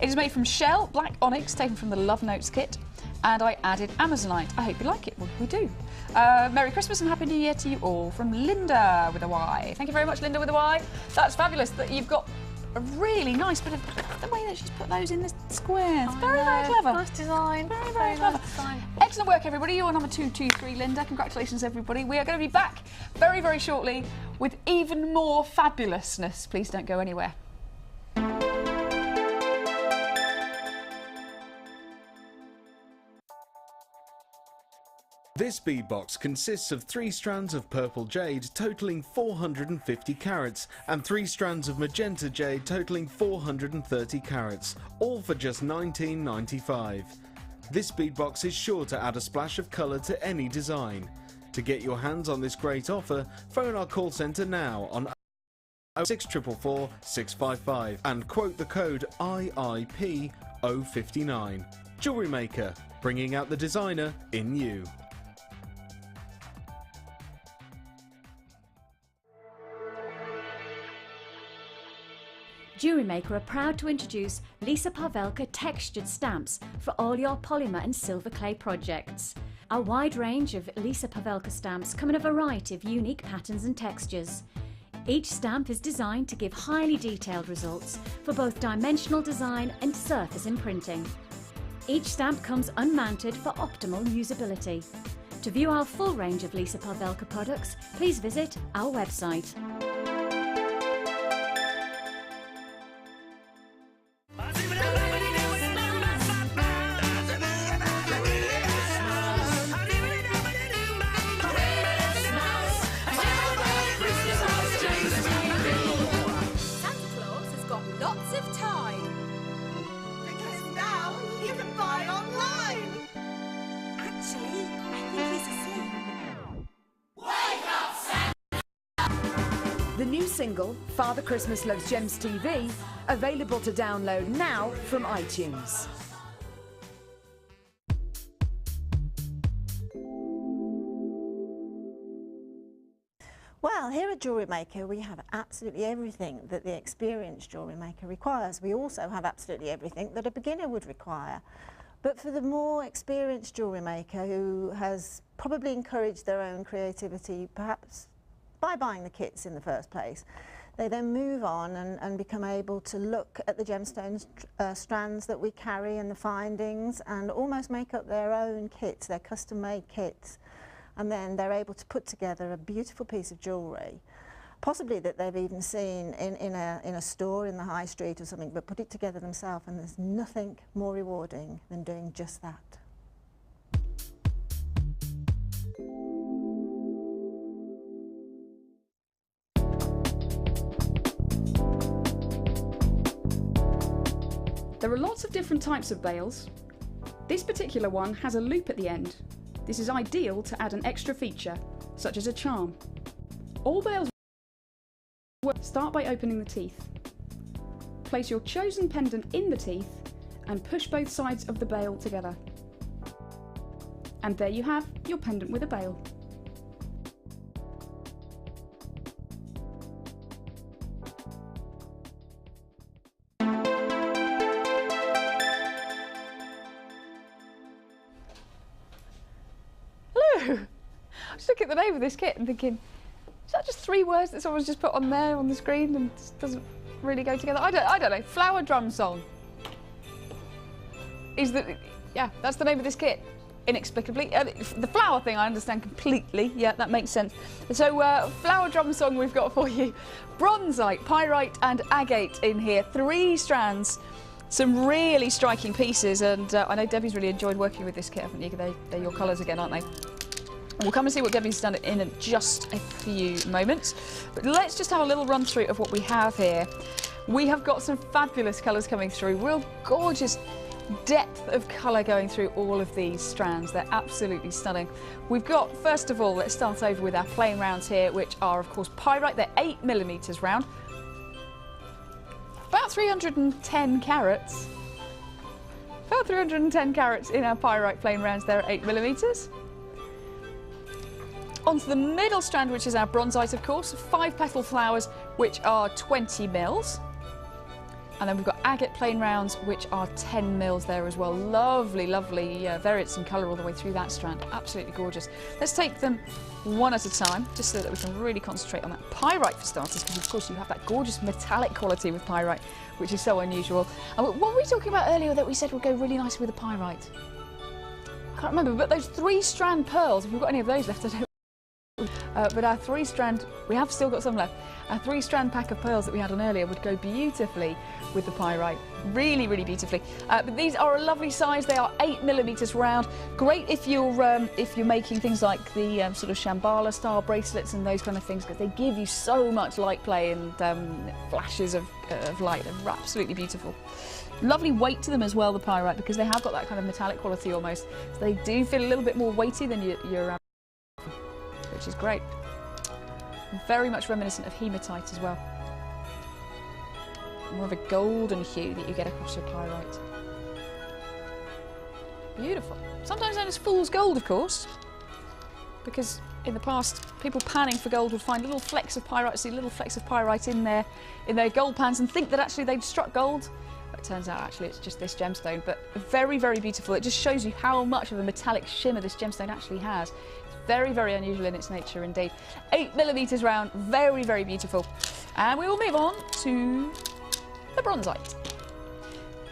It is made from shell, black onyx, taken from the Love Notes kit, and I added Amazonite. I hope you like it. Well, we do. Merry Christmas and Happy New Year to you all from Linda with a Y. Thank you very much, Linda with a Y. That's fabulous that you've got a really nice bit of the way that she's put those in the squares. Very, very clever. Nice design. Very, very clever. nice design. Excellent work, everybody. You're number 223, Linda. Congratulations, everybody. We are going to be back very, very shortly with even more fabulousness. Please don't go anywhere. This bead box consists of 3 strands of purple jade totaling 450 carats and 3 strands of magenta jade totaling 430 carats, all for just $19.95. This bead box is sure to add a splash of colour to any design. To get your hands on this great offer, phone our call centre now on 06444 655 and quote the code IIP059. Jewellery Maker, bringing out the designer in you. Jewellery Maker are proud to introduce Lisa Pavelka textured stamps for all your polymer and silver clay projects. A wide range of Lisa Pavelka stamps come in a variety of unique patterns and textures. Each stamp is designed to give highly detailed results for both dimensional design and surface imprinting. Each stamp comes unmounted for optimal usability. To view our full range of Lisa Pavelka products, please visit our website. The new single, Father Christmas Loves Gems TV, available to download now from iTunes. Well, here at Jewellery Maker we have absolutely everything that the experienced jewellery maker requires. We also have absolutely everything that a beginner would require. But for the more experienced jewellery maker who has probably encouraged their own creativity, perhaps by buying the kits in the first place, they then move on and become able to look at the gemstones strands that we carry and the findings and almost make up their own kits, their custom-made kits. And then they're able to put together a beautiful piece of jewellery, possibly that they've even seen in a store in the high street or something, but put it together themselves, and there's nothing more rewarding than doing just that. There are lots of different types of bails. This particular one has a loop at the end. This is ideal to add an extra feature, such as a charm. All bails start by opening the teeth. Place your chosen pendant in the teeth and push both sides of the bail together. And there you have your pendant with a bail. I was looking at the name of this kit and thinking, is that just 3 words that someone's just put on there on the screen and just doesn't really go together? I don't know. Flower drum song. Yeah, that's the name of this kit. Inexplicably. The flower thing I understand completely. Yeah, that makes sense. So flower drum song we've got for you. Bronzite, pyrite and agate in here. 3 strands. Some really striking pieces, and I know Debbie's really enjoyed working with this kit, haven't you? They're your colours again, aren't they? We'll come and see what Debbie's done in just a few moments. But let's just have a little run through of what we have here. We have got some fabulous colours coming through, real gorgeous depth of colour going through all of these strands. They're absolutely stunning. We've got, first of all, let's start over with our plain rounds here, which are, of course, pyrite. They're 8mm round. About 310 carats. About 310 carats in our pyrite plain rounds there at 8mm. Onto the middle strand, which is our bronzite, of course, 5 petal flowers, which are 20 mils. And then we've got agate plain rounds, which are 10 mils there as well. Lovely, lovely variants in colour all the way through that strand. Absolutely gorgeous. Let's take them one at a time, just so that we can really concentrate on that pyrite for starters, because of course you have that gorgeous metallic quality with pyrite, which is so unusual. And what were we talking about earlier that we said would go really nicely with the pyrite? I can't remember, but those 3-strand pearls, if we've got any of those left, I don't. But our 3-strand, we have still got some left, our 3-strand pack of pearls that we had on earlier would go beautifully with the pyrite, really, really beautifully. But these are a lovely size. They are 8mm round. Great if you're making things like the sort of Shambhala style bracelets and those kind of things, because they give you so much light play and flashes of light. They're absolutely beautiful. Lovely weight to them as well, the pyrite, because they have got that kind of metallic quality almost. So they do feel a little bit more weighty than your which is great. Very much reminiscent of hematite as well. More of a golden hue that you get across your pyrite. Beautiful. Sometimes known as fool's gold, of course, because in the past people panning for gold would find little flecks of pyrite, see little flecks of pyrite in their gold pans and think that actually they'd struck gold. But it turns out actually it's just this gemstone. But very, very beautiful. It just shows you how much of a metallic shimmer this gemstone actually has. Very, very unusual in its nature indeed. 8mm round, very, very beautiful. And we will move on to the bronzite.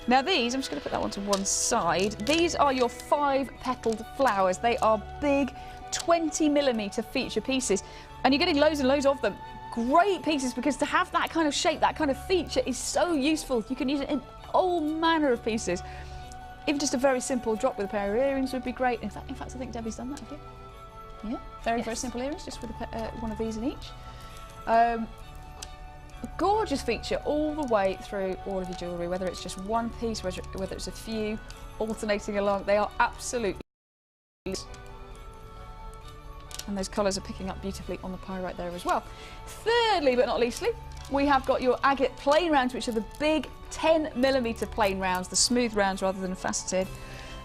Now these, I'm just going to put that one to one side. These are your 5-petaled flowers. They are big 20mm feature pieces. And you're getting loads and loads of them. Great pieces, because to have that kind of shape, that kind of feature is so useful. You can use it in all manner of pieces. Even just a very simple drop with a pair of earrings would be great. In fact, I think Debbie's done that, have you? Yeah, very, very simple earrings, just with one of these in each. Gorgeous feature all the way through all of your jewellery, whether it's just one piece, whether it's a few alternating along. They are absolutely. And those colours are picking up beautifully on the pyrite there as well. Thirdly, but not leastly, we have got your agate plain rounds, which are the big 10mm plain rounds, the smooth rounds rather than faceted.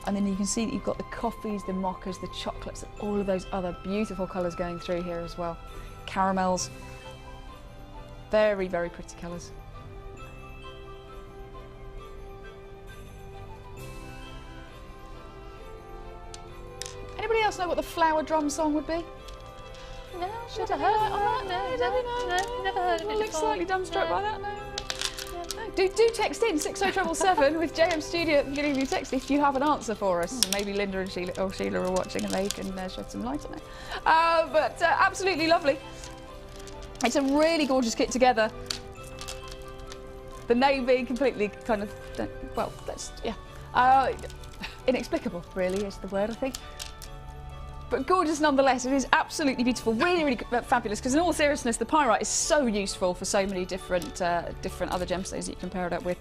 And then you can see that you've got the coffees, the mochas, the chocolates, and all of those other beautiful colours going through here as well. caramels. Very, very pretty colours. Anybody else know what the flower drum song would be? No, Should never I heard heard of it. No, never heard of it Looks before. slightly dumbstruck by that. No. Do text in 60777 with JM Studio at the beginning of your text if you have an answer for us. Maybe Linda and Sheila are watching and they can shed some light on it. But absolutely lovely. It's a really gorgeous kit together. The name being completely kind of, well, that's, yeah. Inexplicable, really, is the word, I think. But gorgeous nonetheless. It is absolutely beautiful, really, really fabulous. Because in all seriousness, the pyrite is so useful for so many different other gemstones that you can pair it up with.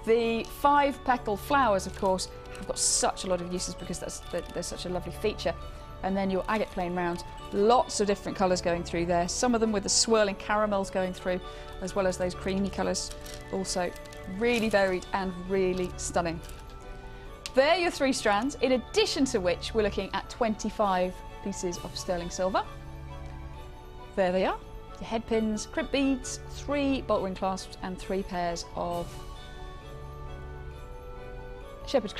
The 5-petal flowers, of course, have got such a lot of uses because they're such a lovely feature. And then your agate plain round, lots of different colours going through there. Some of them with the swirling caramels going through, as well as those creamy colours. Also really varied and really stunning. They're your 3 strands, in addition to which we're looking at 25 pieces of sterling silver. There they are, your head pins, crimp beads, 3 bolt ring clasps and 3 pairs of shepherd's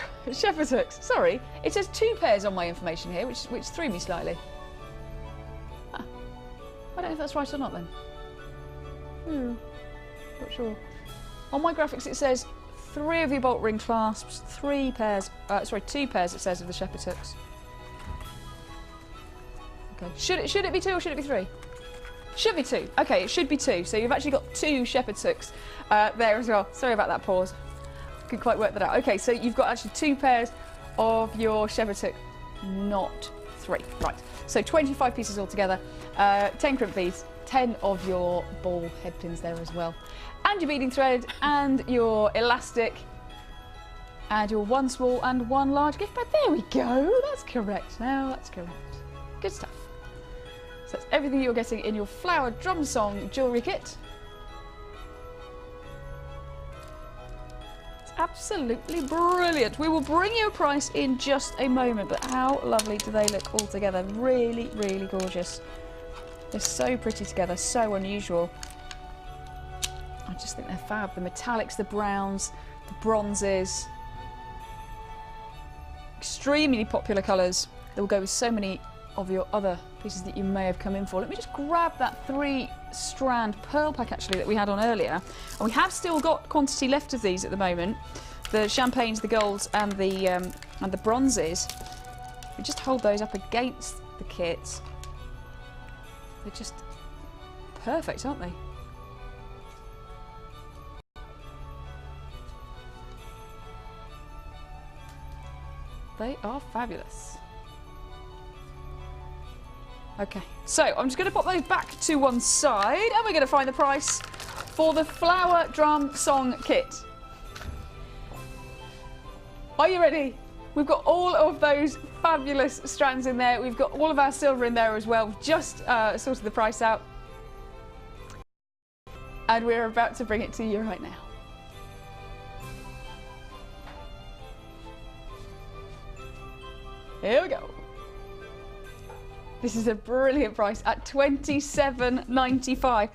hooks. Sorry, it says 2 pairs on my information here, which threw me slightly. Huh. I don't know if that's right or not then. Not sure. On my graphics it says 3 of your bolt ring clasps, 2 pairs it says of the shepherd's hooks. Okay, should it be 2 or should it be 3? Should be 2. Okay, it should be 2. So you've actually got 2 shepherd's hooks there as well. Sorry about that pause. Couldn't quite work that out. Okay, so you've got actually 2 pairs of your shepherd's hook, not 3. Right, so 25 pieces altogether, 10 crimp beads, 10 of your ball head pins there as well. And your beading thread, and your elastic, and your 1 small and 1 large gift bag. There we go, that's correct now, that's correct. Good stuff. So that's everything you're getting in your Flower Drum Song jewellery kit. It's absolutely brilliant. We will bring you a price in just a moment, but how lovely do they look all together? Really, really gorgeous. They're so pretty together, so unusual. I just think they're fab. The metallics, the browns, the bronzes. Extremely popular colours that will go with so many of your other pieces that you may have come in for. Let me just grab that 3-strand pearl pack actually that we had on earlier. And we have still got quantity left of these at the moment. The champagnes, the golds and the bronzes. We just hold those up against the kit. They're just perfect, aren't they? They are fabulous. Okay, so I'm just going to pop those back to one side and we're going to find the price for the Flower Drum Song kit. Are you ready? We've got all of those fabulous strands in there. We've got all of our silver in there as well. We've just sorted the price out. And we're about to bring it to you right now. Here we go. This is a brilliant price at $27.95.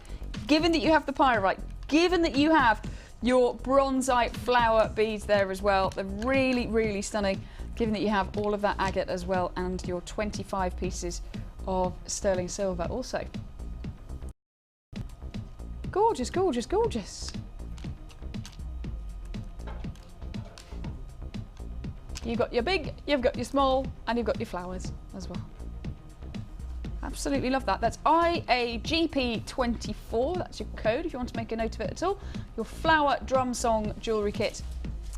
Given that you have the pyrite, given that you have your bronzite flower beads there as well, they're really, really stunning. Given that you have all of that agate as well and your 25 pieces of sterling silver also. Gorgeous, gorgeous, gorgeous. You've got your big, you've got your small, and you've got your flowers as well. Absolutely love that. That's IAGP24, that's your code if you want to make a note of it at all. Your Flower Drum Song jewellery kit,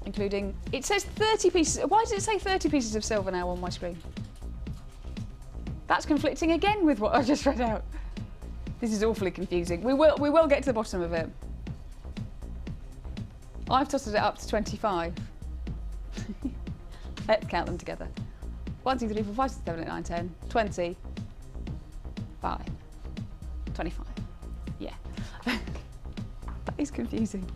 including, it says 30 pieces. Why does it say 30 pieces of silver now on my screen? That's conflicting again with what I just read out. This is awfully confusing. We will get to the bottom of it. I've totted it up to 25. Let's count them together. 1, 2, 3, 4, 5, 6, 7, 8, 9, 10, 20, 5, 25. Yeah. That is confusing.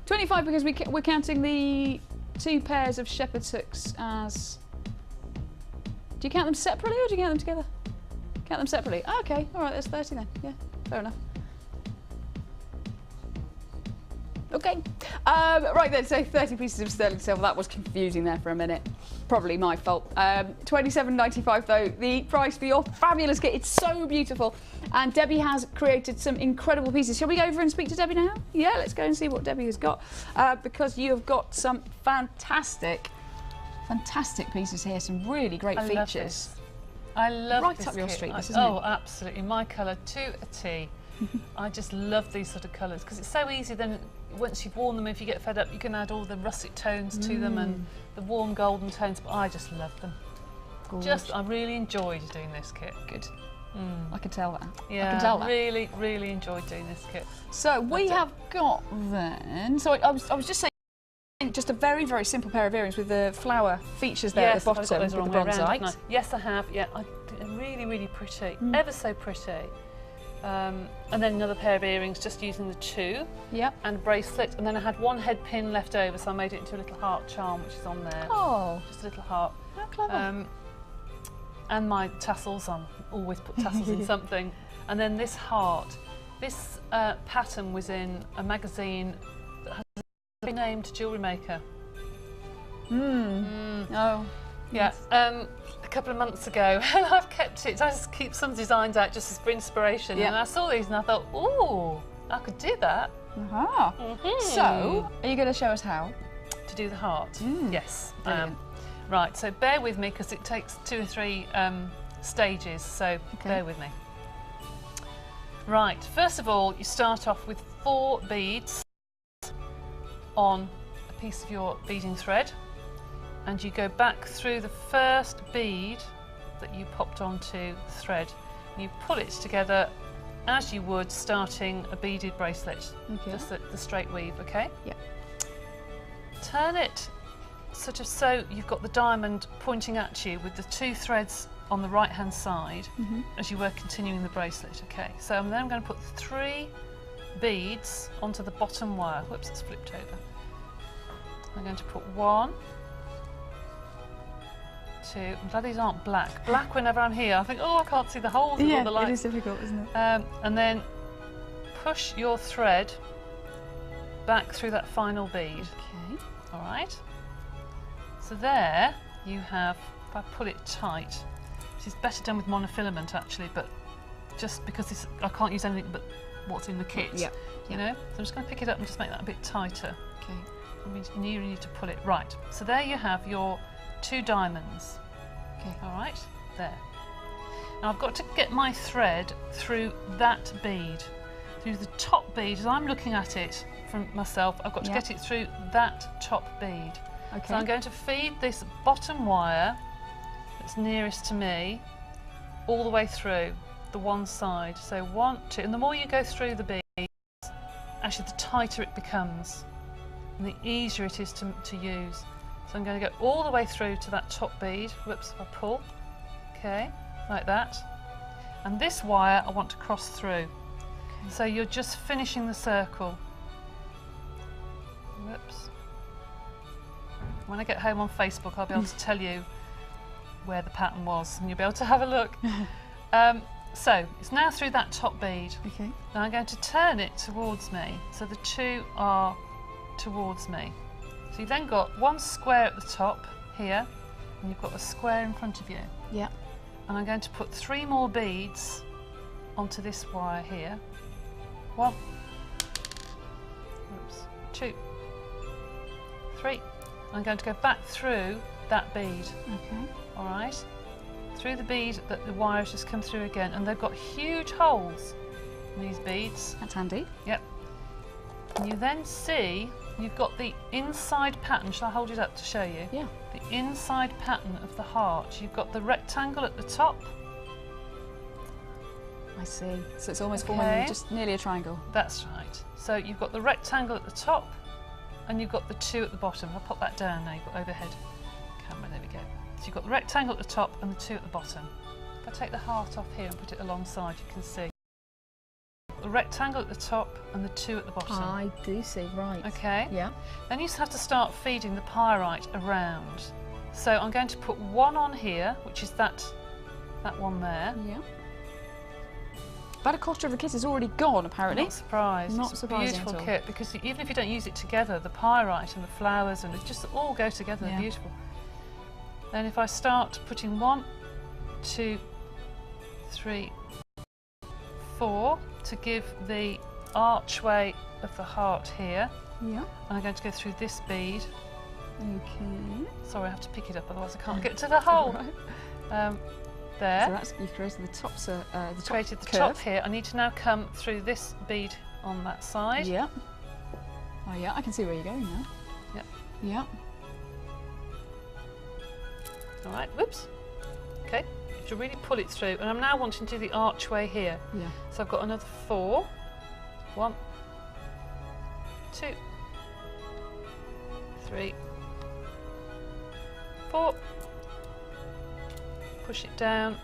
25 because we're counting the 2 pairs of shepherd's hooks as Do you count them separately or do you count them together? Count them separately. Oh, okay, all right, there's 30 then. Yeah, fair enough. Okay, right then, so 30 pieces of sterling silver. That was confusing there for a minute. Probably my fault. $27.95 though, the price for your fabulous kit. It's so beautiful. And Debbie has created some incredible pieces. Shall we go over and speak to Debbie now? Yeah, let's go and see what Debbie has got. Because you have got some fantastic pieces here, some really great features. I love right this up your kit. street, this, isn't it? Oh, absolutely. My colour to a T. I just love these sort of colours because it's so easy then once you've worn them, if you get fed up, you can add all the russet tones to them and the warm golden tones, but I just love them. Gorgeous. I really enjoyed doing this kit. Good. I can tell that. Yeah, I can tell that. Really enjoyed doing this kit. So we have got then, so I was just saying, just a very, very simple pair of earrings with the flower features there at the bottom with the bronzite. Yes, I have. Yeah, really pretty. Ever so pretty. And then another pair of earrings, just using the two. Yep. And a bracelet. And then I had one head pin left over, so I made it into a little heart charm, which is on there. Oh. Just a little heart. How clever. And my tassels. I always put tassels in something. And then this heart. This pattern was in a magazine that has a named Jewellery Maker. Oh. Yeah, a couple of months ago, and I've kept it. I just keep some designs out just for inspiration. And I saw these and I thought, ooh, I could do that. So, are you going to show us how? To do the heart? Yes. Right, so bear with me because it takes 2 or 3 stages, so bear with me. Right, first of all, you start off with 4 beads on a piece of your beading thread. And you go back through the first bead that you popped onto the thread. And you pull it together as you would starting a beaded bracelet. Just the straight weave, okay? Yeah. Turn it sort of so you've got the diamond pointing at you with the 2 threads on the right hand side as you were continuing the bracelet, okay? So then I'm going to put 3 beads onto the bottom wire. Whoops, it's flipped over. I'm going to put 1, 2. I'm glad these aren't black. Black whenever I'm here, I think, oh, I can't see the holes with all the lights. It is difficult, isn't it? And then push your thread back through that final bead. Okay. All right. So there you have, if I pull it tight, this is better done with monofilament actually, but just because I can't use anything but what's in the kit, you know? So I'm just going to pick it up and just make that a bit tighter. Okay. You need to pull it. Right, so there you have your 2 diamonds. Okay. All right, there. Now I've got to get my thread through that bead, through the top bead. As I'm looking at it from myself, I've got to get it through that top bead. Okay. So I'm going to feed this bottom wire that's nearest to me all the way through the one side. So 1, 2, and the more you go through the beads, actually the tighter it becomes and the easier it is to use. So I'm going to go all the way through to that top bead. Whoops, I pull. Okay, like that. And this wire I want to cross through. Okay. So you're just finishing the circle. Whoops. When I get home on Facebook, I'll be able to tell you where the pattern was and you'll be able to have a look. So it's now through that top bead. Okay. Now I'm going to turn it towards me. So the 2 are towards me. So you've then got 1 square at the top here, and you've got a square in front of you. Yeah. And I'm going to put 3 more beads onto this wire here. 1, oops, 2, 3. I'm going to go back through that bead. Okay. All right. Through the bead that the wire has just come through again, and they've got huge holes in these beads. That's handy. Yep. And you then see you've got the inside pattern. Shall I hold it up to show you? Yeah. The inside pattern of the heart. You've got the rectangle at the top. I see. So it's almost forming just nearly a triangle. That's right. So you've got the rectangle at the top and you've got the 2 at the bottom. I'll pop that down now. You've got overhead camera. There we go. So you've got the rectangle at the top and the 2 at the bottom. If I take the heart off here and put it alongside, you can see the rectangle at the top and the 2 at the bottom. I do see, right. Okay. Yeah. Then you just have to start feeding the pyrite around. So I'm going to put one on here, which is that one there. Yeah. About a quarter of the kit is already gone, apparently. Not surprised. Not it's surprising a beautiful at all. kit, because even if you don't use it together, the pyrite and the flowers and it just all go together. Yeah. They're beautiful. Then if I start putting 1, 2, 3, 4 to give the archway of the heart here. Yeah. And I'm going to go through this bead. Okay. Sorry, I have to pick it up, otherwise I can't get to the hole. Right. There. So that's, you've created the top, Created the curve. top here. I need to now come through this bead on that side. Yeah. Oh yeah, I can see where you're going now. Yep. Yeah. All right, whoops. Okay, you have to really pull it through. And I'm now wanting to do the archway here. Yeah. So I've got another 4. 1, 2, 3, 4. Push it down,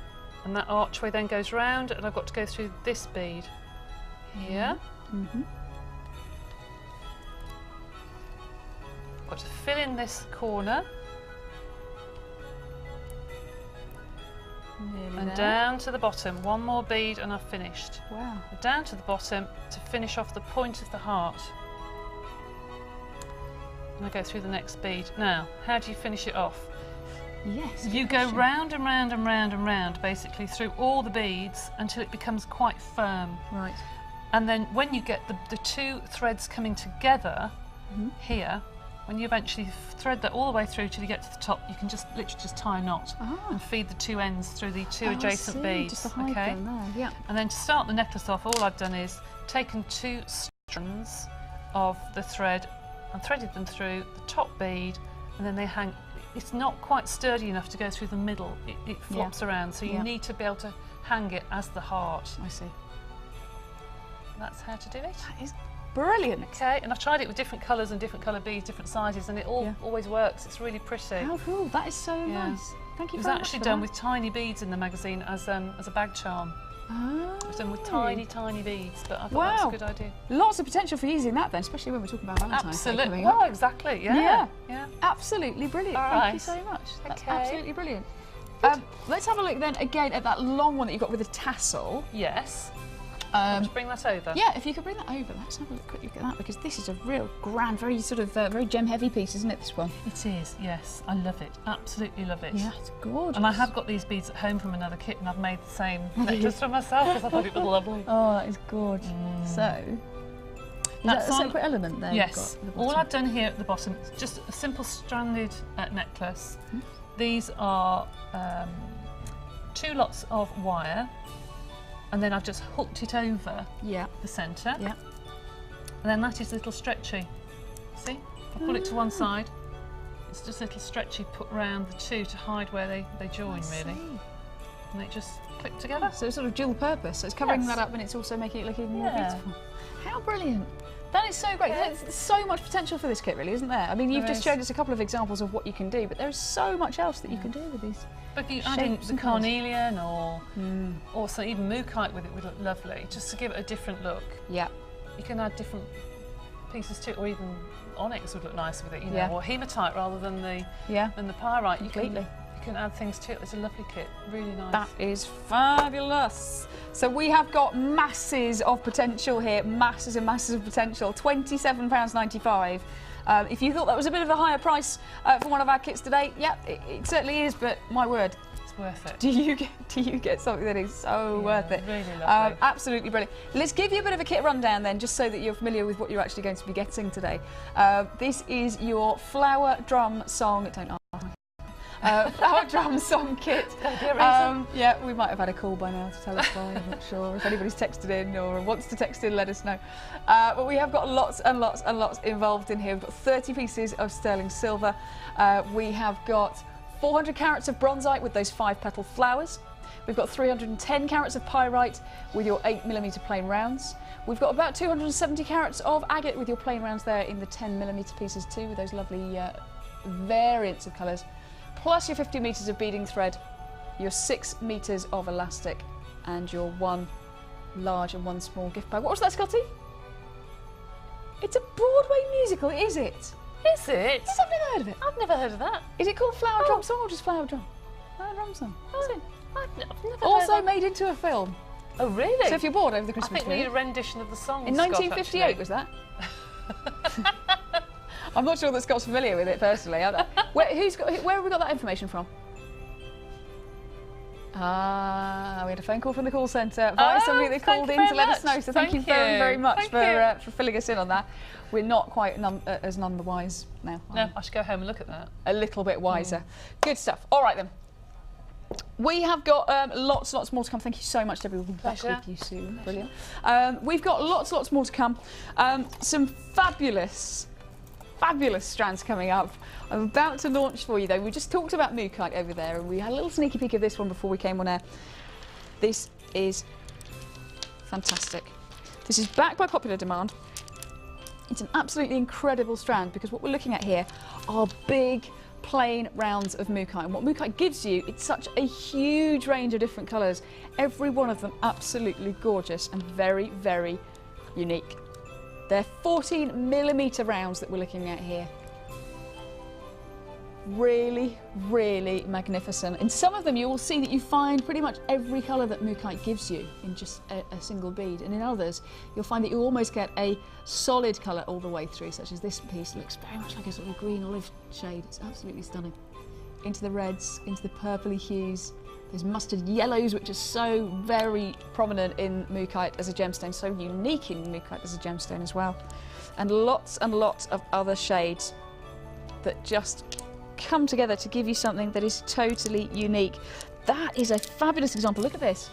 and that archway then goes round, and I've got to go through this bead here. Mm-hmm. I've got to fill in this corner Nearly and there. down to the bottom. One more bead and I've finished. Wow. Down to the bottom to finish off the point of the heart. And I go through the next bead. Now, how do you finish it off? Yes. You go round and round and round and round, basically through all the beads until it becomes quite firm. Right. And then when you get the two threads coming together here, when you eventually thread that all the way through till you get to the top, you can just literally just tie a knot and feed the two ends through the two adjacent beads. Just to hide them there. Yeah. And then to start the necklace off, all I've done is taken 2 strands of the thread and threaded them through the top bead, and then they hang. It's not quite sturdy enough to go through the middle. It flops around, so you need to be able to hang it as the heart. I see. That's how to do it. That is brilliant. Okay, and I've tried it with different colours and different colour beads, different sizes, and it always works. It's really pretty. How cool. That is so nice. Thank you It was very much actually for done that. with tiny beads in the magazine as a bag charm. Oh. It was done with tiny, tiny beads, but I thought that's a good idea. Lots of potential for using that then, especially when we're talking about Valentine's Day Absolutely. coming up. Oh, exactly. Yeah. Absolutely brilliant. All Thank you right. so much. That's Okay. absolutely brilliant. Let's have a look then again at that long one that you got with the tassel. Yes. Let's bring that over. Yeah, if you could bring that over, let's have a quick look at that, because this is a real grand, very sort of very gem heavy piece, isn't it, this one? It is, yes. I love it. Absolutely love it. Yeah, it's gorgeous. And I have got these beads at home from another kit, and I've made the same necklace for myself because I thought it was lovely. Oh, that is gorgeous. So, that's a separate element there? Yes. All I've done here at the bottom is just a simple stranded necklace. These are 2 lots of wire, and then I've just hooked it over the centre. Yeah. And then that is a little stretchy. See? I pull it to one side. It's just a little stretchy put round the 2 to hide where they join, really. And they just click together. So it's sort of dual purpose. So it's covering that up, and it's also making it look even more beautiful. How brilliant. That is so great. There's so much potential for this kit, really, isn't there? I mean, you've just showed us a couple of examples of what you can do, but there is so much else that you can do with these. But if you add in the carnelian or also even mookaite with it would look lovely, just to give it a different look. Yeah. You can add different pieces to it, or even onyx would look nice with it, you know, or hematite rather than the pyrite. Completely. You can add things to it. It's a lovely kit, really nice. That is fabulous. So we have got masses of potential here, masses and masses of potential. £27.95. If you thought that was a bit of a higher price for one of our kits today, yeah, it certainly is. But my word, it's worth it. Do you get something that is so worth it? Really lovely. Absolutely brilliant. Let's give you a bit of a kit rundown then, just so that you're familiar with what you're actually going to be getting today. This is your flower drum song. Don't ask. Flower drum song kit. Yeah, we might have had a call by now to tell us why. I'm not sure. If anybody's texted in or wants to text in, let us know. But we have got lots and lots and lots involved in here. We've got 30 pieces of sterling silver. We have got 400 carats of bronzite with those 5-petal flowers. We've got 310 carats of pyrite with your 8mm plain rounds. We've got about 270 carats of agate with your plain rounds there in the 10mm pieces too, with those lovely variants of colours. Plus your 50 metres of beading thread, your 6 metres of elastic, and your 1 large and 1 small gift bag. What was that, Scotty? It's a Broadway musical, is it? Is it? Yes, I've never heard of it. I've never heard of that. Is it called Flower Drop Song or just Flower Drop? Flower Drum Song. That's it. I've never heard Also of that. made into a film. Oh, really? So if you're bored over the I Christmas think we need period. a rendition of the song. In 1958 was that? I'm not sure that Scott's familiar with it personally. Where have we got that information from? Ah, we had a phone call from the call centre by somebody that called in to let us know. So thank you very, very much for filling us in on that. We're not quite as none the wise now. No, I should go home and look at that. A little bit wiser. Good stuff. All right then. We have got lots more to come. Thank you so much, Debbie. We'll be back with you soon. Brilliant. We've got lots more to come. Some fabulous strands coming up. I'm about to launch for you though. We just talked about mookaite over there and we had a little sneaky peek of this one before we came on air. This is fantastic. This is backed by popular demand. It's an absolutely incredible strand because what we're looking at here are big plain rounds of mookaite, and what mookaite gives you, it's such a huge range of different colours, every one of them absolutely gorgeous and very, very unique. They're 14mm rounds that we're looking at here. Really, really magnificent. In some of them you will see that you find pretty much every colour that mookaite gives you in just a single bead, and in others you'll find that you almost get a solid colour all the way through, such as this piece. It looks very much like a sort of green olive shade. It's absolutely stunning. Into the reds, into the purpley hues, those mustard yellows which are so very prominent in mookaite as a gemstone, so unique in mookaite as a gemstone as well, and lots of other shades that just come together to give you something that is totally unique. That is a fabulous example. Look at this.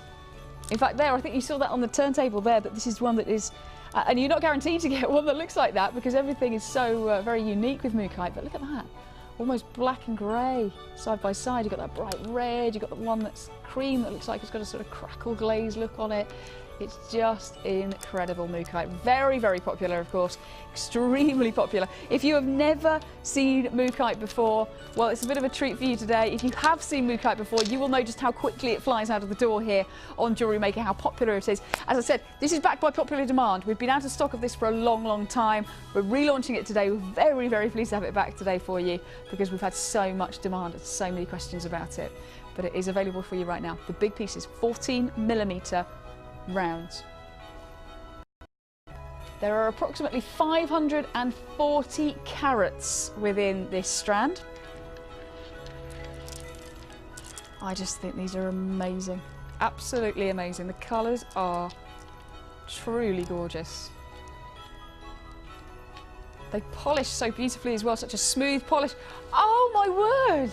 In fact, there, I think you saw that on the turntable there, but this is one that is, and you're not guaranteed to get one that looks like that because everything is so very unique with mookaite, but look at that. Almost black and grey side by side. You've got that bright red, you've got the one that's cream that looks like it's got a sort of crackle glaze look on it. It's just incredible mookaite. Very, very popular, of course. Extremely popular. If you have never seen mookaite before, well, it's a bit of a treat for you today. If you have seen mookaite before, you will know just how quickly it flies out of the door here on Jewellery Maker, how popular it is. As I said, this is backed by popular demand. We've been out of stock of this for a long, long time. We're relaunching it today. We're very, very pleased to have it back today for you because we've had so much demand and so many questions about it. But it is available for you right now. The big piece is 14mm rounds. There are approximately 540 carats within this strand. I just think these are amazing, absolutely amazing. The colours are truly gorgeous. They polish so beautifully as well, such a smooth polish. Oh my word!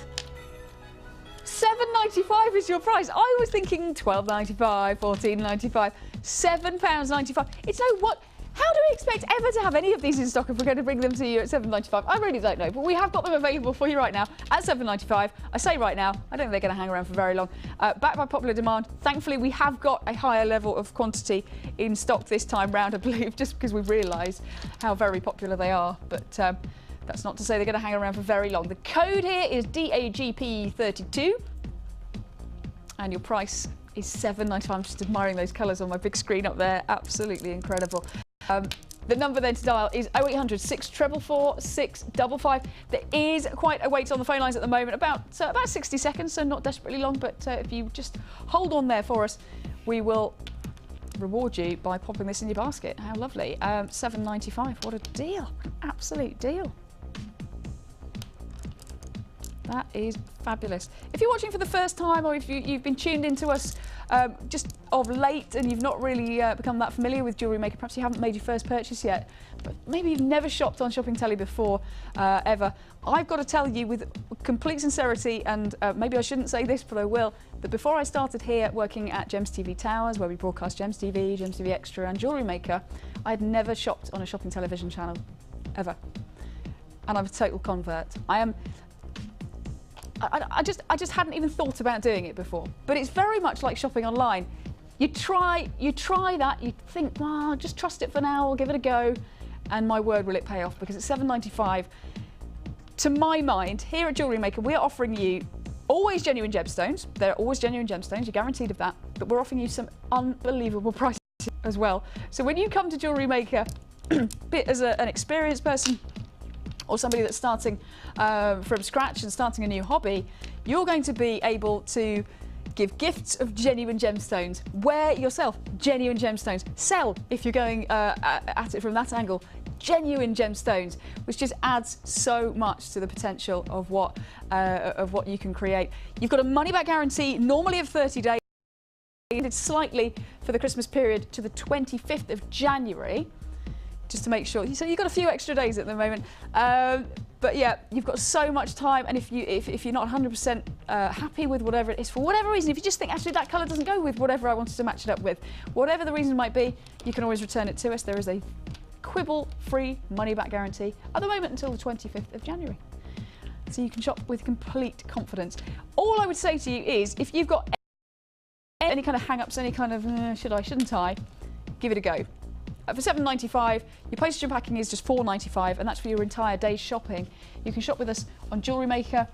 £7.95 is your price. I was thinking £12.95, £14.95, £7.95. It's no what? How do we expect ever to have any of these in stock if we're going to bring them to you at £7.95? I really don't know, but we have got them available for you right now at £7.95. I say right now, I don't think they're going to hang around for very long. Backed by popular demand. Thankfully, we have got a higher level of quantity in stock this time round, I believe, just because we've realised how very popular they are. But that's not to say they're going to hang around for very long. The code here is DAGP32 and your price is £7.95. I'm just admiring those colours on my big screen up there. Absolutely incredible. The number then to dial is 0800 644 655. There is quite a wait on the phone lines at the moment, about 60 seconds, so not desperately long, but if you just hold on there for us, we will reward you by popping this in your basket. How lovely. £7.95, what a deal. Absolute deal. That is fabulous. If you're watching for the first time, or if you've been tuned into us just of late and you've not really become that familiar with Jewellery Maker, perhaps you haven't made your first purchase yet, but maybe you've never shopped on Shopping Telly before, ever, I've got to tell you with complete sincerity, and maybe I shouldn't say this, but I will, that before I started here working at Gems TV Towers, where we broadcast Gems TV Extra and Jewellery Maker, I had never shopped on a shopping television channel, ever. And I'm a total convert. I just hadn't even thought about doing it before. But it's very much like shopping online. You try that, you think, well, just trust it for now, I'll give it a go, and my word will it pay off, because it's £7.95. To my mind, here at Jewellery Maker, we're offering you always genuine gemstones. They're always genuine gemstones, you're guaranteed of that, but we're offering you some unbelievable prices as well. So when you come to Jewellery Maker, as an experienced person, or somebody that's starting from scratch and starting a new hobby, you're going to be able to give gifts of genuine gemstones, wear yourself genuine gemstones, sell if you're going at it from that angle, genuine gemstones, which just adds so much to the potential of what you can create. You've got a money back guarantee, normally of 30 days, slightly for the Christmas period to the 25th of January, just to make sure. So you've got a few extra days at the moment. But yeah, you've got so much time, and if you're not 100% happy with whatever it is, for whatever reason, if you just think actually that colour doesn't go with whatever I wanted to match it up with, whatever the reason might be, you can always return it to us. There is a quibble-free money-back guarantee at the moment until the 25th of January. So you can shop with complete confidence. All I would say to you is, if you've got any kind of hang-ups, any kind of should I, shouldn't I, give it a go. For £7.95, your postage and packing is just £4.95, and that's for your entire day's shopping. You can shop with us on Jewellery Maker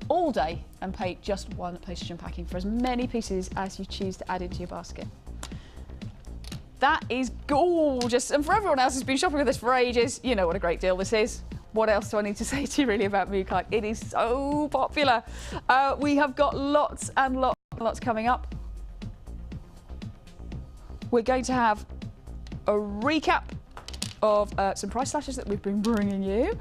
all day and pay just one postage and packing for as many pieces as you choose to add into your basket. That is gorgeous, and for everyone else who's been shopping with us for ages, you know what a great deal this is. What else do I need to say to you really about Mookaite? It is so popular. We have got lots and lots coming up. We're going to have a recap of some price slashes that we've been bringing you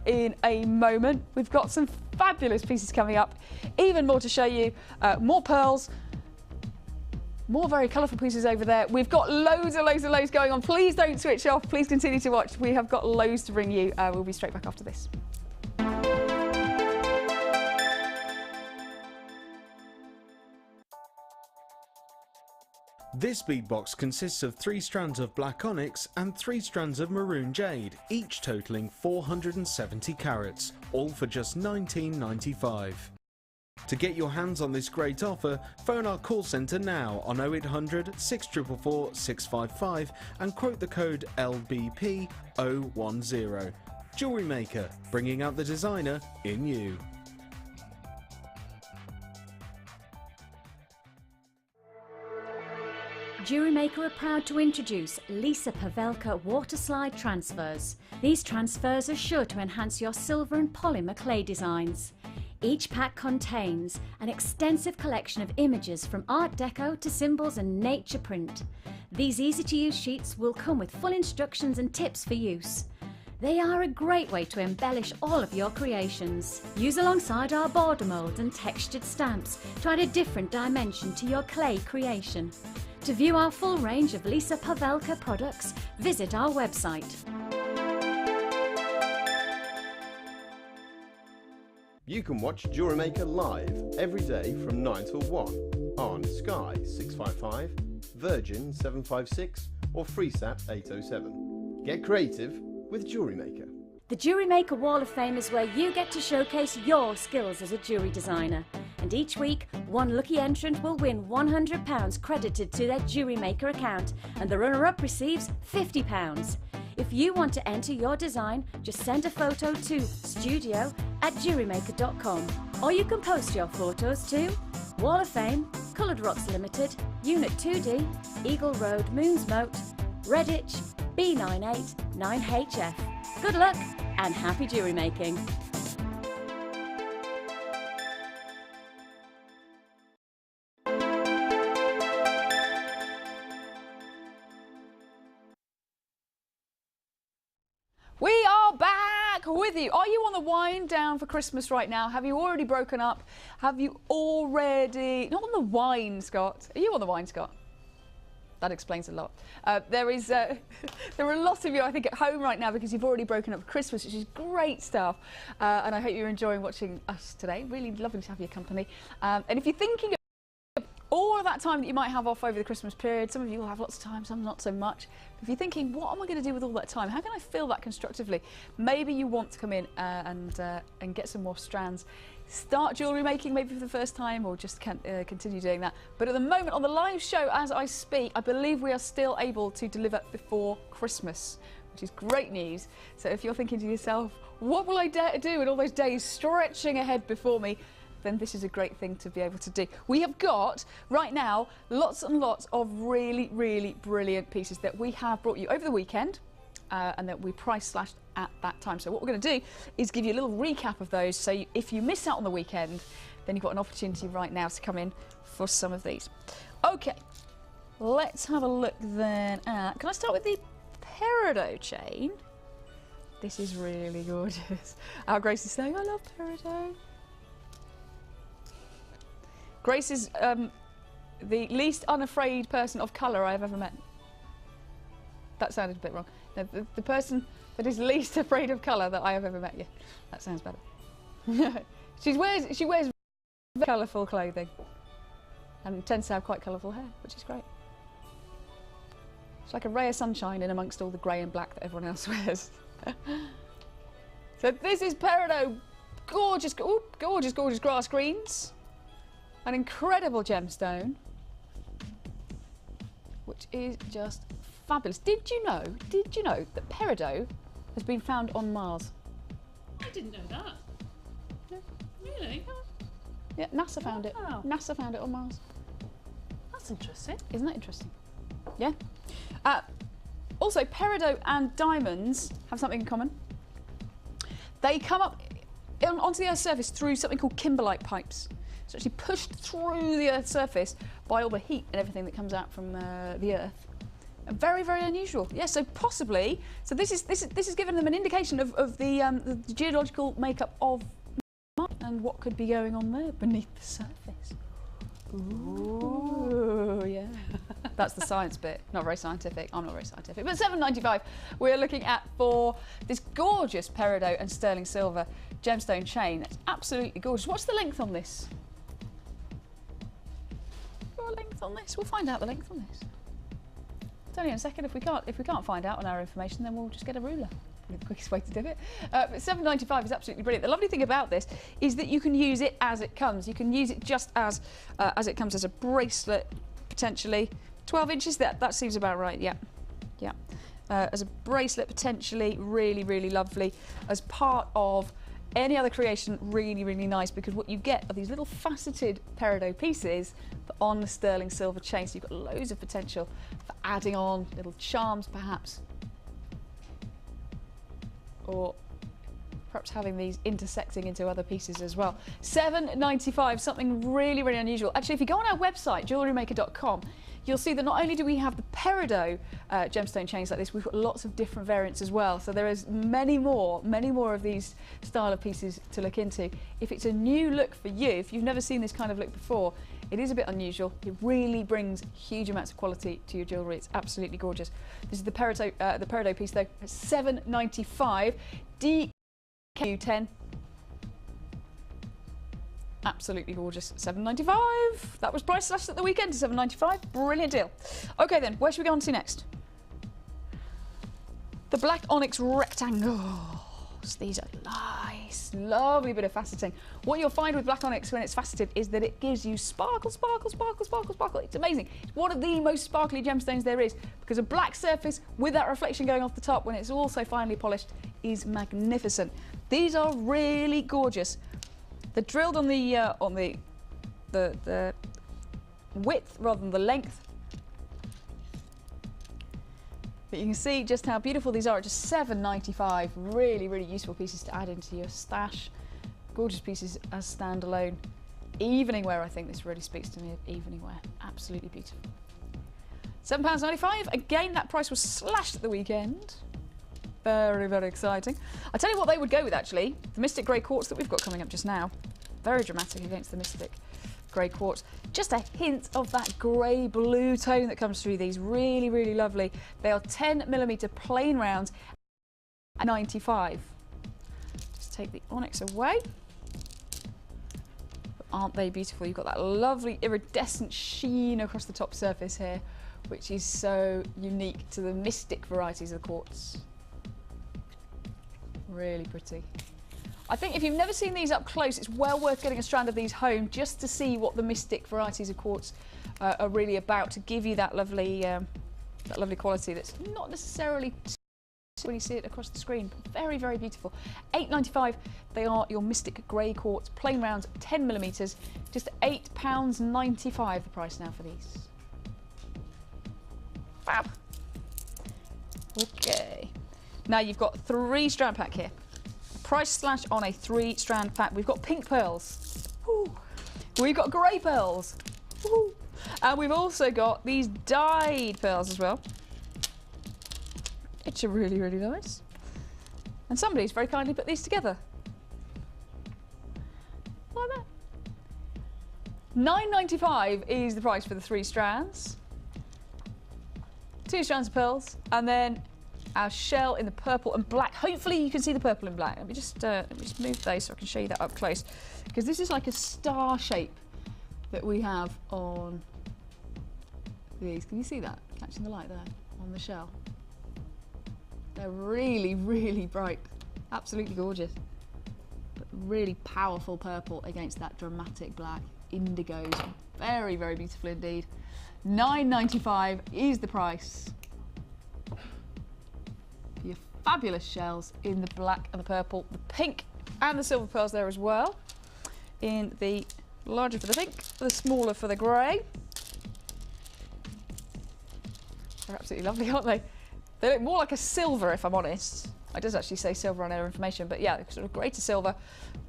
in a moment. We've got some fabulous pieces coming up, even more to show you, more pearls, more very colourful pieces over there. We've got loads going on. Please don't switch off. Please continue to watch. We have got loads to bring you. We'll be straight back after this. This bead box consists of 3 strands of black onyx and 3 strands of maroon jade, each totalling 470 carats, all for just £19.95. To get your hands on this great offer, phone our call centre now on 0800 644 655 and quote the code LBP010. Jewellery Maker, bringing out the designer in you. Jewellery Maker are proud to introduce Lisa Pavelka water slide transfers. These transfers are sure to enhance your silver and polymer clay designs. Each pack contains an extensive collection of images from Art Deco to symbols and nature print. These easy-to-use sheets will come with full instructions and tips for use. They are a great way to embellish all of your creations. Use alongside our border moulds and textured stamps to add a different dimension to your clay creation. To view our full range of Lisa Pavelka products, visit our website. You can watch Jewellery Maker live every day from 9 till 1 on Sky 655, Virgin 756 or FreeSat 807. Get creative with Jewellery Maker. The Jewellery Maker Wall of Fame is where you get to showcase your skills as a jewellery designer. And each week, one lucky entrant will win £100 credited to their Jewellery Maker account, and the runner-up receives £50. If you want to enter your design, just send a photo to studio@jewellerymaker.com, or you can post your photos to Wall of Fame, Coloured Rocks Limited, Unit 2D, Eagle Road, Moonsmote, Redditch, B98 9HF. Good luck and happy jewellery making! We are back with you. Are you on the wind down for Christmas right now? Have you already broken up? Have you already... Not on the wine, Scott. Are you on the wine, Scott? That explains a lot. There are lots of you, I think, at home right now because you've already broken up for Christmas, which is great stuff. And I hope you're enjoying watching us today. Really lovely to have your company. And if you're thinking of all of that time that you might have off over the Christmas period, some of you will have lots of time, some not so much. If you're thinking, what am I going to do with all that time? How can I fill that constructively? Maybe you want to come in and get some more strands. Start jewellery making maybe for the first time, or just continue doing that. But at the moment on the live show as I speak, I believe we are still able to deliver before Christmas, which is great news. So if you're thinking to yourself, what will I dare to do in all those days stretching ahead before me, then this is a great thing to be able to do. We have got, right now, lots and lots of really, really brilliant pieces that we have brought you over the weekend. and that we price slashed at that time. So what we're going to do is give you a little recap of those, so if you miss out on the weekend, then you've got an opportunity right now to come in for some of these. Okay, let's have a look then at, can I start with the peridot chain? This is really gorgeous. Our Grace is saying, I love peridot. Grace is the least unafraid person of colour I've ever met. That sounded a bit wrong. No, the person that is least afraid of colour that I have ever met. Yeah, that sounds better. She wears very colourful clothing and tends to have quite colourful hair, which is great. It's like a ray of sunshine in amongst all the grey and black that everyone else wears. So this is peridot, gorgeous, gorgeous, gorgeous grass greens. An incredible gemstone, which is just fabulous. Did you know that peridot has been found on Mars? I didn't know that. Yeah. Really? Yeah, NASA found it. Wow. NASA found it on Mars. That's interesting. Isn't that interesting? Yeah. Also, peridot and diamonds have something in common. They come up onto the Earth's surface through something called kimberlite pipes. It's actually pushed through the Earth's surface by all the heat and everything that comes out from the Earth. And very, very unusual. Yeah, so possibly. So this is giving them an indication of the geological makeup of Mars and what could be going on there beneath the surface. Ooh, yeah. That's the science bit. Not very scientific. I'm not very scientific. But $7.95 we're looking at for this gorgeous peridot and sterling silver gemstone chain. It's absolutely gorgeous. What's the length on this? What length on this? We'll find out the length on this. It's only in a second. If we can't find out on our information, then we'll just get a ruler. The quickest way to do it. But $7.95 is absolutely brilliant. The lovely thing about this is that you can use it as it comes. You can use it just as it comes, as a bracelet, potentially. 12 inches, that seems about right, yeah. Yeah. As a bracelet, potentially, really, really lovely. As part of any other creation, really, really nice, because what you get are these little faceted peridot pieces on the sterling silver chain. So you've got loads of potential for adding on little charms, perhaps. Or perhaps having these intersecting into other pieces as well. $7.95, something really, really unusual. Actually, if you go on our website, jewellerymaker.com, you'll see that not only do we have the peridot gemstone chains like this, we've got lots of different variants as well. So there is many more of these style of pieces to look into. If it's a new look for you, if you've never seen this kind of look before, it is a bit unusual. It really brings huge amounts of quality to your jewellery. It's absolutely gorgeous. This is the peridot piece though, at $7.95. DQ10. Absolutely gorgeous. $7.95. That was price slashed at the weekend to $7.95. Brilliant deal. Okay then, where should we go on to next? The black onyx rectangles. These are nice, lovely bit of faceting. What you'll find with black onyx when it's faceted is that it gives you sparkle, sparkle, sparkle, sparkle, sparkle. It's amazing. It's one of the most sparkly gemstones there is, because a black surface with that reflection going off the top when it's also finely polished is magnificent. These are really gorgeous. They're drilled on the width rather than the length. But you can see just how beautiful these are at just $7.95. Really, really useful pieces to add into your stash. Gorgeous pieces as standalone. Evening wear, I think this really speaks to me of evening wear. Absolutely beautiful. £7.95. Again, that price was slashed at the weekend. Very, very exciting. I'll tell you what they would go with actually. The Mystic Grey Quartz that we've got coming up just now. Very dramatic against the Mystic Grey Quartz. Just a hint of that grey blue tone that comes through these. Really, really lovely. They are 10mm plain rounds at $95. Just take the onyx away. But aren't they beautiful? You've got that lovely iridescent sheen across the top surface here, which is so unique to the Mystic varieties of the quartz. Really pretty. I think if you've never seen these up close, it's well worth getting a strand of these home just to see what the Mystic varieties of quartz are really about, to give you that lovely quality that's not necessarily when you see it across the screen. Very, very beautiful. $8.95. They are your Mystic Grey Quartz plain rounds, 10mm. Just £8.95 the price now for these. Fab. Okay. Now you've got 3-strand pack here. Price slash on a 3-strand pack. We've got pink pearls. Ooh. We've got grey pearls. Ooh. And we've also got these dyed pearls as well. Which are really, really nice. And somebody's very kindly put these together. Like that. $9.95 is the price for the 3 strands. 2 strands of pearls, and then our shell in the purple and black. Hopefully you can see the purple and black. Let me just move those so I can show you that up close. Because this is like a star shape that we have on these. Can you see that? Catching the light there on the shell. They're really, really bright. Absolutely gorgeous. But really powerful purple against that dramatic black. Indigos. Very, very beautiful indeed. $9.95 is the price for your fabulous shells in the black and the purple, the pink and the silver pearls there as well. In the larger for the pink, the smaller for the grey. They're absolutely lovely, aren't they? They look more like a silver, if I'm honest. It does actually say silver on our information, but yeah, sort of grey to silver,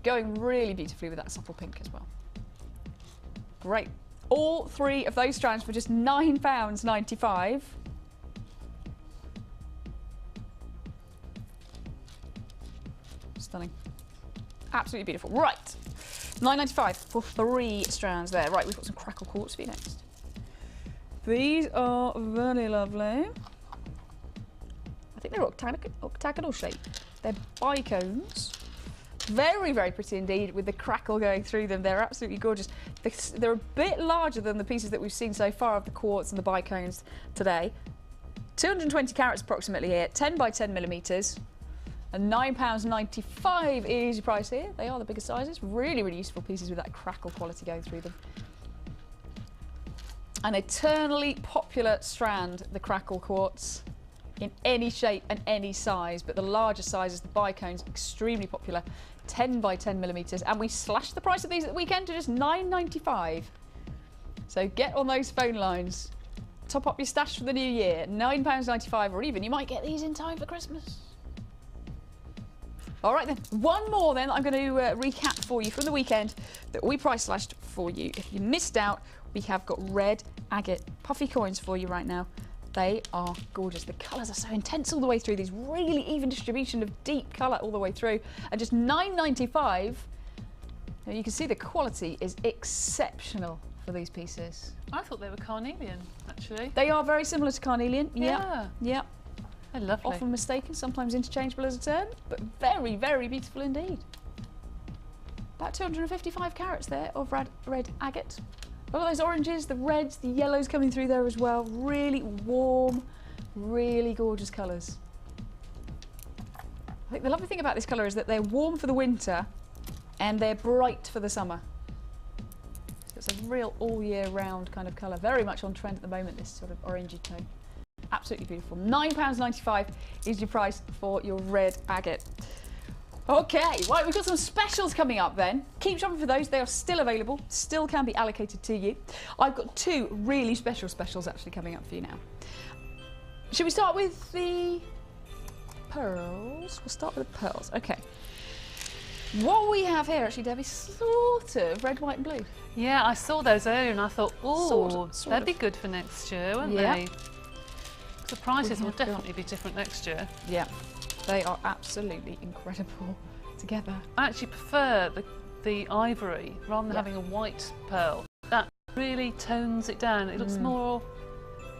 going really beautifully with that supple pink as well. Great. All 3 of those strands for just £9.95. Stunning. Absolutely beautiful. Right. £9.95 for 3 strands there. Right, we've got some crackle quartz for you next. These are very lovely. I think they're octagonal shape. They're bicones. Very, very pretty indeed with the crackle going through them. They're absolutely gorgeous. They're a bit larger than the pieces that we've seen so far of the quartz and the bicones today. 220 carats approximately here, 10 by 10 millimetres. And £9.95 is your price here. They are the bigger sizes. Really, really useful pieces with that crackle quality going through them. An eternally popular strand, the crackle quartz, in any shape and any size, but the larger sizes, the bicones, extremely popular, 10 by 10 millimetres, and we slashed the price of these at the weekend to just $9.95. So get on those phone lines, top up your stash for the new year, £9.95, or even you might get these in time for Christmas. All right then, one more then I'm going to recap for you from the weekend that we price slashed for you. If you missed out, we have got red agate puffy coins for you right now. They are gorgeous. The colours are so intense all the way through. These really even distribution of deep colour all the way through. And just $9.95. Now you can see the quality is exceptional for these pieces. I thought they were carnelian, actually. They are very similar to carnelian. Yeah. Yeah. They're lovely. Often mistaken, sometimes interchangeable as a term, but very, very beautiful indeed. About 255 carats there of red agate. Look at those oranges, the reds, the yellows coming through there as well. Really warm, really gorgeous colours. I think the lovely thing about this colour is that they're warm for the winter and they're bright for the summer. So it's a real all year round kind of colour. Very much on trend at the moment, this sort of orangey tone. Absolutely beautiful. £9.95 is your price for your red agate. Okay, right, we've got some specials coming up then. Keep shopping for those, they are still available, still can be allocated to you. I've got 2 really special specials actually coming up for you now. Should we start with the pearls? We'll start with the pearls, okay. What we have here actually, Debbie, sort of red, white and blue. Yeah, I saw those earlier and I thought, oh, sort they'd of. be good for next year, wouldn't they? The prices will definitely be different next year. Yeah. They are absolutely incredible together. I actually prefer the ivory rather than having a white pearl. That really tones it down. It looks more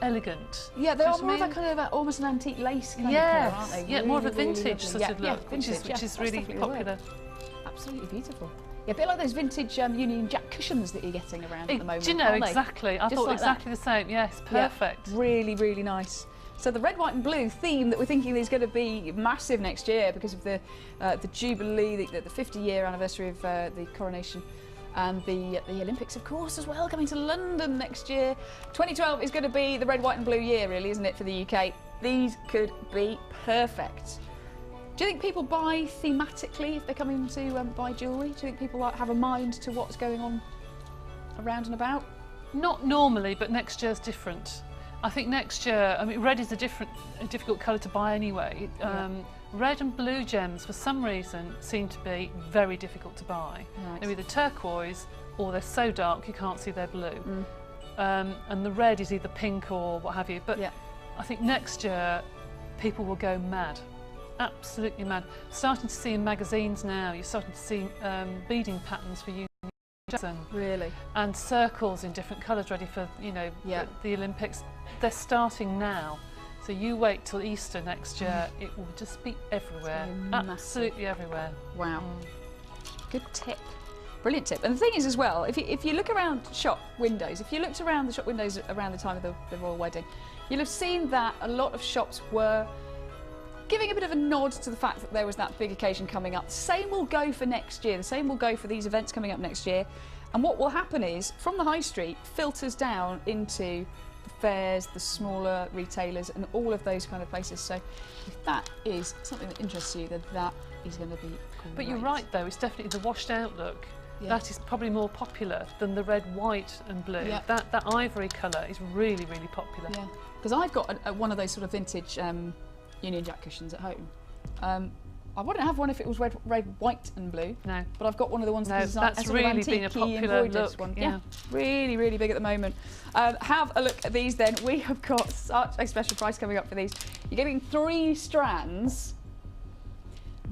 elegant. Yeah, they are more of a kind of almost an antique lace kind of colour, aren't they? Yeah, really, more of a really vintage sort of look, which is really popular. Absolutely beautiful. Yeah, a bit like those vintage Union Jack cushions that you're getting around at the moment. Do you know, exactly. I thought like exactly the same. Yes, perfect. Yeah, really, really nice. So the red, white and blue theme that we're thinking is going to be massive next year because of the Jubilee, the 50-year anniversary of the coronation and the Olympics, of course, as well, coming to London next year. 2012 is going to be the red, white and blue year, really, isn't it, for the UK? These could be perfect. Do you think people buy thematically if they're coming to buy jewellery? Do you think people have a mind to what's going on around and about? Not normally, but next year's different. I think next year, I mean, red is a difficult colour to buy anyway. Red and blue gems, for some reason, seem to be very difficult to buy. Right. They're either turquoise or they're so dark you can't see they're blue. And the red is either pink or what have you. But I think next year, people will go mad. Absolutely mad. Starting to see in magazines now, you're starting to see beading patterns for you. Really? And circles in different colours ready for, you know, the Olympics. They're starting now. So you wait till Easter next year, it will just be everywhere. Absolutely everywhere. Wow. Good tip. Brilliant tip. And the thing is as well, if you look around shop windows, if you looked around the shop windows around the time of the royal wedding, you'll have seen that a lot of shops were giving a bit of a nod to the fact that there was that big occasion coming up. The same will go for next year. The same will go for these events coming up next year. And what will happen is, from the high street, filters down into the fairs, the smaller retailers, and all of those kind of places. So if that is something that interests you, then that is going to be great. But you're right, though. It's definitely the washed out look. That is probably more popular than the red, white and blue. That ivory colour is really, really popular. Yeah, because I've got one of those sort of vintage Union Jack cushions at home. I wouldn't have one if it was red, white and blue. No. But I've got one of the ones that's sort really of been a popular look. One. Yeah, really, really big at the moment. Have a look at these then. We have got such a special price coming up for these. You're getting 3 strands.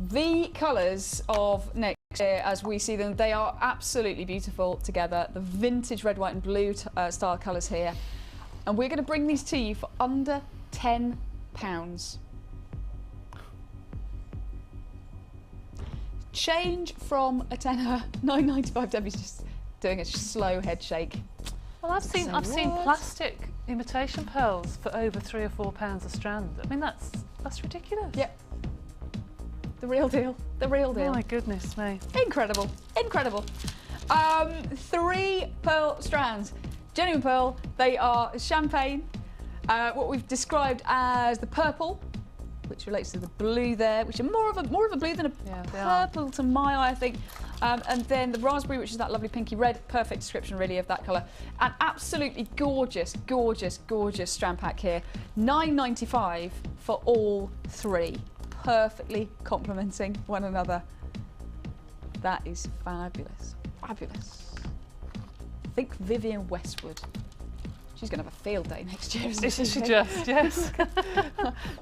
The colours of next year, as we see them, they are absolutely beautiful together. The vintage red, white and blue style colours here. And we're going to bring these to you for under £10. Change from a tenner, £9.95. Debbie's just doing a slow head shake. Well, I've seen plastic imitation pearls for over £3 or £4 a strand. I mean, that's ridiculous. Yep. The real deal. The real deal. Oh my goodness me. Incredible. Incredible. 3 pearl strands. Genuine pearl. They are champagne. What we've described as the purple, which relates to the blue there, which are more of a blue than a purple to my eye, I think. And then the raspberry, which is that lovely pinky red. Perfect description, really, of that colour. An absolutely gorgeous, gorgeous, gorgeous strand pack here. £9.95 for all 3. Perfectly complementing one another. That is fabulous. Fabulous. I think Vivienne Westwood. She's going to have a field day next year, isn't she? She just, yes.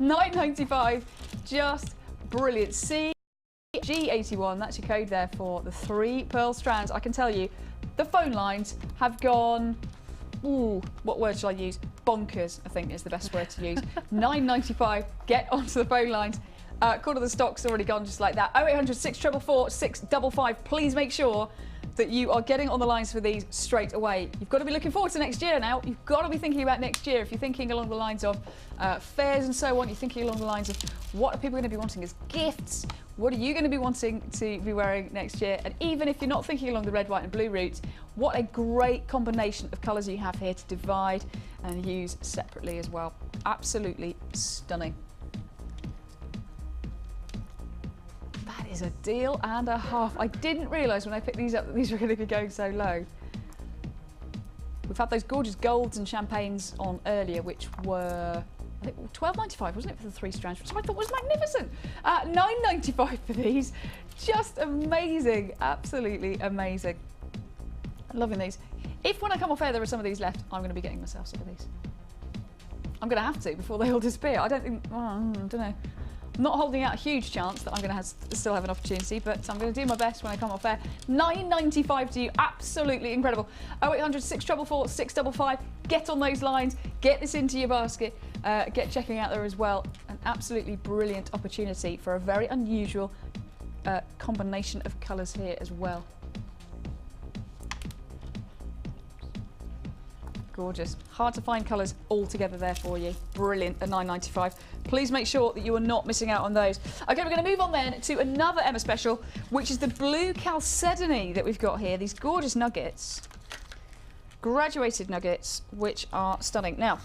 £9.95, just brilliant. CG81, that's your code there for the 3 pearl strands. I can tell you, the phone lines have gone, ooh, what word shall I use? Bonkers, I think is the best word to use. £9.95, get onto the phone lines. Quarter of the stock's already gone just like that. 0800 644 655. Please make sure that you are getting on the lines for these straight away. You've got to be looking forward to next year now. You've got to be thinking about next year. If you're thinking along the lines of fairs and so on, you're thinking along the lines of what are people going to be wanting as gifts? What are you going to be wanting to be wearing next year? And even if you're not thinking along the red, white and blue route, what a great combination of colours you have here to divide and use separately as well. Absolutely stunning. That is a deal and a half. I didn't realise when I picked these up that these were going to be going so low. We've had those gorgeous golds and champagnes on earlier, which were, I think, £12.95, wasn't it, for the 3 strands, which I thought was magnificent. £9.95 for these. Just amazing. Absolutely amazing. Loving these. If when I come off air there are some of these left, I'm going to be getting myself some of these. I'm going to have to before they all disappear. I don't think, I don't know. I'm not holding out a huge chance that I'm going to still have an opportunity, but I'm going to do my best when I come off air. £9.95 to you, absolutely incredible. 0800 644 655. Get on those lines, get this into your basket, get checking out there as well. An absolutely brilliant opportunity for a very unusual combination of colours here as well. Gorgeous. Hard to find colours all together there for you. Brilliant at £9.95. Please make sure that you are not missing out on those. Okay, we're going to move on then to another Emma special, which is the blue chalcedony that we've got here. These gorgeous nuggets. Graduated nuggets, which are stunning. Now,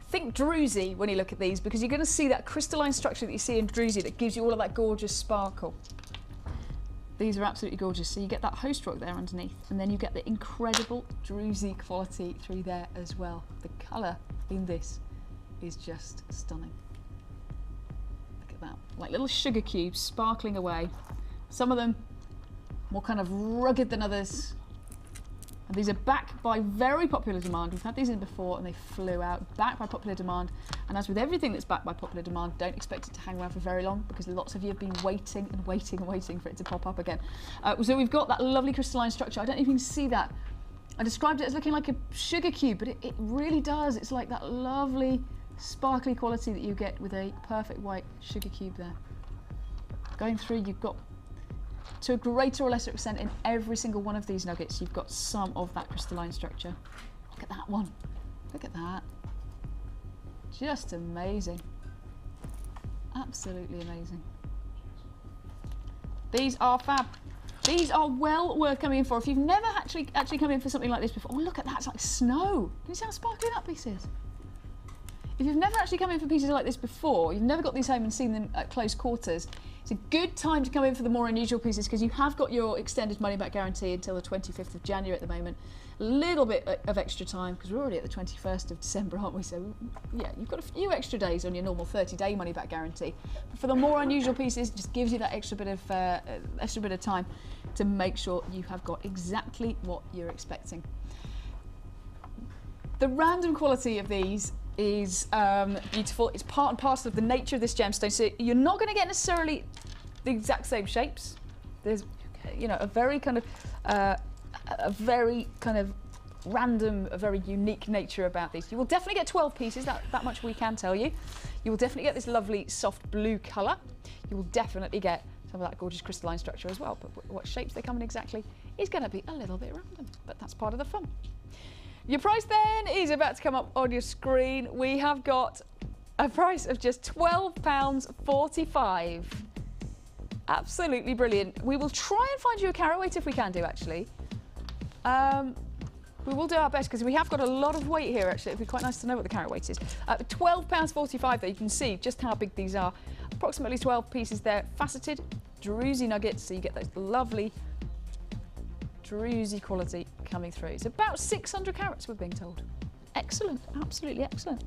think druzy when you look at these, because you're going to see that crystalline structure that you see in druzy that gives you all of that gorgeous sparkle. These are absolutely gorgeous. So you get that host rock there underneath, and then you get the incredible druzy quality through there as well. The colour in this is just stunning. Look at that, like little sugar cubes sparkling away. Some of them more kind of rugged than others. And these are back by very popular demand. We've had these in before and they flew out, back by popular demand. And as with everything that's backed by popular demand, don't expect it to hang around for very long because lots of you have been waiting and waiting and waiting for it to pop up again. So we've got that lovely crystalline structure. I don't know if you can see that. I described it as looking like a sugar cube, but it really does. It's like that lovely sparkly quality that you get with a perfect white sugar cube there. Going through, you've got, to a greater or lesser extent, in every single one of these nuggets, you've got some of that crystalline structure. Look at that one. Look at that. Just amazing. Absolutely amazing. These are fab. These are well worth coming in for. If you've never actually come in for something like this before, oh look at that, it's like snow. Can you see how sparkly that piece is? If you've never actually come in for pieces like this before, you've never got these home and seen them at close quarters, it's a good time to come in for the more unusual pieces because you have got your extended money back guarantee until the 25th of January at the moment. A little bit of extra time because we're already at the 21st of December, aren't we? So yeah, you've got a few extra days on your normal 30-day money back guarantee. But for the more unusual pieces, it just gives you that extra bit of time to make sure you have got exactly what you're expecting. The random quality of these is beautiful. It's part and parcel of the nature of this gemstone. So you're not going to get necessarily the exact same shapes. There's, you know, a very kind of random, a very unique nature about these. You will definitely get 12 pieces. That much we can tell you. You will definitely get this lovely soft blue colour. You will definitely get some of that gorgeous crystalline structure as well. But what shapes they come in exactly is going to be a little bit random. But that's part of the fun. Your price then is about to come up on your screen. We have got a price of just £12.45. Absolutely brilliant. We will try and find you a carat weight if we can do, actually. We will do our best because we have got a lot of weight here, actually. It'd be quite nice to know what the carat weight is. £12.45 there, you can see just how big these are. Approximately 12 pieces there, faceted, druzy nuggets, so you get those lovely druzy quality coming through. It's about 600 carats, we're being told. Excellent, absolutely excellent.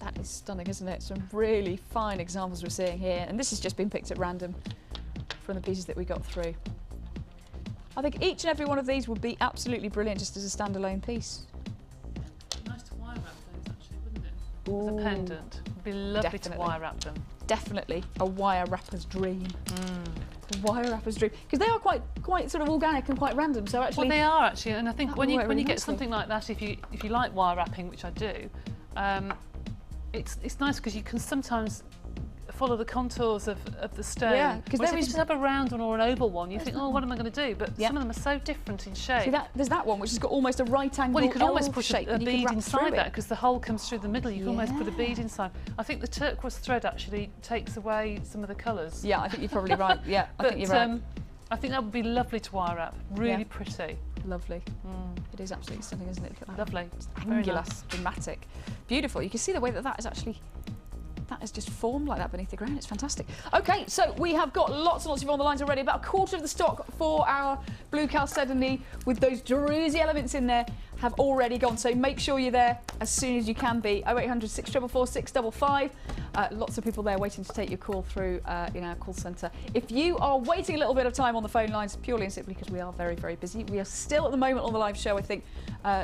That is stunning, isn't it? Some really fine examples we're seeing here, and this has just been picked at random from the pieces that we got through. I think each and every one of these would be absolutely brilliant just as a standalone piece. Nice to wire wrap those, actually, wouldn't it? As a pendant. It'd be lovely to wire wrap them. Definitely a wire wrapper's dream. A wire wrapper's dream, because they are quite sort of organic and quite random. So actually, well, they are actually, and I think when you really get something like that, if you like wire wrapping, which I do, it's nice because you can sometimes follow the contours of the stone. Yeah, because if you just have a round one or an oval one, you think, oh, what am I going to do? But yeah, some of them are so different in shape. See there's that one which has got almost a right angle. Well, you could almost put shape a bead inside that because the hole comes through the middle. You can almost put a bead inside. I think the turquoise thread actually takes away some of the colours. Yeah, I think you're probably right. Yeah, I think you're right. I think that would be lovely to wire wrap. Really pretty. Lovely. It is absolutely stunning, isn't it? Look at that. Lovely. It's angular, dramatic, beautiful. You can see the way that is actually. That is just formed like that beneath the ground. It's fantastic. Okay, so we have got lots and lots of you on the lines already. About a quarter of the stock for our blue chalcedony with those druzy elements in there have already gone. So make sure you're there as soon as you can be. 0800 644 655. Lots of people there waiting to take your call through in our call centre. If you are waiting a little bit of time on the phone lines, purely and simply because we are very, very busy. We are still at the moment on the live show, I think,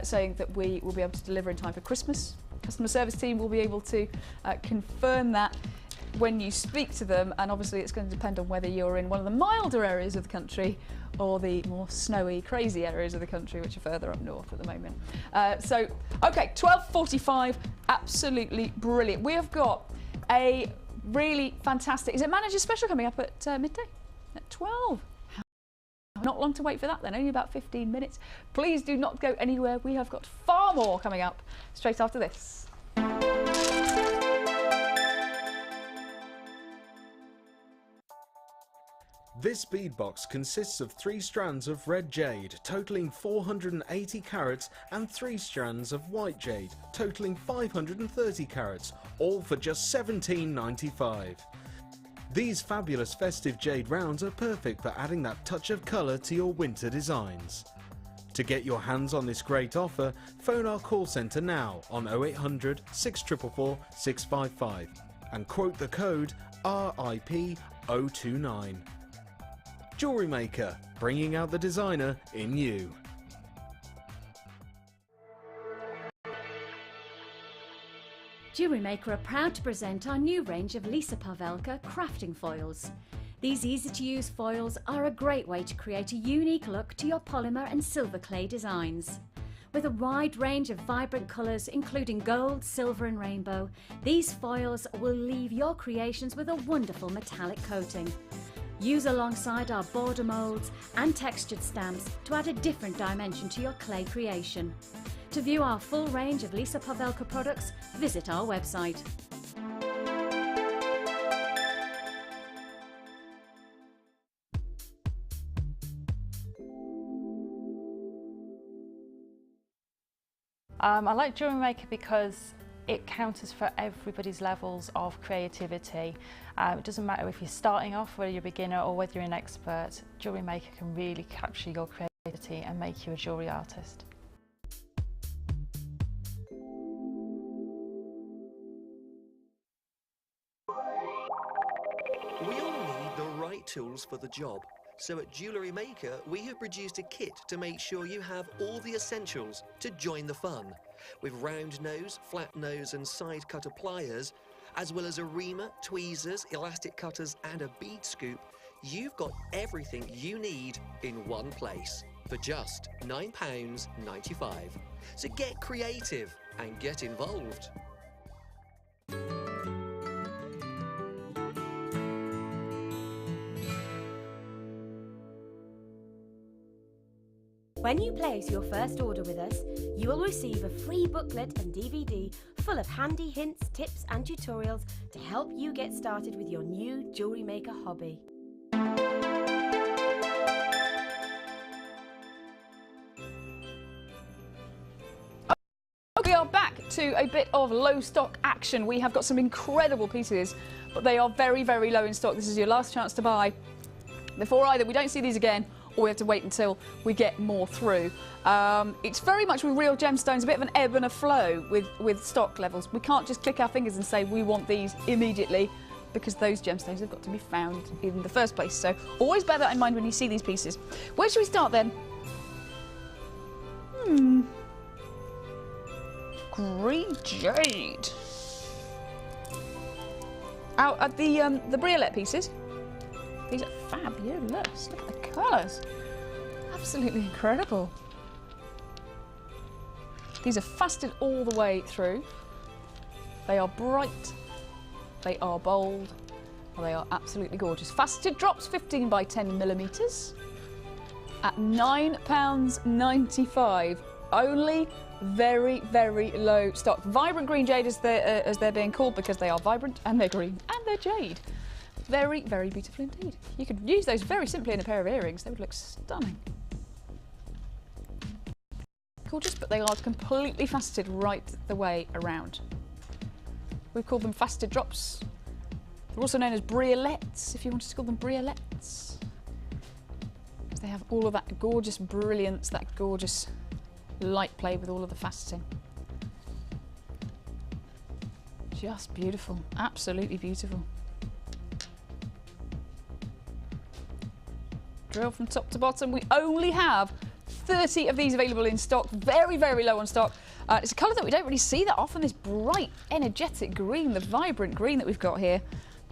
saying that we will be able to deliver in time for Christmas. Customer service team will be able to confirm that when you speak to them, and obviously it's going to depend on whether you're in one of the milder areas of the country or the more snowy, crazy areas of the country, which are further up north at the moment. So, okay, 12:45, absolutely brilliant. We have got a really fantastic, is it manager special coming up at midday? At 12. Not long to wait for that then, only about 15 minutes. Please do not go anywhere. We have got far more coming up straight after this. This bead box consists of 3 strands of red jade, totaling 480 carats, and 3 strands of white jade, totaling 530 carats, all for just £17.95. These fabulous festive jade rounds are perfect for adding that touch of colour to your winter designs. To get your hands on this great offer, phone our call centre now on 0800 644 655 and quote the code RIP029. Jewellery Maker, bringing out the designer in you. Jewellery Maker are proud to present our new range of Lisa Pavelka crafting foils. These easy-to-use foils are a great way to create a unique look to your polymer and silver clay designs. With a wide range of vibrant colours including gold, silver and rainbow, these foils will leave your creations with a wonderful metallic coating. Use alongside our border moulds and textured stamps to add a different dimension to your clay creation. To view our full range of Lisa Pavelka products, visit our website. I like Jewellery Maker because it counters for everybody's levels of creativity. It doesn't matter if you're starting off, whether you're a beginner or whether you're an expert, Jewellery Maker can really capture your creativity and make you a jewellery artist. We all need the right tools for the job. So at Jewellery Maker, we have produced a kit to make sure you have all the essentials to join the fun. With round nose, flat nose and side cutter pliers, as well as a reamer, tweezers, elastic cutters and a bead scoop, you've got everything you need in one place for just £9.95. So get creative and get involved. When you place your first order with us, you will receive a free booklet and DVD full of handy hints, tips and tutorials to help you get started with your new Jewellery Maker hobby. We are back to a bit of low stock action. We have got some incredible pieces, but they are very, very low in stock. This is your last chance to buy before either we don't see these again or we have to wait until we get more through. It's very much with real gemstones, a bit of an ebb and a flow with stock levels. We can't just click our fingers and say we want these immediately because those gemstones have got to be found in the first place. So always bear that in mind when you see these pieces. Where should we start then? Green jade. Out at the briolette pieces. These are fabulous. Look at the colours. Absolutely incredible. These are faceted all the way through. They are bright. They are bold. And they are absolutely gorgeous. Faceted drops, 15 by 10 millimetres at £9.95. Only very, very low stock. Vibrant green jade as they're being called because they are vibrant and they're green and they're jade. Very, very beautiful indeed. You could use those very simply in a pair of earrings. They would look stunning. Gorgeous, but they are completely faceted right the way around. We call them faceted drops. They're also known as briolettes, if you wanted to call them briolettes. Because they have all of that gorgeous brilliance, that gorgeous light play with all of the faceting. Just beautiful, absolutely beautiful. Drill from top to bottom. We only have 30 of these available in stock. Very, very low on stock. It's a colour that we don't really see that often, this bright, energetic green, the vibrant green that we've got here.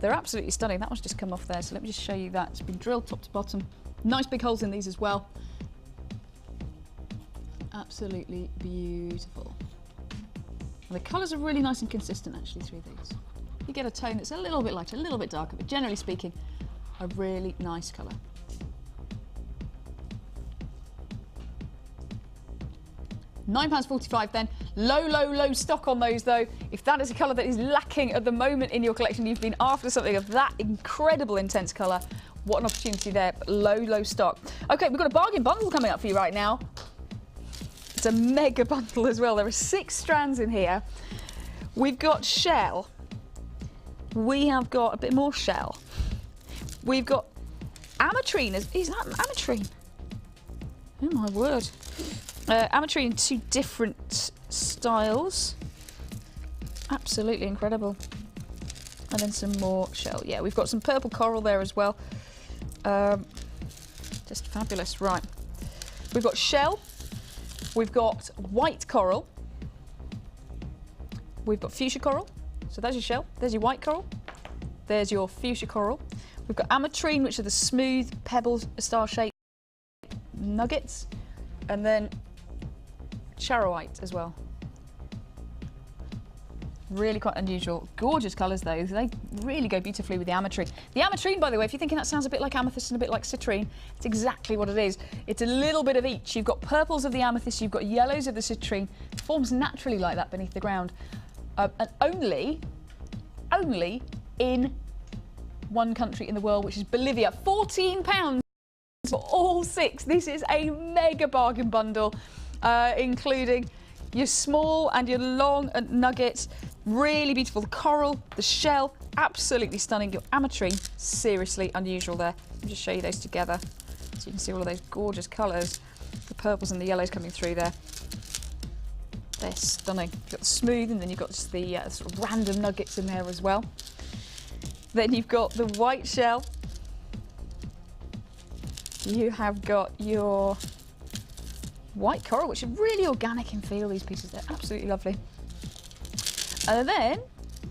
They're absolutely stunning. That one's just come off there, so let me just show you that. It's been drilled top to bottom. Nice big holes in these as well. Absolutely beautiful. And the colours are really nice and consistent actually through these. You get a tone that's a little bit lighter, a little bit darker, but generally speaking, a really nice colour. £9.45 then. Low, low, low stock on those though. If that is a colour that is lacking at the moment in your collection, you've been after something of that incredible intense colour, what an opportunity there, but low, low stock. Okay, we've got a bargain bundle coming up for you right now. It's a mega bundle as well. There are 6 strands in here. We've got shell. We have got a bit more shell. We've got ametrine. Is that ametrine? Oh my word. Ametrine in 2 different styles. Absolutely incredible. And then some more shell. Yeah, we've got some purple coral there as well. Just fabulous. Right. We've got shell. We've got white coral. We've got fuchsia coral. So there's your shell. There's your white coral. There's your fuchsia coral. We've got ametrine, which are the smooth pebbles, star-shaped nuggets. And then charoite as well. Really quite unusual. Gorgeous colours though. They really go beautifully with the ametrine. The ametrine, by the way, if you're thinking that sounds a bit like amethyst and a bit like citrine, it's exactly what it is. It's a little bit of each. You've got purples of the amethyst, you've got yellows of the citrine. It forms naturally like that beneath the ground. And only in one country in the world, which is Bolivia. £14 for all 6. This is a mega bargain bundle, including your small and your long nuggets. Really beautiful. The coral, the shell, absolutely stunning. Your ametrine, seriously unusual there. Let me just show you those together so you can see all of those gorgeous colours. The purples and the yellows coming through there. They're stunning. You've got the smooth, and then you've got just the sort of random nuggets in there as well. Then you've got the white shell. You have got your white coral, which are really organic in feel, these pieces. They're absolutely lovely. And then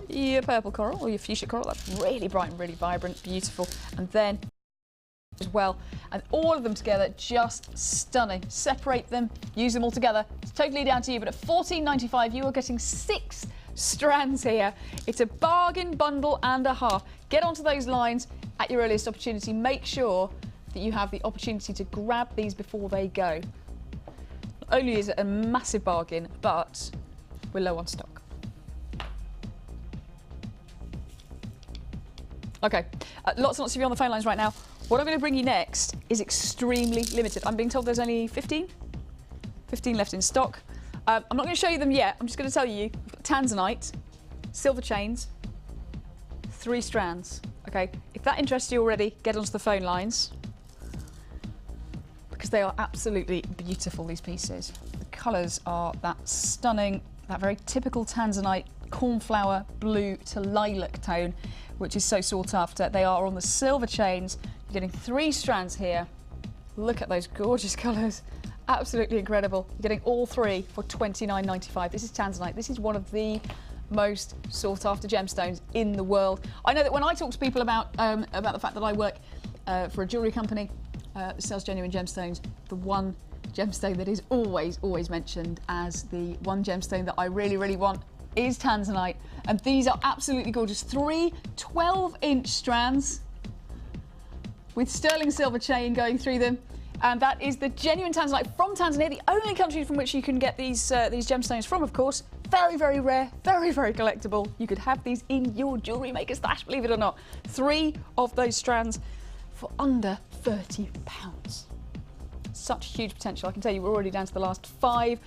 your purple coral, or your fuchsia coral, that's really bright and really vibrant, beautiful. And then as well, and all of them together, just stunning. Separate them, use them all together. It's totally down to you, but at $14.95, you are getting 6 strands here. It's a bargain bundle and a half. Get onto those lines at your earliest opportunity. Make sure that you have the opportunity to grab these before they go. Not only is it a massive bargain, but we're low on stock. Okay, lots and lots of you on the phone lines right now. What I'm going to bring you next is extremely limited. I'm being told there's only 15 left in stock. I'm not going to show you them yet. I'm just going to tell you, we've got tanzanite, silver chains, 3 strands. Okay, if that interests you already, get onto the phone lines, because they are absolutely beautiful, these pieces. The colours are that stunning, that very typical tanzanite cornflower blue to lilac tone, which is so sought after. They are on the silver chains. You're getting 3 strands here. Look at those gorgeous colours. Absolutely incredible. You're getting all 3 for $29.95. This is tanzanite. This is one of the most sought after gemstones in the world. I know that when I talk to people about the fact that I work for a jewellery company that sells genuine gemstones, the one gemstone that is always mentioned as the one gemstone that I really want is tanzanite. And these are absolutely gorgeous. 3 12-inch strands with sterling silver chain going through them. And that is the genuine tanzanite from Tanzania, the only country from which you can get these gemstones from, of course. Very, very rare, very, very collectible. You could have these in your Jewellery Maker stash, believe it or not. 3 of those strands for under £30. Such huge potential. I can tell you we're already down to the last 5.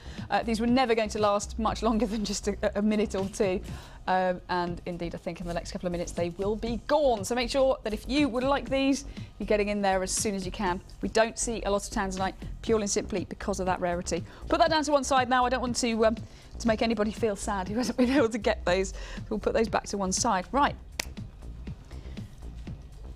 These were never going to last much longer than just a minute or 2. And indeed, I think in the next couple of minutes they will be gone. So make sure that if you would like these, you're getting in there as soon as you can. We don't see a lot of tanzanite purely and simply because of that rarity. Put that down to one side now. I don't want to make anybody feel sad who hasn't been able to get those. So we'll put those back to one side. Right.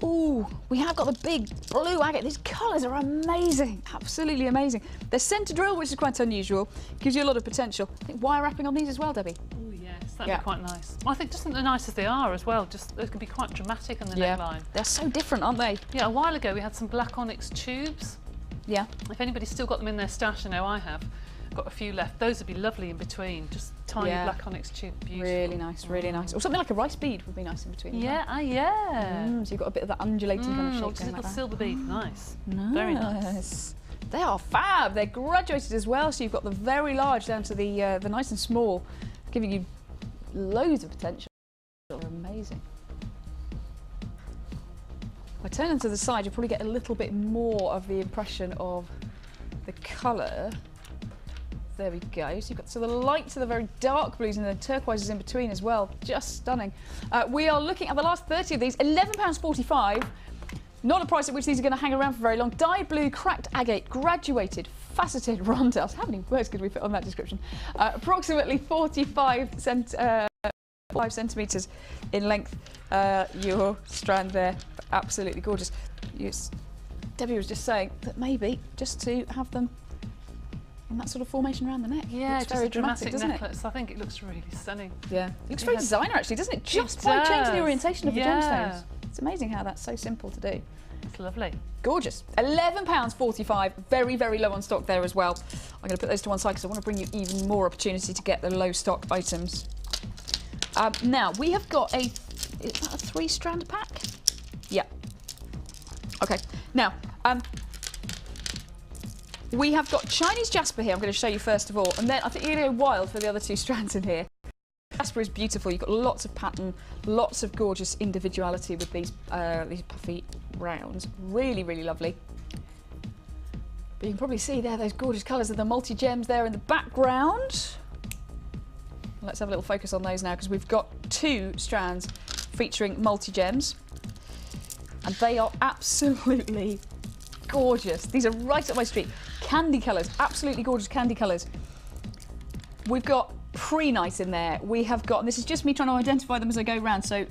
Ooh, we have got the big blue agate. These colours are amazing, absolutely amazing. They're centre drill, which is quite unusual. Gives you a lot of potential. I think wire wrapping on these as well, Debbie. Oh yes, that'd be quite nice. Well, I think just the nice as they are as well. Just they can be quite dramatic in the neckline. They're so different, aren't they? Yeah, a while ago we had some black onyx tubes. Yeah. If anybody's still got them in their stash, I know I have. Got a few left. Those would be lovely in between. Just tiny black onyx tube. Beautiful. Really nice, really nice. Or something like a rice bead would be nice in between. Yeah, yeah. So you've got a bit of that undulating kind of shape. Or just a little like silver bead. Nice. Very nice. They are fab. They're graduated as well, so you've got the very large down to the nice and small, giving you loads of potential. They're amazing. If I turn them to the side, you'll probably get a little bit more of the impression of the colour. There we go. So you've got the light to the very dark blues and the turquoises in between as well. Just stunning. We are looking at the last 30 of these, £11.45. Not a price at which these are going to hang around for very long. Dyed blue, cracked agate, graduated, faceted rondelles. How many words could we fit on that description? Approximately 45 centimetres in length. Your strand there, absolutely gorgeous. Yes. Debbie was just saying that maybe just to have them in that sort of formation around the neck. Yeah, it's just very a dramatic doesn't necklace. I think it looks really stunning. Yeah, it looks very designer actually, doesn't it? Just by changing the orientation of the gemstones. It's amazing how that's so simple to do. It's lovely. Gorgeous. £11.45, very, very low on stock there as well. I'm going to put those to one side because I want to bring you even more opportunity to get the low stock items. Now, we have got is that a 3-strand pack? Yeah. Okay, now, we have got Chinese jasper here, I'm going to show you first of all, and then I think you're going to go wild for the other 2 strands in here. Jasper is beautiful, you've got lots of pattern, lots of gorgeous individuality with these puffy rounds. Really, really lovely. But you can probably see there those gorgeous colours of the multi-gems there in the background. Let's have a little focus on those now because we've got 2 strands featuring multi-gems. And they are absolutely gorgeous. These are right up my street. Candy colours, absolutely gorgeous candy colours. We've got pre-night in there. We have got, and this is just me trying to identify them as I go around, so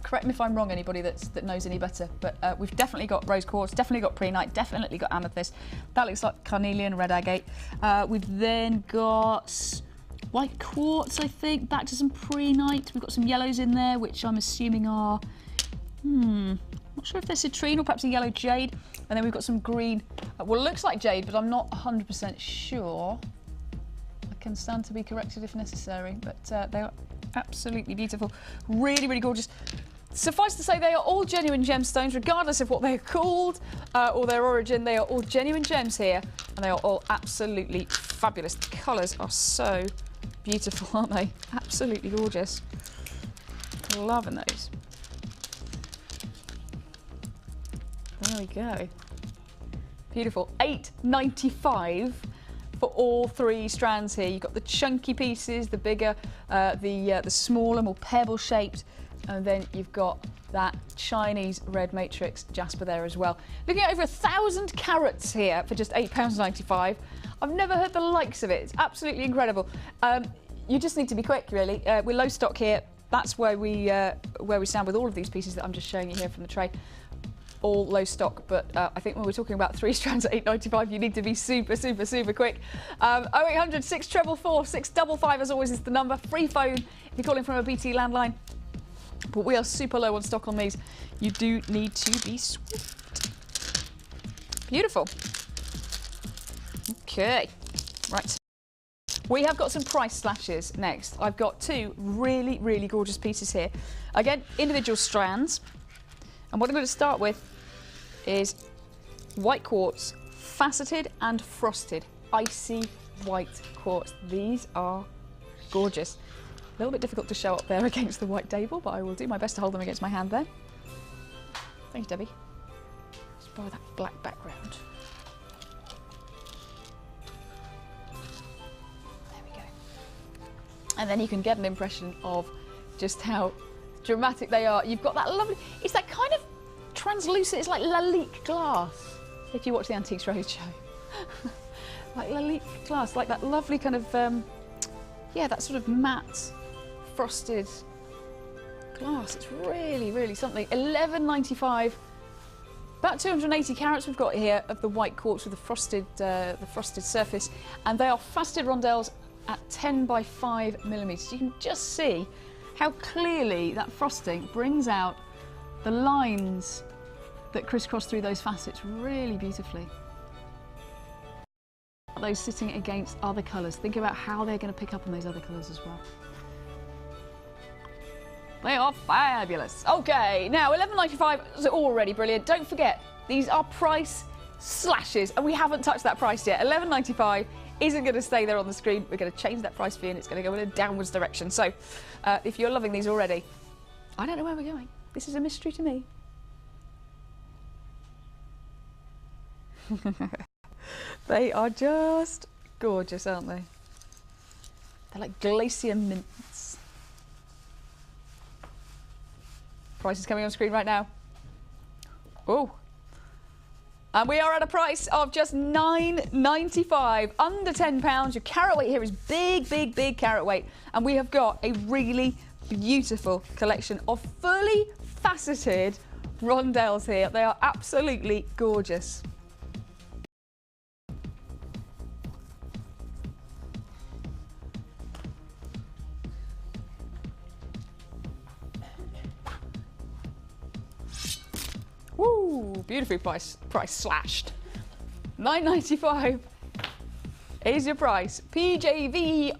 correct me if I'm wrong, anybody that knows any better, but we've definitely got rose quartz, definitely got pre-night, definitely got amethyst. That looks like carnelian, red agate. We've then got white quartz, I think, back to some pre-night. We've got some yellows in there, which I'm assuming are, not sure if they're citrine or perhaps a yellow jade. And then we've got some green, well, it looks like jade, but I'm not 100% sure. I can stand to be corrected if necessary, but they are absolutely beautiful. Really, really gorgeous. Suffice to say, they are all genuine gemstones, regardless of what they're called or their origin. They are all genuine gems here, and they are all absolutely fabulous. The colours are so beautiful, aren't they? Absolutely gorgeous. Loving those. There we go. Beautiful. $8.95 for all 3 strands here. You've got the chunky pieces, the bigger, the smaller, more pebble-shaped, and then you've got that Chinese red matrix jasper there as well. Looking at over 1,000 carats here for just £8.95. I've never heard the likes of it. It's absolutely incredible. You just need to be quick, really. We're low stock here. That's where we stand with all of these pieces that I'm just showing you here from the tray. All low stock, but I think when we're talking about 3 strands at £8.95, you need to be super, super, super quick. 0800 644 655 as always is the number. Free phone if you're calling from a BT landline. But we are super low on stock on these. You do need to be swift. Beautiful. Okay, right. We have got some price slashes next. I've got 2 really, really gorgeous pieces here. Again, individual strands. And what I'm going to start with is white quartz, faceted and frosted, icy white quartz. These are gorgeous. A little bit difficult to show up there against the white table, but I will do my best to hold them against my hand there. Thanks, Debbie. Just borrow that black background. There we go. And then you can get an impression of just how dramatic they are. You've got that lovely, it's that kind of translucent, it's like Lalique glass, if you watch the Antiques Roadshow. Like Lalique glass, like that lovely kind of, yeah, that sort of matte, frosted glass. It's really, really something. $11.95. About 280 carats we've got here of the white quartz with the frosted surface, and they are faceted rondelles at 10 by 5 millimetres. You can just see how clearly that frosting brings out the lines that crisscross through those facets really beautifully. Those sitting against other colours. Think about how they're going to pick up on those other colours as well. They are fabulous. Okay, now $11.95 is already brilliant. Don't forget, these are price slashes, and we haven't touched that price yet. $11.95 isn't going to stay there on the screen. We're going to change that price for you, and it's going to go in a downwards direction. So, if you're loving these already, I don't know where we're going. This is a mystery to me. They are just gorgeous, aren't they? They're like glacier mints. Price is coming on screen right now. Oh, And we are at a price of just £9.95, under £10. Your carat weight here is big, big, big carat weight. And we have got a really beautiful collection of fully faceted rondelles here. They are absolutely gorgeous. Woo, beautifully price slashed. £9.95 is your price. PJV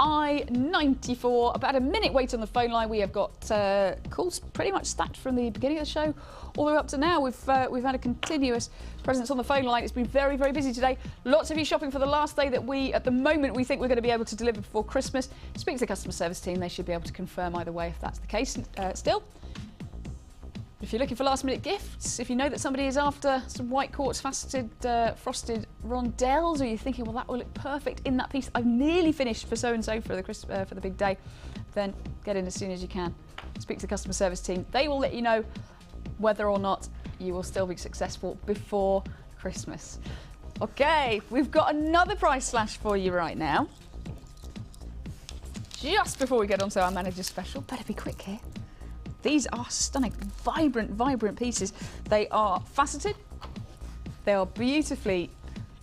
I94. About a minute wait on the phone line. We have got calls pretty much stacked from the beginning of the show all the way up to now. We've had a continuous presence on the phone line. It's been very, very busy today. Lots of you shopping for the last day that at the moment, we think we're going to be able to deliver before Christmas. Speak to the customer service team. They should be able to confirm either way if that's the case still. If you're looking for last-minute gifts, if you know that somebody is after some white quartz faceted frosted rondelles, or you're thinking, well, that will look perfect in that piece, I've nearly finished for so-and-so for the big day, then get in as soon as you can. Speak to the customer service team. They will let you know whether or not you will still be successful before Christmas. Okay, we've got another price slash for you right now. Just before we get on to our manager special, better be quick here. These are stunning, vibrant, vibrant pieces. They are faceted. They are beautifully,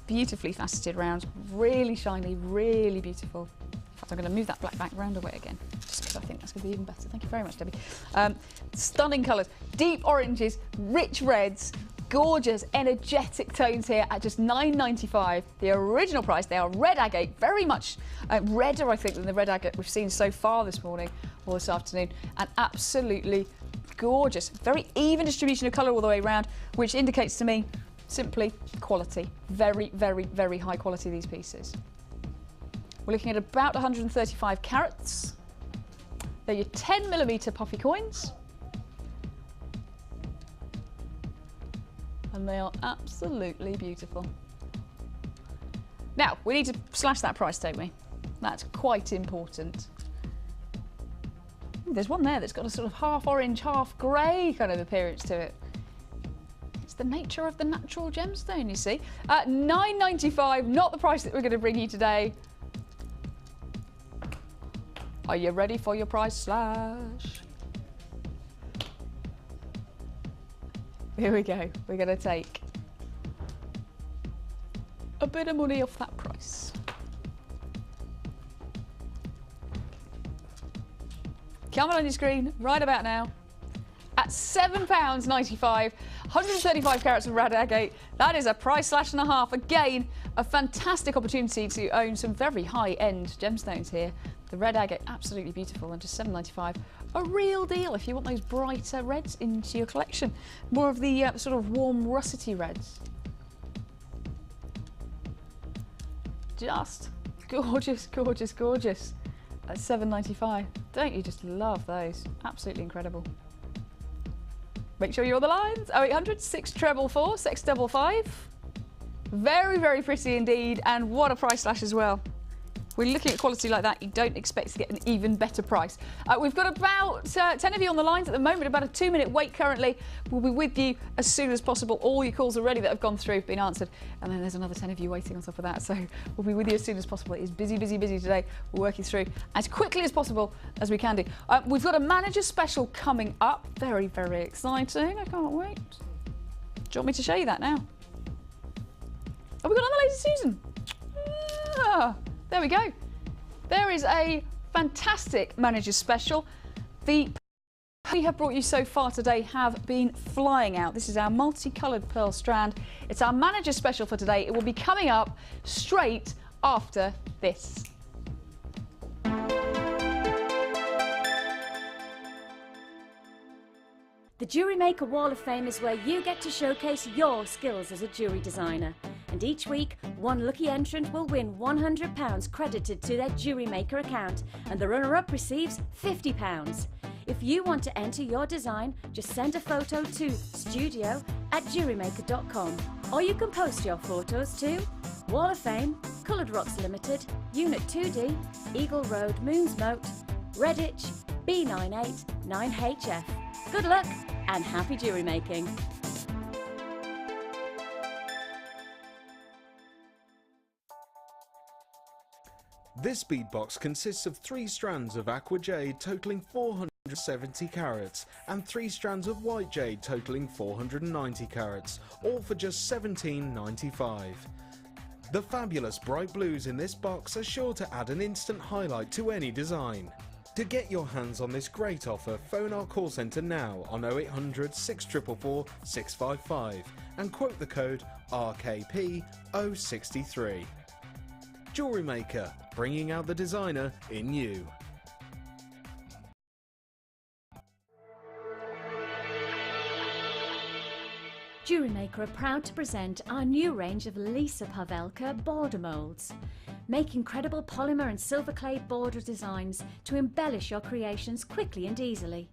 beautifully faceted rounds. Really shiny, really beautiful. In fact, I'm going to move that black back round away again, just because I think that's going to be even better. Thank you very much, Debbie. Stunning colours, deep oranges, rich reds, gorgeous, energetic tones here at just £9.95. The original price, they are red agate, very much redder, I think, than the red agate we've seen so far this morning or this afternoon, and absolutely gorgeous. Very even distribution of colour all the way around, which indicates to me simply quality. Very, very, very high quality, these pieces. We're looking at about 135 carats. They're your 10mm poppy coins. And they are absolutely beautiful. Now, we need to slash that price, don't we? That's quite important. There's one there that's got a sort of half orange, half grey kind of appearance to it. It's the nature of the natural gemstone, you see. At £9.95, not the price that we're going to bring you today. Are you ready for your price slash? Here we go. We're going to take a bit of money off that price. Come on your screen right about now. At £7.95, 135 carats of red agate. That is a price slash and a half. Again, a fantastic opportunity to own some very high-end gemstones here. The red agate, absolutely beautiful, and just £7.95. A real deal if you want those brighter reds into your collection. More of the sort of warm, russety reds. Just gorgeous, gorgeous, gorgeous. At £7.95. Don't you just love those? Absolutely incredible. Make sure you're on the lines. 0800 644 655. Very, very pretty indeed, and what a price slash as well. When you're looking at quality like that, you don't expect to get an even better price. We've got about 10 of you on the lines at the moment, about a 2-minute wait currently. We'll be with you as soon as possible. All your calls already that have gone through have been answered, and then there's another 10 of you waiting on top of that. So we'll be with you as soon as possible. It is busy, busy, busy today. We're working through as quickly as possible as we can do. We've got a manager special coming up. Very, very exciting. I can't wait. Do you want me to show you that now? Oh, we've got another Lazy Susan. There we go. There is a fantastic manager special. The we have brought you so far today have been flying out. This is our multicoloured pearl strand. It's our manager special for today. It will be coming up straight after this. The Jewellery Maker Wall of Fame is where you get to showcase your skills as a jewellery designer. And each week, one lucky entrant will win £100 credited to their Jewellery Maker account, and the runner-up receives £50. If you want to enter your design, just send a photo to studio@jewellerymaker.com, or you can post your photos to Wall of Fame, Coloured Rocks Limited, Unit 2D, Eagle Road, Moonsmote, Redditch, B98 9HF. Good luck and happy jewellery making! This bead box consists of 3 strands of aqua jade totaling 470 carats and 3 strands of white jade totaling 490 carats, all for just £17.95. The fabulous bright blues in this box are sure to add an instant highlight to any design. To get your hands on this great offer, phone our call centre now on 0800 644 655 and quote the code RKP063. Jewellery Maker, bringing out the designer in you. Jewellery Maker are proud to present our new range of Lisa Pavelka border moulds. Make incredible polymer and silver clay border designs to embellish your creations quickly and easily.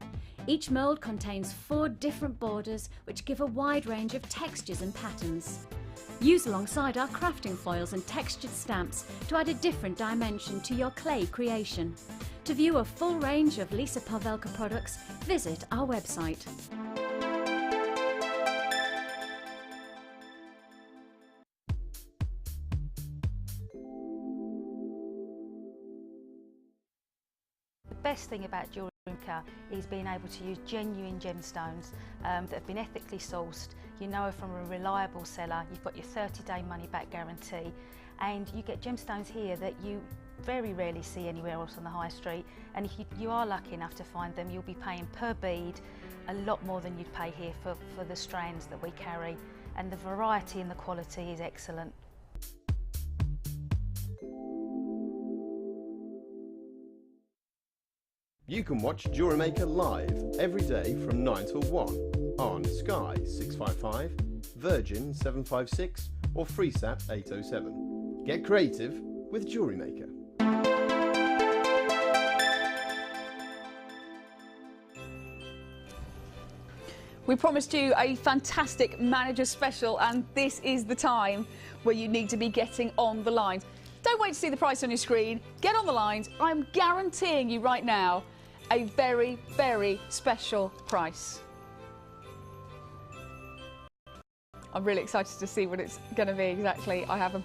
Each mould contains 4 different borders which give a wide range of textures and patterns. Use alongside our crafting foils and textured stamps to add a different dimension to your clay creation. To view a full range of Lisa Pavelka products, visit our website. The best thing about Jewellery Maker is being able to use genuine gemstones that have been ethically sourced. You know from a reliable seller, you've got your 30-day money-back guarantee, and you get gemstones here that you very rarely see anywhere else on the high street. And if you are lucky enough to find them, you'll be paying per bead a lot more than you'd pay here for the strands that we carry. And the variety and the quality is excellent. You can watch Jewellery Maker live every day from 9 till 1 on Sky 655, Virgin 756 or FreeSat 807. Get creative with Jewellery Maker. We promised you a fantastic manager special, and this is the time where you need to be getting on the lines. Don't wait to see the price on your screen. Get on the lines. I'm guaranteeing you right now a very, very special price. I'm really excited to see what it's going to be exactly. I have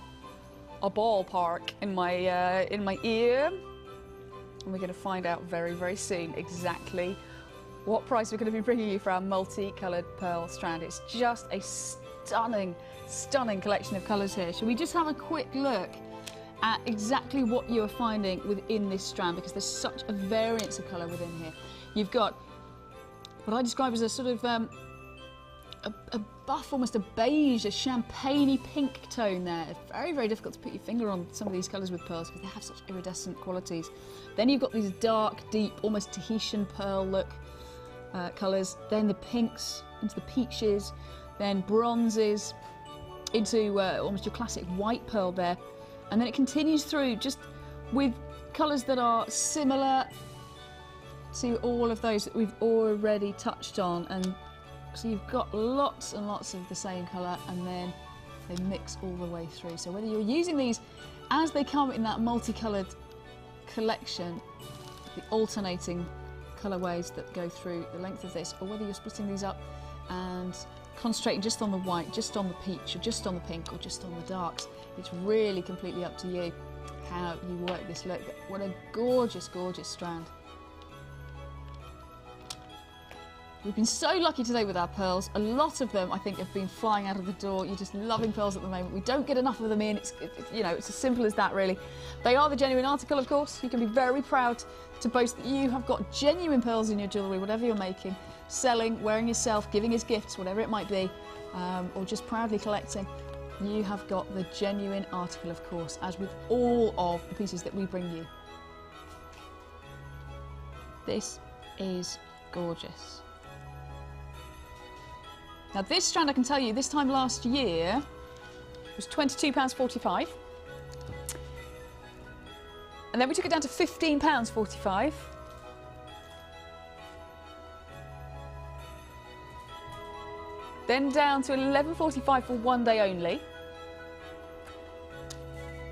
a ballpark in my ear, and we're going to find out very, very soon exactly what price we're going to be bringing you for our multi-coloured pearl strand. It's just a stunning, stunning collection of colours here. Shall we just have a quick look at exactly what you're finding within this strand, because there's such a variance of colour within here. You've got what I describe as a sort of a buff, almost a beige, a champagne-y pink tone there. It's very, very difficult to put your finger on some of these colours with pearls because they have such iridescent qualities. Then you've got these dark, deep, almost Tahitian pearl look colours. Then the pinks into the peaches, then bronzes into almost your classic white pearl there. And then it continues through just with colours that are similar to all of those that we've already touched on. And so you've got lots and lots of the same colour, and then they mix all the way through. So whether you're using these as they come in that multicoloured collection, the alternating colourways that go through the length of this, or whether you're splitting these up and concentrating just on the white, just on the peach, or just on the pink, or just on the darks, it's really completely up to you how you work this look. But what a gorgeous, gorgeous strand. We've been so lucky today with our pearls. A lot of them, I think, have been flying out of the door. You're just loving pearls at the moment. We don't get enough of them in. It's as simple as that, really. They are the genuine article, of course. You can be very proud to boast that you have got genuine pearls in your jewellery, whatever you're making, selling, wearing yourself, giving as gifts, whatever it might be, or just proudly collecting. You have got the genuine article, of course, as with all of the pieces that we bring you. This is gorgeous. Now this strand, I can tell you, this time last year was £22.45. And then we took it down to £15.45. Then down to £11.45 for one day only.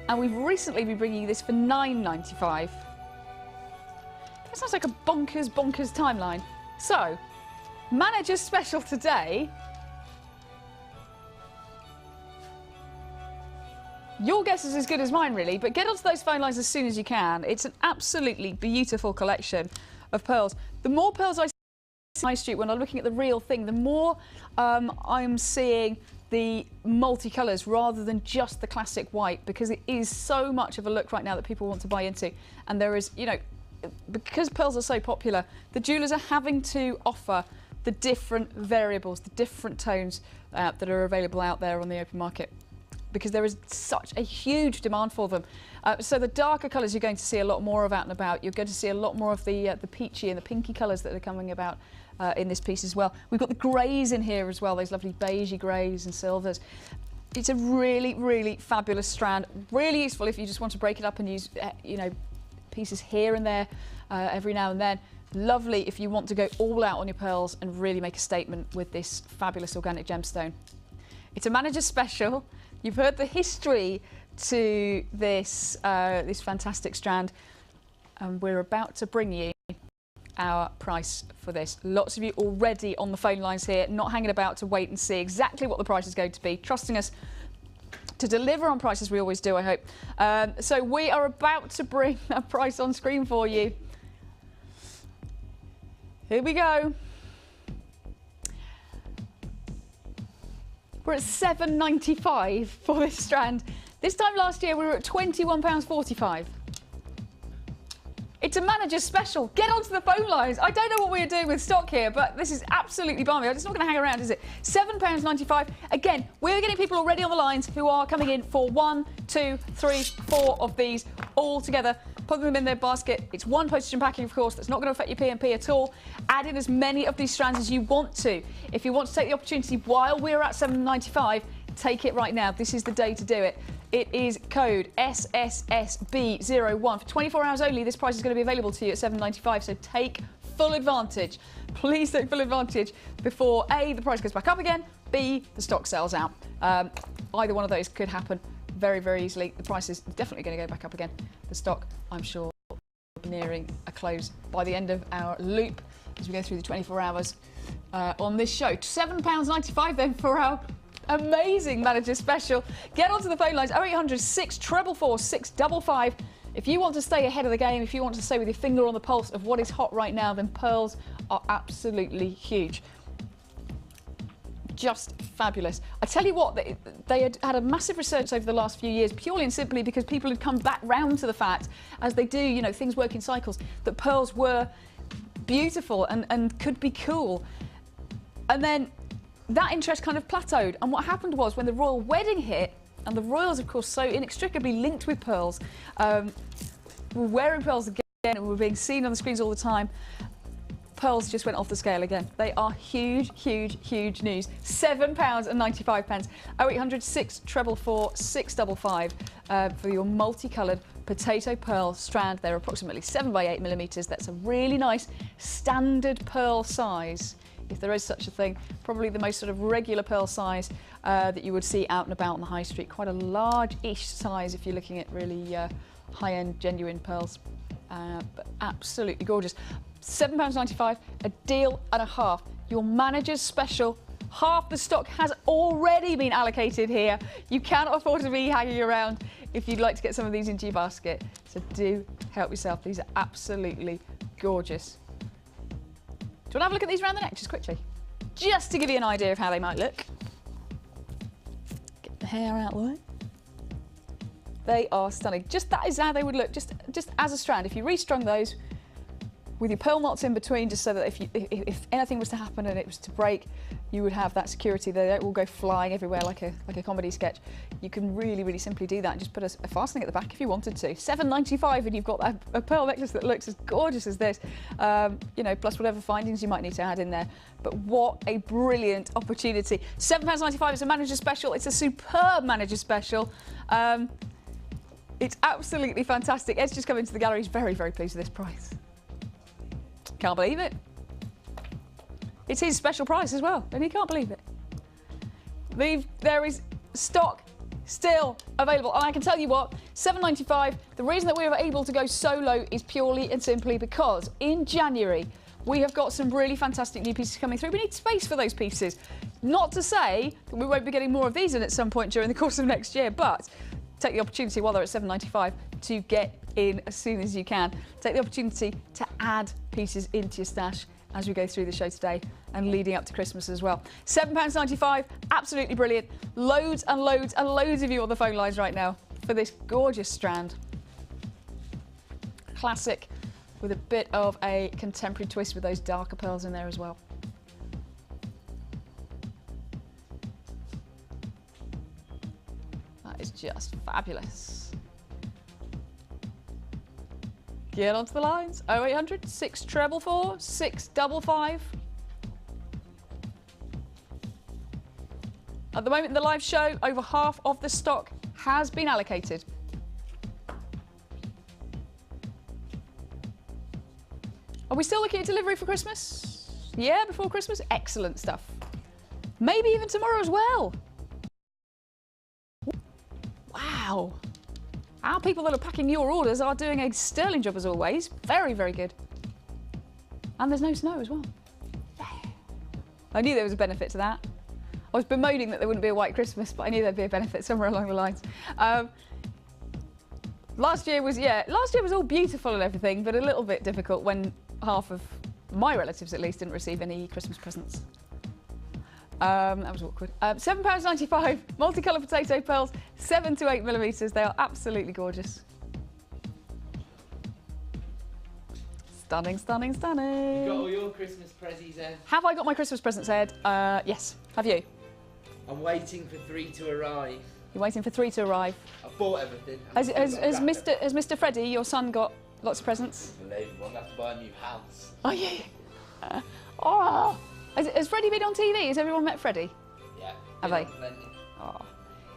And we've recently been bringing you this for £9.95. That sounds like a bonkers timeline. So, manager's special today, Your guess is as good as mine, really, but get onto those phone lines as soon as you can. It's an absolutely beautiful collection of pearls. The more pearls I see on High Street when I'm looking at the real thing, the more I'm seeing the multicolours rather than just the classic white, because it is so much of a look right now that people want to buy into. And there is, you know, because pearls are so popular, the jewellers are having to offer the different variables, the different tones that are available out there on the open market, because there is such a huge demand for them. So the darker colours you're going to see a lot more of out and about. You're going to see a lot more of the peachy and the pinky colours that are coming about in this piece as well. We've got the greys in here as well, those lovely beigey greys and silvers. It's a really, really fabulous strand. Really useful if you just want to break it up and use, you know, pieces here and there every now and then. Lovely if you want to go all out on your pearls and really make a statement with this fabulous organic gemstone. It's a manager's special. You've heard the history to this, this fantastic strand, and we're about to bring you our price for this. Lots of you already on the phone lines here, not hanging about to wait and see exactly what the price is going to be, trusting us to deliver on prices we always do, I hope. So we are about to bring a price on screen for you. Here we go. We're at £7.95 for this strand. This time last year we were at £21.45. It's a manager's special. Get onto the phone lines. I don't know what we're doing with stock here, but this is absolutely balmy. It's not going to hang around, is it? £7.95. Again, we're getting people already on the lines who are coming in for 1, 2, 3, 4 of these all together. Put them in their basket. It's one postage and packing, of course. That's not going to affect your P&P at all. Add in as many of these strands as you want to. If you want to take the opportunity while we're at £7.95, take it right now. This is the day to do it. It is code SSSB01. For 24 hours only, this price is going to be available to you at £7.95, so take full advantage. Please take full advantage before A, the price goes back up again, B, the stock sells out. Either one of those could happen very, very easily. The price is definitely going to go back up again. The stock, I'm sure, will be nearing a close by the end of our loop as we go through the 24 hours on this show. £7.95 then for our amazing manager special. Get onto the phone lines 0800 644 655. If you want to stay ahead of the game, if you want to stay with your finger on the pulse of what is hot right now, then pearls are absolutely huge. Just fabulous. I tell you what, they had a massive resurgence over the last few years, purely and simply because people had come back round to the fact, as they do, you know, things work in cycles, that pearls were beautiful and could be cool. And then that interest kind of plateaued, and what happened was when the royal wedding hit, and the royals, of course, so inextricably linked with pearls, were wearing pearls again and were being seen on the screens all the time, pearls just went off the scale again. They are huge, huge, huge news. £7.95. 0800 644 655 for your multicoloured potato pearl strand. They're approximately 7 by 8 millimetres. That's a really nice standard pearl size, if there is such a thing. Probably the most sort of regular pearl size that you would see out and about on the high street. Quite a large-ish size if you're looking at really high-end, genuine pearls. But absolutely gorgeous. £7.95, a deal and a half. Your manager's special. Half the stock has already been allocated here. You cannot afford to be hanging around if you'd like to get some of these into your basket. So do help yourself. These are absolutely gorgeous. Do you want to have a look at these around the neck just quickly? Just to give you an idea of how they might look. Get the hair out of the way. They are stunning. Just that is how they would look, just as a strand. If you restrung those with your pearl knots in between, just so that if anything was to happen and it was to break, you would have that security. They don't all go flying everywhere like a comedy sketch. You can really, really simply do that and just put a fastening at the back if you wanted to. £7.95 and you've got a pearl necklace that looks as gorgeous as this. You know, plus whatever findings you might need to add in there. But what a brilliant opportunity. £7.95 is a manager special. It's a superb manager special. It's absolutely fantastic. Ed's just come into the gallery. He's very, very pleased with this price. Can't believe it. It's his special price as well, and he can't believe it. There is stock still available, and I can tell you what, £7.95. The reason that we were able to go so low is purely and simply because in January we have got some really fantastic new pieces coming through. We need space for those pieces. Not to say that we won't be getting more of these in at some point during the course of next year, but take the opportunity while they're at £7.95 to get in as soon as you can. Take the opportunity to add pieces into your stash as we go through the show today and leading up to Christmas as well. £7.95, absolutely brilliant. Loads and loads and loads of you on the phone lines right now for this gorgeous strand. Classic with a bit of a contemporary twist with those darker pearls in there as well. That is just fabulous. Get onto the lines. 0800 644 655. At the moment in the live show, over half of the stock has been allocated. Are we still looking at delivery for Christmas? Yeah, before Christmas? Excellent stuff. Maybe even tomorrow as well. Wow. Our people that are packing your orders are doing a sterling job as always. Very, very good. And there's no snow as well. Yeah. I knew there was a benefit to that. I was bemoaning that there wouldn't be a white Christmas, but I knew there'd be a benefit somewhere along the lines. Last year was all beautiful and everything, but a little bit difficult when half of my relatives, at least, didn't receive any Christmas presents. That was awkward. £7.95, multicolour potato pearls, 7 to 8 millimetres. They are absolutely gorgeous. Stunning, stunning, stunning. You got all your Christmas prezzies, Ed? Have I got my Christmas presents, Ed? Yes. Have you? I'm waiting for 3 to arrive. You're waiting for 3 to arrive? I've bought everything. Has Mr. Freddie, your son, got lots of presents? Unbelievable. I'm going to have to buy a new house. Oh, yeah. Oh. Has Freddie been on TV? Has everyone met Freddie? Yeah. Have they? Oh.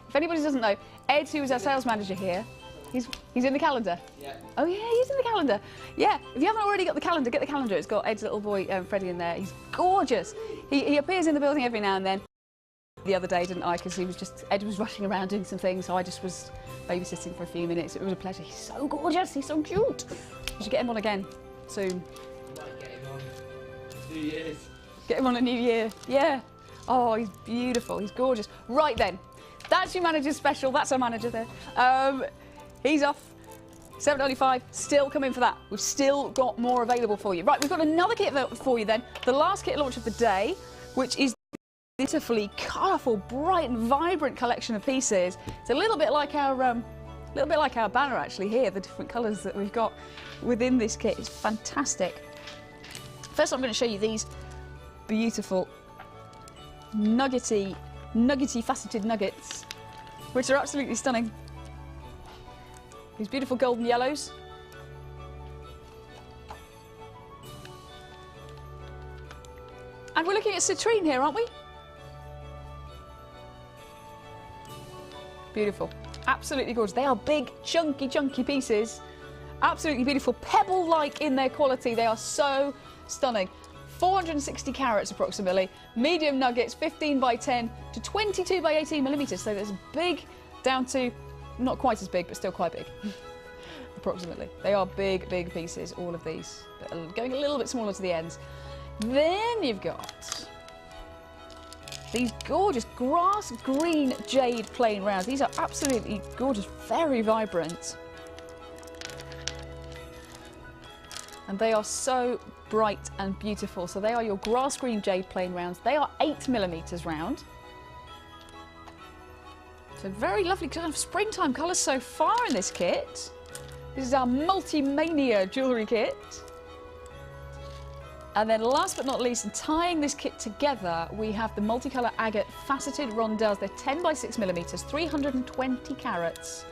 If anybody doesn't know, Ed, who is our sales manager here, he's in the calendar. Yeah. Oh yeah, he's in the calendar. Yeah. If you haven't already got the calendar, get the calendar. It's got Ed's little boy, Freddie, in there. He's gorgeous. He appears in the building every now and then. The other day, didn't I? Because Ed was rushing around doing some things, so I just was babysitting for a few minutes. It was a pleasure. He's so gorgeous. He's so cute. We should get him on again soon. Might get him on 2 years. Get him on a new year. Yeah. Oh, he's beautiful. He's gorgeous. Right then. That's your manager's special. That's our manager there. He's off. £7.95. Still coming for that. We've still got more available for you. Right, we've got another kit for you then. The last kit launch of the day, which is beautifully colourful, bright and vibrant collection of pieces. It's a little bit like our banner actually here. The different colours that we've got within this kit is fantastic. First, I'm going to show you these beautiful nuggety faceted nuggets, which are absolutely stunning. These beautiful golden yellows. And we're looking at citrine here, aren't we? Beautiful. Absolutely gorgeous. They are big, chunky pieces. Absolutely beautiful. Pebble-like in their quality. They are so stunning. 460 carats approximately, medium nuggets, 15 by 10 to 22 by 18 millimetres. So there's big down to not quite as big, but still quite big, approximately. They are big pieces, all of these, but going a little bit smaller to the ends. Then you've got these gorgeous grass green jade plain rounds. These are absolutely gorgeous, very vibrant. And they are so bright and beautiful. So they are your grass green jade plain rounds. They are 8 millimetres round. So very lovely kind of springtime colours so far in this kit. This is our Multi-Mania jewellery kit. And then last but not least, tying this kit together, we have the multicolour agate faceted rondelles. They're 10 by 6 millimetres, 320 carats.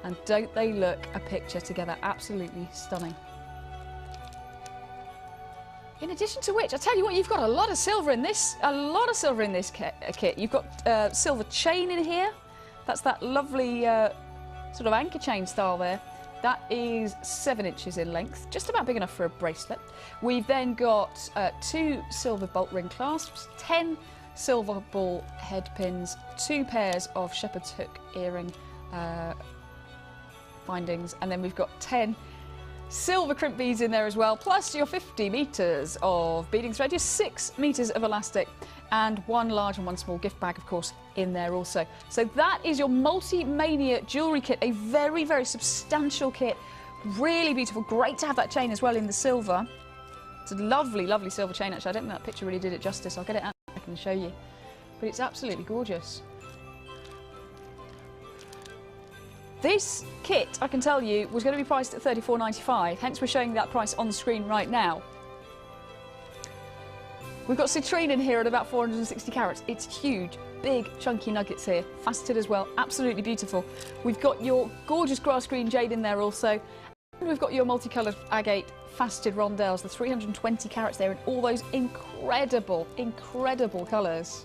And don't they look a picture together? Absolutely stunning. In addition to which, I tell you what, you've got a lot of silver in this. Kit. You've got silver chain in here. That's that lovely sort of anchor chain style there. That is 7 inches in length, just about big enough for a bracelet. We've then got 2 silver bolt ring clasps, 10 silver ball head pins, 2 pairs of shepherd's hook earring findings, and then we've got 10 silver crimp beads in there as well, plus your 50 metres of beading thread, your 6 metres of elastic, and one large and one small gift bag, of course, in there also. So that is your Multi-Mania jewellery kit, a very, very substantial kit, really beautiful. Great to have that chain as well in the silver. It's a lovely, lovely silver chain, actually. I don't think that picture really did it justice. I'll get it out and I can show you. But it's absolutely gorgeous. This kit, I can tell you, was going to be priced at $34.95, hence we're showing that price on the screen right now. We've got citrine in here at about 460 carats. It's huge, big, chunky nuggets here, faceted as well, absolutely beautiful. We've got your gorgeous grass green jade in there also, and we've got your multicoloured agate faceted rondelles, the 320 carats there in all those incredible, incredible colours.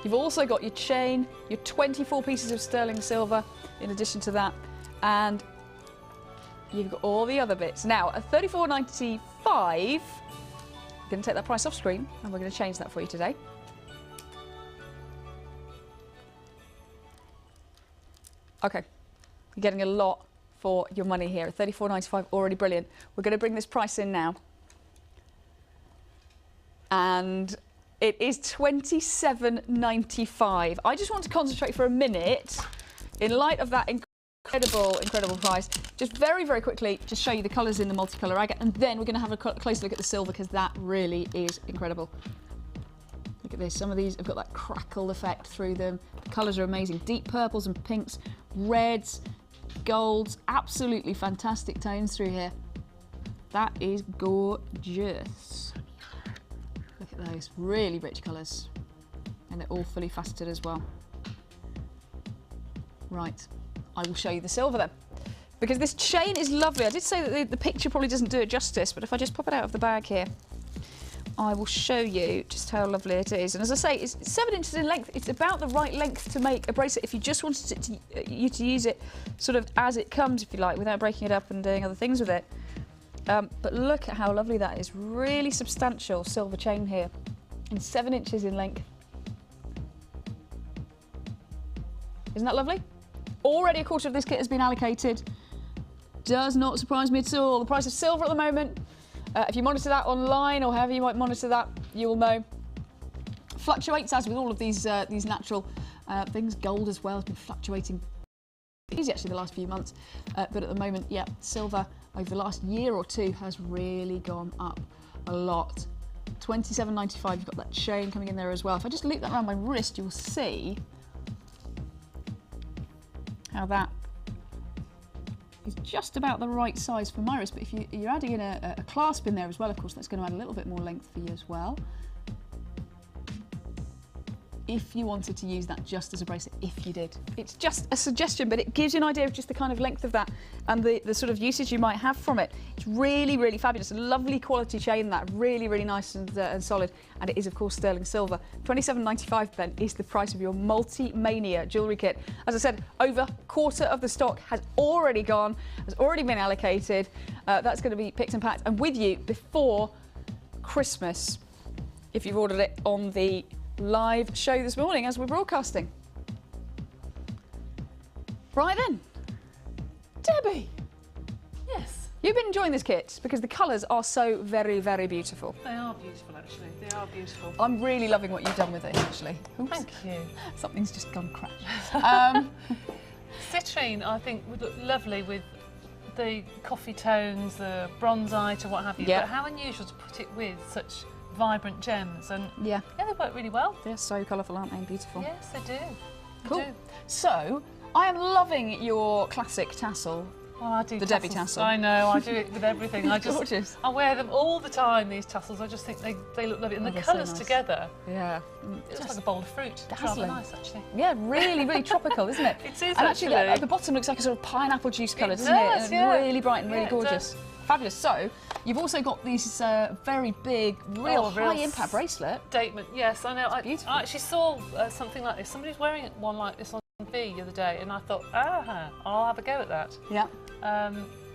You've also got your chain, your 24 pieces of sterling silver in addition to that, and you've got all the other bits. Now, at $34.95, we're going to take that price off screen and we're going to change that for you today. Okay, you're getting a lot for your money here at $34.95, already brilliant. We're going to bring this price in now. And it is $27.95. I just want to concentrate for a minute in light of that incredible, incredible price. Just very, very quickly, just show you the colours in the multicolour agate, and then we're going to have a closer look at the silver because that really is incredible. Look at this. Some of these have got that crackle effect through them. The colours are amazing. Deep purples and pinks, reds, golds, absolutely fantastic tones through here. That is gorgeous. Look at those, really rich colours. And they're all fully faceted as well. Right, I will show you the silver then. Because this chain is lovely. I did say that the picture probably doesn't do it justice, but if I just pop it out of the bag here, I will show you just how lovely it is. And as I say, it's 7 inches in length. It's about the right length to make a bracelet if you just wanted you to use it sort of as it comes, if you like, without breaking it up and doing other things with it. But look at how lovely that is. Really substantial silver chain here, and 7 inches in length. Isn't that lovely? Already a quarter of this kit has been allocated. Does not surprise me at all. The price of silver at the moment, if you monitor that online or however you might monitor that, you will know, fluctuates as with all of these natural things. Gold as well has been fluctuating easy actually the last few months, but at the moment, yeah, silver over the last year or two has really gone up a lot. $27.95, you've got that chain coming in there as well. If I just loop that around my wrist, you'll see how that is just about the right size for my wrist, but if you're adding in a clasp in there as well, of course, that's going to add a little bit more length for you as well. If you wanted to use that just as a bracelet, if you did. It's just a suggestion, but it gives you an idea of just the kind of length of that and the sort of usage you might have from it. It's really, really fabulous. A lovely quality chain, that really, really nice and solid. And it is, of course, sterling silver. $27.95 then is the price of your Multi-Mania jewellery kit. As I said, over a quarter of the stock has already gone, has already been allocated. That's going to be picked and packed and with you before Christmas, if you've ordered it on the live show this morning as we're broadcasting. Right then, Debbie. Yes. You've been enjoying this kit because the colours are so very, very beautiful. They are beautiful, actually. They are beautiful. I'm really loving what you've done with it, actually. Oops. Thank you. Something's just gone crash. Citrine, I think, would look lovely with the coffee tones, the bronzite or what have you. Yeah. But how unusual to put it with such vibrant gems, and yeah, they work really well. They're so colourful, aren't they? Beautiful. Yes, they do. Cool. They do. So, I am loving your classic tassel. Well, I do the tassels. Debbie tassel. I know, I do it with everything. Gorgeous. I wear them all the time, these tassels. I just think they look lovely. And the colours so nice together. Yeah. It looks like a bowl of fruit. It's rather nice, actually. Yeah, really, really tropical, isn't it? It is, and actually. At the bottom looks like a sort of pineapple juice colour, doesn't it? And yeah. Really bright and really Yeah, gorgeous. Fabulous. So, you've also got these very big, real high-impact bracelet. Statement, yes, I know. I actually saw something like this. Somebody was wearing one like this on TV the other day, and I thought, I'll have a go at that. Yeah.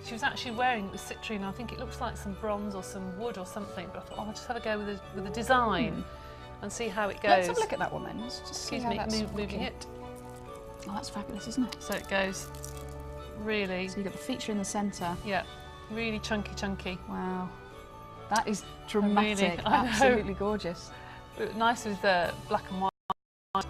She was actually wearing it with citrine. I think it looks like some bronze or some wood or something, but I thought, I'll just have a go with the design and see how it goes. Let's have a look at that one then. Let's just Excuse see how me, that's moving it. Oh, that's fabulous, isn't it? So it goes really. So you've got the feature in the centre. Yeah. really chunky. Wow, that is dramatic. Really, I know. Absolutely gorgeous. Nice with the black and white. It's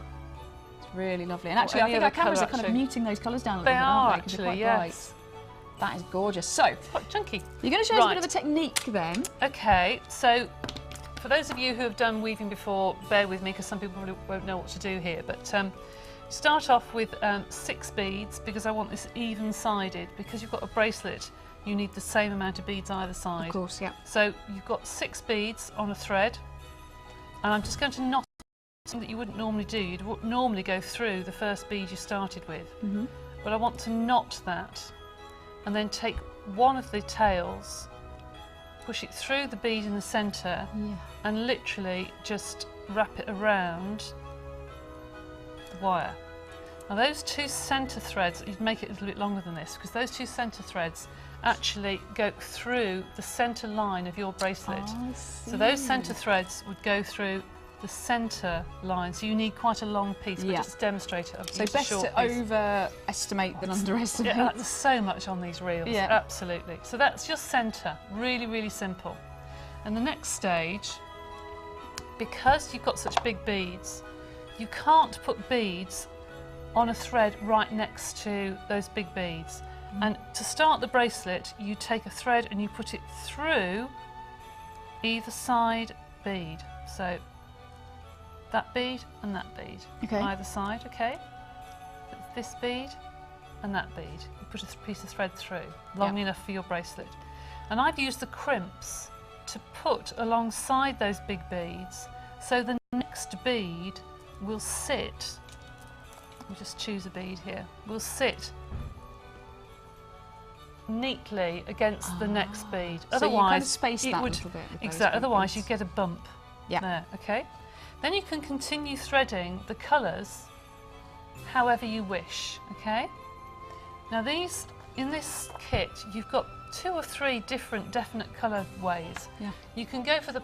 really lovely. And actually, I think our cameras are kind of muting those colours down a little bit, aren't they? 'Cause they're quite yes. bright. That is gorgeous. So, quite chunky. You're going to show us a bit of a technique then. Okay, so for those of you who have done weaving before, bear with me because some people probably won't know what to do here. But start off with 6 beads because I want this even-sided. Because you've got a bracelet, you need the same amount of beads either side. Of course, yeah. So you've got 6 beads on a thread, and I'm just going to knot something that you wouldn't normally do. You'd normally go through the first bead you started with, but I want to knot that, and then take one of the tails, push it through the bead in the centre, and literally just wrap it around the wire. Now those 2 centre threads, you'd make it a little bit longer than this, because those 2 centre threads actually go through the centre line of your bracelet. Oh, so those centre threads would go through the centre line, so you need quite a long piece, but just to demonstrate it. So best to overestimate than underestimate. Yeah, there's so much on these reels, absolutely. So that's your centre, really simple. And the next stage, because you've got such big beads, you can't put beads on a thread right next to those big beads. And to start the bracelet, you take a thread and you put it through either side bead. So that bead and that bead, either side, this bead and that bead. You put a piece of thread through, long enough for your bracelet. And I've used the crimps to put alongside those big beads, so the next bead will sit, let me just choose a bead here, will sit neatly against the next bead. So you kind of space that a little bit. Exactly, otherwise you get a bump there, Then you can continue threading the colours however you wish, Now these, in this kit, you've got 2 or 3 different definite colour ways. You can go for the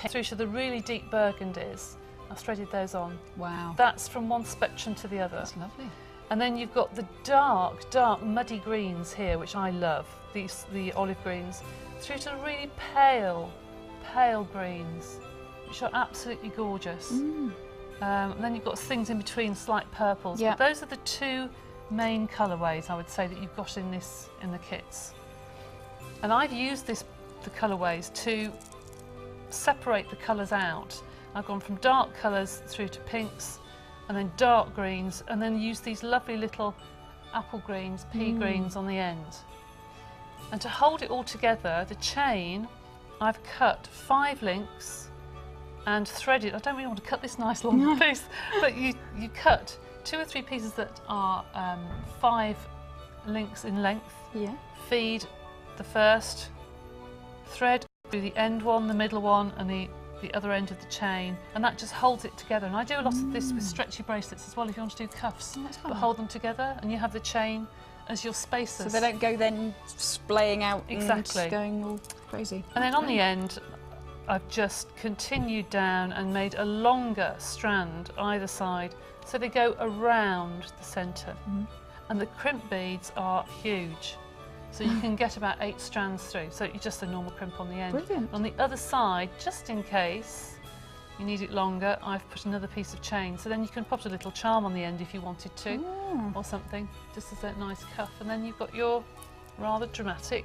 through to the really deep burgundies. I've threaded those on. Wow. That's from one spectrum to the other. That's lovely. And then you've got the dark muddy greens here, which I love, the olive greens, through to really pale greens, which are absolutely gorgeous. And then you've got things in between, slight purples. But those are the 2 main colourways, I would say, that you've got in the kits. And I've used the colourways to separate the colours out. I've gone from dark colours through to pinks, and then dark greens, and then use these lovely little apple greens, pea greens on the end. And to hold it all together, the chain, I've cut 5 links and threaded. I don't really want to cut this nice long piece, but you cut 2 or 3 pieces that are 5 links in length. Feed the first thread through the end one, the middle one, and the other end of the chain, and that just holds it together. And I do a lot of this with stretchy bracelets as well, if you want to do cuffs, but hold them together, and you have the chain as your spacers. So they don't go then splaying out and going all crazy. And then on the end, I've just continued down and made a longer strand either side, so they go around the centre. And the crimp beads are huge. So you can get about 8 strands through. So you're just a normal crimp on the end. Brilliant. On the other side, just in case you need it longer, I've put another piece of chain. So then you can put a little charm on the end if you wanted to, or something, just as a nice cuff. And then you've got your rather dramatic.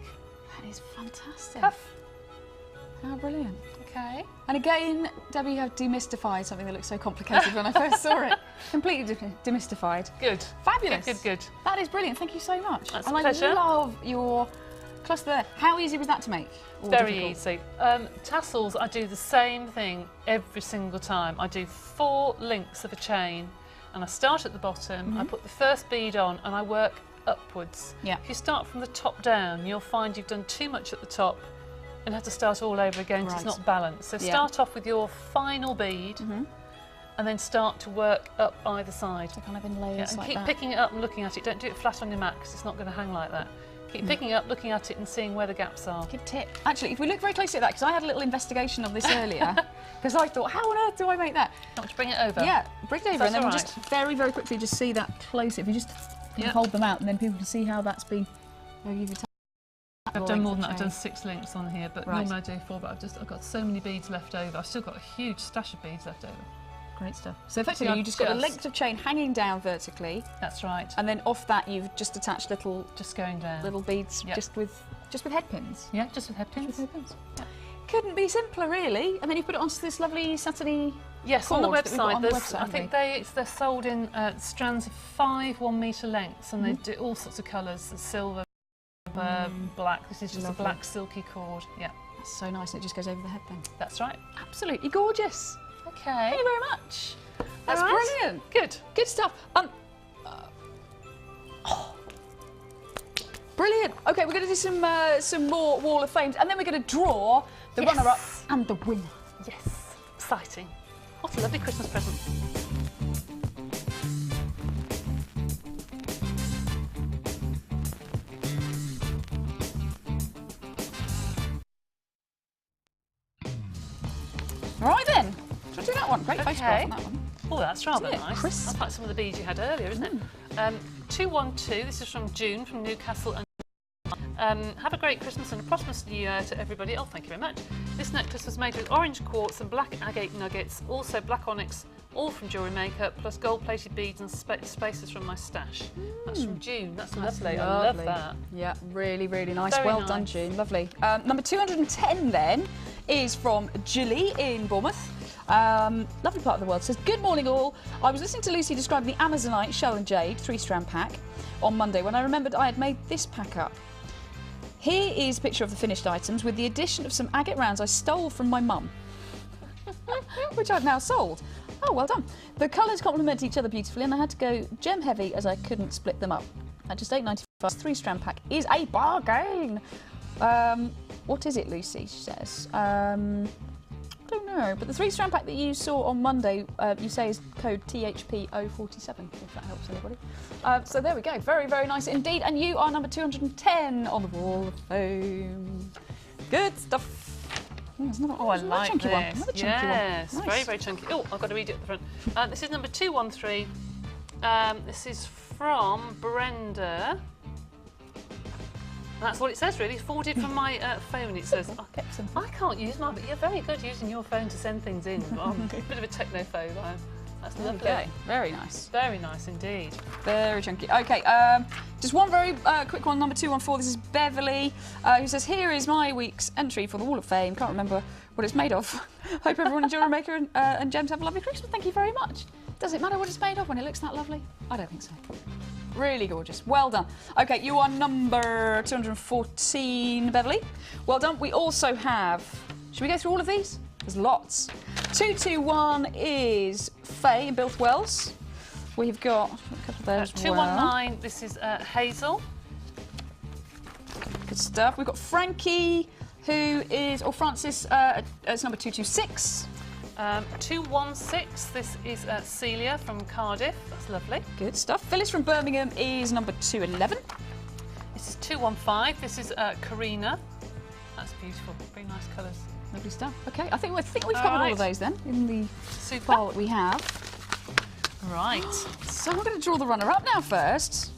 That is fantastic. Cuff. How brilliant. Okay. And again, Debbie, you have demystified something that looked so complicated when I first saw it. Completely demystified. Good. Fabulous. Good. That is brilliant. Thank you so much. That's a pleasure. I love your cluster there. How easy was that to make? Very easy. Tassels, I do the same thing every single time. I do 4 links of a chain, and I start at the bottom, I put the first bead on, and I work upwards. If you start from the top down, you'll find you've done too much at the top and have to start all over again because it's not balanced. So start off with your final bead and then start to work up either side. So kind of in layers and like keep that. picking it up and looking at it. Don't do it flat on your mat because it's not going to hang like that. Keep picking it up, looking at it and seeing where the gaps are. Good tip. Actually, if we look very closely at that, because I had a little investigation of this earlier, because I thought, how on earth do I make that? Want to bring it over? Yeah, bring it over, and then we'll right. just very, very quickly just see that close. If you just hold them out, and then people can see how that's been. I've done more than that. I've done 6 links on here, but Right. normally I do 4, but I've got so many beads left over. I've still got a huge stash of beads left over. Great stuff. So effectively, you just got a length of chain hanging down vertically. That's right. And then off that, you've just attached little, just going down, little beads, Yep. just with head pins. Yeah, just with head pins. Yep. Couldn't be simpler, really. And then you put it onto this lovely satiny. Yes, on the cord that we've got website. on the There's, website, I haven't think we? they're sold in strands of 5 1-metre lengths, and they do all sorts of colours: silver, black. This is just Lovely. a black silky cord. Yeah, That's so nice, and it just goes over the head then. that's right. Absolutely gorgeous. Okay. Thank you very much. That's All right. brilliant. Good. Good stuff. Brilliant. Okay, we're going to do some more Wall of Fames, and then we're going to draw the Yes. runner-up and the winner. Yes. Exciting. What a lovely Christmas present. Right then. Shall I do that one? Great photograph on that one. Oh, that's rather Isn't it? nice. Crisp. That's like some of the beads you had earlier, isn't it? 212, this is from June, from Newcastle. And have a great Christmas and a prosperous New Year to everybody. Oh, thank you very much. This necklace was made with orange quartz and black agate nuggets, also black onyx, all from Jewellery Maker, plus gold-plated beads and spaces from my stash. That's from June. That's lovely. I love that. Yeah, really, really nice. Very well done, nice. June. Lovely. Number 210 then is from Julie in Bournemouth. Lovely part of the world. Says, good morning all. I was listening to Lucy describe the Amazonite Shell and Jade 3-strand pack on Monday when I remembered I had made this pack up. Here is a picture of the finished items with the addition of some agate rounds I stole from my mum, which I've now sold. Oh, well done. The colours complement each other beautifully and I had to go gem heavy as I couldn't split them up. At just £8.95, 3-strand pack is a bargain. What is it, Lucy? She says. I don't know, but the 3-strand pack that you saw on Monday, you say is code THP047, if that helps anybody. So there we go, very, very nice indeed. And you are number 210 on the Wall of Fame. Good stuff. Oh, I like chunky this. one. Another chunky Yes, one. Nice. very, very chunky. Oh, I've got to read it at the front. This is number 213. This is from Brenda. That's what it says, really. Forwarded from my phone, it says. I can't use mine, but you're very good using your phone to send things in. I'm a bit of a technophobe. That's lovely. Okay, very nice. Very nice indeed. Very chunky. Okay, just one very quick one, number 214. This is Beverly, who says, here is my week's entry for the Wall of Fame. Can't remember what it's made of. Hope everyone in Jewellery Maker and Gems have a lovely Christmas. Thank you very much. Does it matter what it's made of when it looks that lovely? I don't think so. Really gorgeous. Well done. Okay, you are number 214, Beverly. Well done. We also have... Should we go through all of these? There's lots. 221 is Faye in Bilth Wells. We've got a couple of those. 219, this is Hazel. Good stuff. We've got Frankie, who is, or Francis, it's number 226. 216, this is Celia from Cardiff. That's lovely. Good stuff. Phyllis from Birmingham is number 211. This is 215, this is Karina. That's beautiful, very nice colours. Lovely stuff. Okay, I think we've covered all of those then in the file that we have. Right. So we're going to draw the runner-up now first.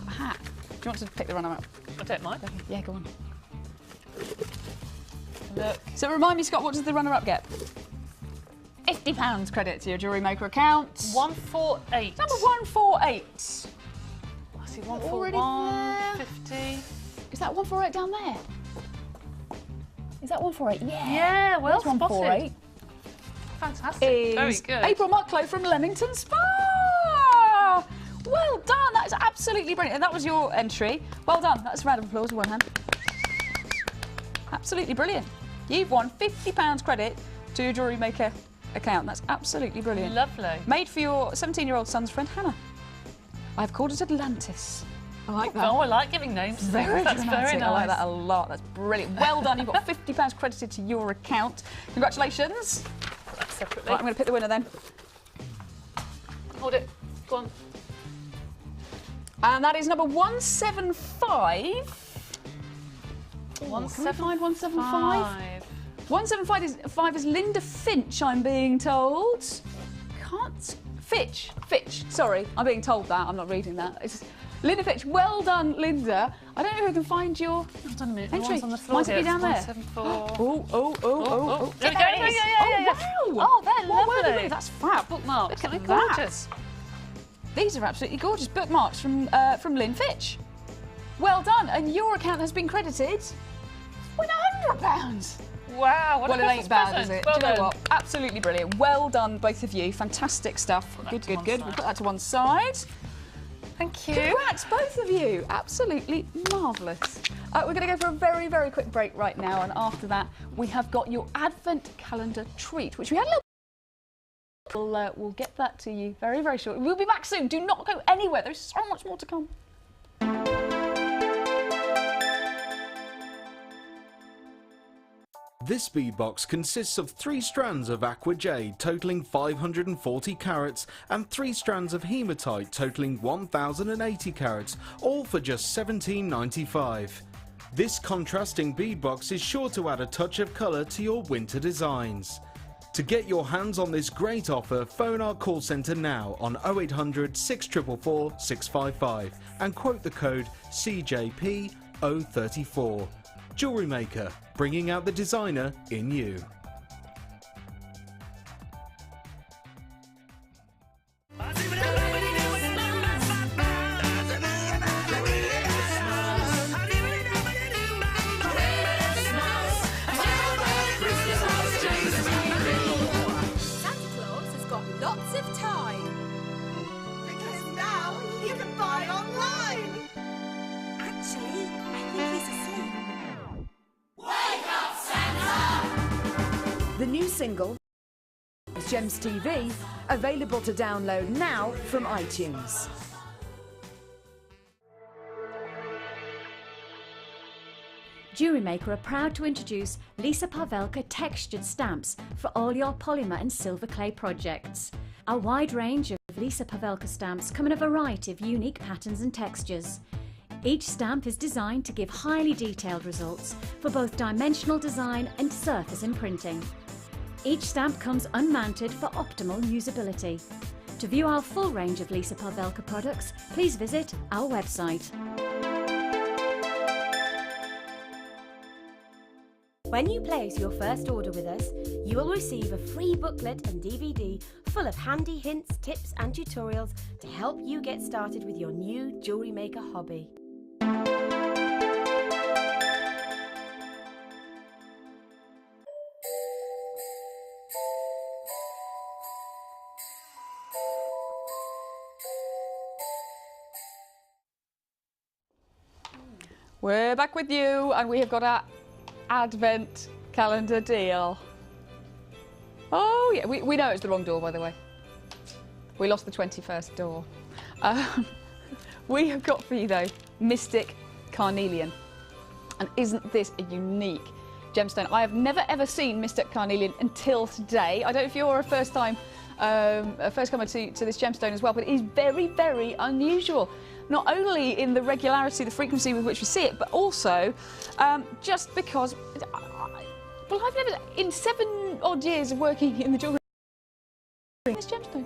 Got a hat. Do you want to pick the runner-up? I don't mind. Okay. Yeah, go on. Look. So remind me, Scott, what does the runner-up get? £50 credit to your Jewellery Maker account. 148. Number 148. I see Already 141, 50. Is that 148 down there? Is that 148? Yeah. Yeah, well There's 148. Fantastic. Is Very good. April Mucklow from Leamington Spa. Well done. That is absolutely brilliant. And that was your entry. Well done. That's a round of applause with one hand. Absolutely brilliant. You've won £50 credit to your Jewellery Maker account. That's absolutely brilliant. Lovely. Made for your 17-year-old son's friend Hannah. I've called it Atlantis. I like that. Oh, I like giving names to things. That's very nice. I like that a lot. That's brilliant. Well done. You've got £50 credited to your account. Congratulations. Separately. Right, I'm going to pick the winner then. Hold it. Go on. And that is number 175. 175. 175. 175 is Linda Finch, I'm being told. Fitch. Sorry, I'm being told that. I'm not reading that. It's Linda Fitch. Well done, Linda. I don't know who can find your Hold on a minute, entry. one's on the floor Might it here. be down there? 174. Oh. There we go. There it is. Yeah. Oh, wow. Oh, they're What word lovely. are they? That's fab. Bookmarks. Look at They're that. gorgeous. These are absolutely gorgeous bookmarks from Lynn Fitch. Well done, and your account has been credited with £100. Wow, what Well, a it Christmas ain't bad, present. is it? Well Do you know done. what? Absolutely brilliant. Well done, both of you. Fantastic stuff. Good. We'll put that to one side. Thank you. Congrats, both of you. Absolutely marvellous. We're going to go for a very, very quick break right now, and after that, we have got your Advent calendar treat, which we had a little. We'll get that to you very, very shortly. We'll be back soon. Do not go anywhere. There's so much more to come. This bead box consists of 3 strands of aqua jade totaling 540 carats and 3 strands of hematite totaling 1080 carats, all for just £17.95. This contrasting bead box is sure to add a touch of colour to your winter designs. To get your hands on this great offer, phone our call centre now on 0800 644 655 and quote the code CJP034. Jewellery Maker, bringing out the designer in you. Lots of time. Because now you can buy online. Actually, I think he's asleep. Wake up, Santa! The new single, Gems TV, available to download now from iTunes. Jewellery Maker are proud to introduce Lisa Pavelka textured stamps for all your polymer and silver clay projects. A wide range of Lisa Pavelka stamps come in a variety of unique patterns and textures. Each stamp is designed to give highly detailed results for both dimensional design and surface imprinting. Each stamp comes unmounted for optimal usability. To view our full range of Lisa Pavelka products, please visit our website. When you place your first order with us, you will receive a free booklet and DVD full of handy hints, tips and tutorials to help you get started with your new jewellery maker hobby. We're back with you, and we have got our Advent calendar deal. Oh yeah, we know it's the wrong door, by the way. We lost the 21st door. We have got for you though Mystic Carnelian, and isn't this a unique gemstone? I have never ever seen Mystic Carnelian until today. I don't know if you're a first comer to this gemstone as well, but it is very, very unusual. Not only in the regularity, the frequency with which we see it, but also just because, well, I've never, in 7 odd years of working in the jewellery, this gemstone.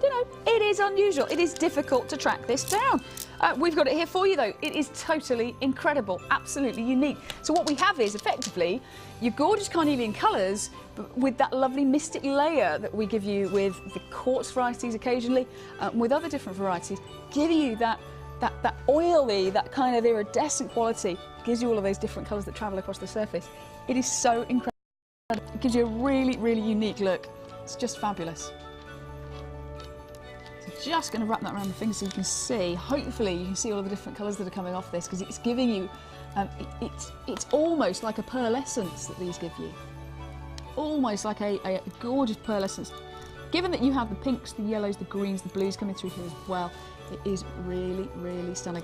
You know, it is unusual. It is difficult to track this down. We've got it here for you though. It is totally incredible, absolutely unique. So what we have is effectively your gorgeous carnelian colours, but with that lovely mystic layer that we give you with the quartz varieties occasionally, with other different varieties, giving you that oily, that kind of iridescent quality, gives you all of those different colours that travel across the surface. It is so incredible. It gives you a really, really unique look. It's just fabulous. So just going to wrap that around the finger so you can see. Hopefully you can see all of the different colours that are coming off this, because it's giving you, it's almost like a pearlescence that these give you. Almost like a gorgeous pearlescence. Given that you have the pinks, the yellows, the greens, the blues coming through here as well, it is really, really stunning.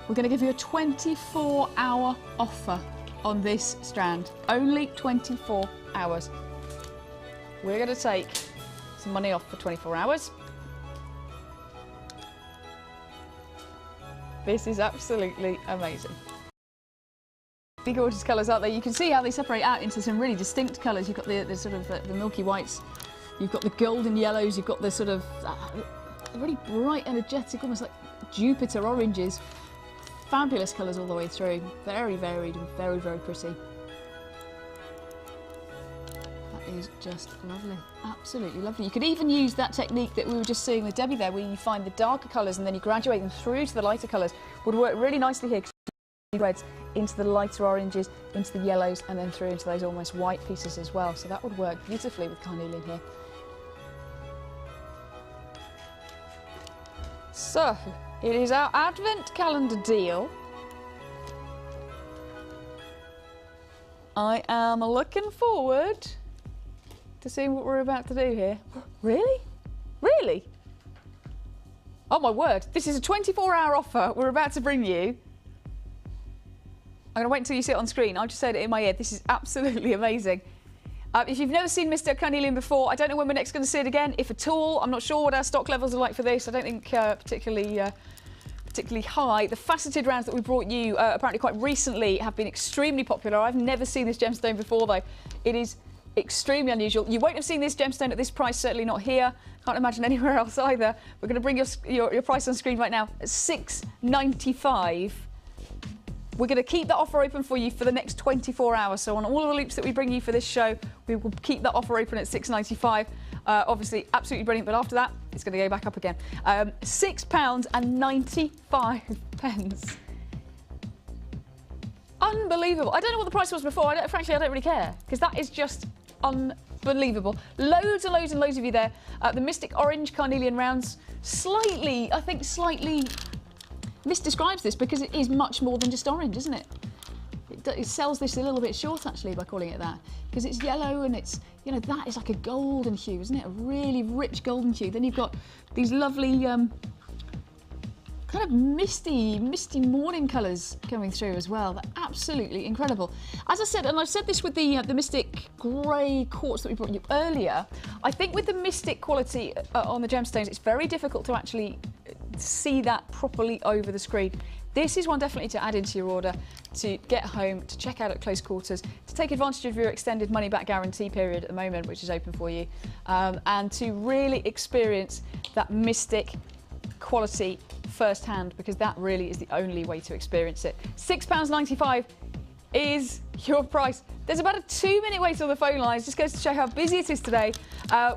We're going to give you a 24-hour offer on this strand. Only 24 hours. We're going to take some money off for 24 hours. This is absolutely amazing. Big gorgeous colours, aren't they? You can see how they separate out into some really distinct colours. You've got the sort of the milky whites, you've got the golden yellows, you've got the sort of really bright, energetic, almost like Jupiter oranges. Fabulous colours all the way through. Very varied and very, very pretty. That is just lovely. Absolutely lovely. You could even use that technique that we were just seeing with Debbie there, where you find the darker colours and then you graduate them through to the lighter colours. Would work really nicely here. Reds into the lighter oranges, into the yellows, and then through into those almost white pieces as well. So that would work beautifully with carnelian here. So, it is our Advent calendar deal. I am looking forward to seeing what we're about to do here. Really? Really? Oh my word, this is a 24-hour offer we're about to bring you. I'm going to wait until you see it on screen. I'll just say it in my ear. This is absolutely amazing. If you've never seen Mr. Carnelian before, I don't know when we're next going to see it again, if at all. I'm not sure what our stock levels are like for this. I don't think particularly high. The faceted rounds that we brought you apparently quite recently have been extremely popular. I've never seen this gemstone before, though. It is extremely unusual. You won't have seen this gemstone at this price, certainly not here. Can't imagine anywhere else either. We're going to bring your price on screen right now at $6.95. We're going to keep that offer open for you for the next 24 hours. So on all of the loops that we bring you for this show, we will keep that offer open at $6.95. Obviously, absolutely brilliant. But after that, it's going to go back up again. £6.95. Unbelievable. I don't know what the price was before. Frankly, I don't really care, because that is just unbelievable. Loads and loads and loads of you there. The Mystic Orange Carnelian rounds, slightly misdescribes this, because it is much more than just orange, isn't it? It sells this a little bit short, actually, by calling it that, because it's yellow and it's, you know, that is like a golden hue, isn't it? A really rich golden hue. Then you've got these lovely kind of misty morning colours coming through as well. They're absolutely incredible. As I said, and I've said this with the Mystic Grey quartz that we brought you earlier, I think with the Mystic quality on the gemstones, it's very difficult to actually see that properly over the screen. This is one definitely to add into your order, to get home, to check out at close quarters, to take advantage of your extended money back guarantee period at the moment, which is open for you, and to really experience that Mystic quality firsthand, because that really is the only way to experience it. £6.95 is your price. There's about a 2-minute wait on the phone lines. Just goes to show how busy it is today.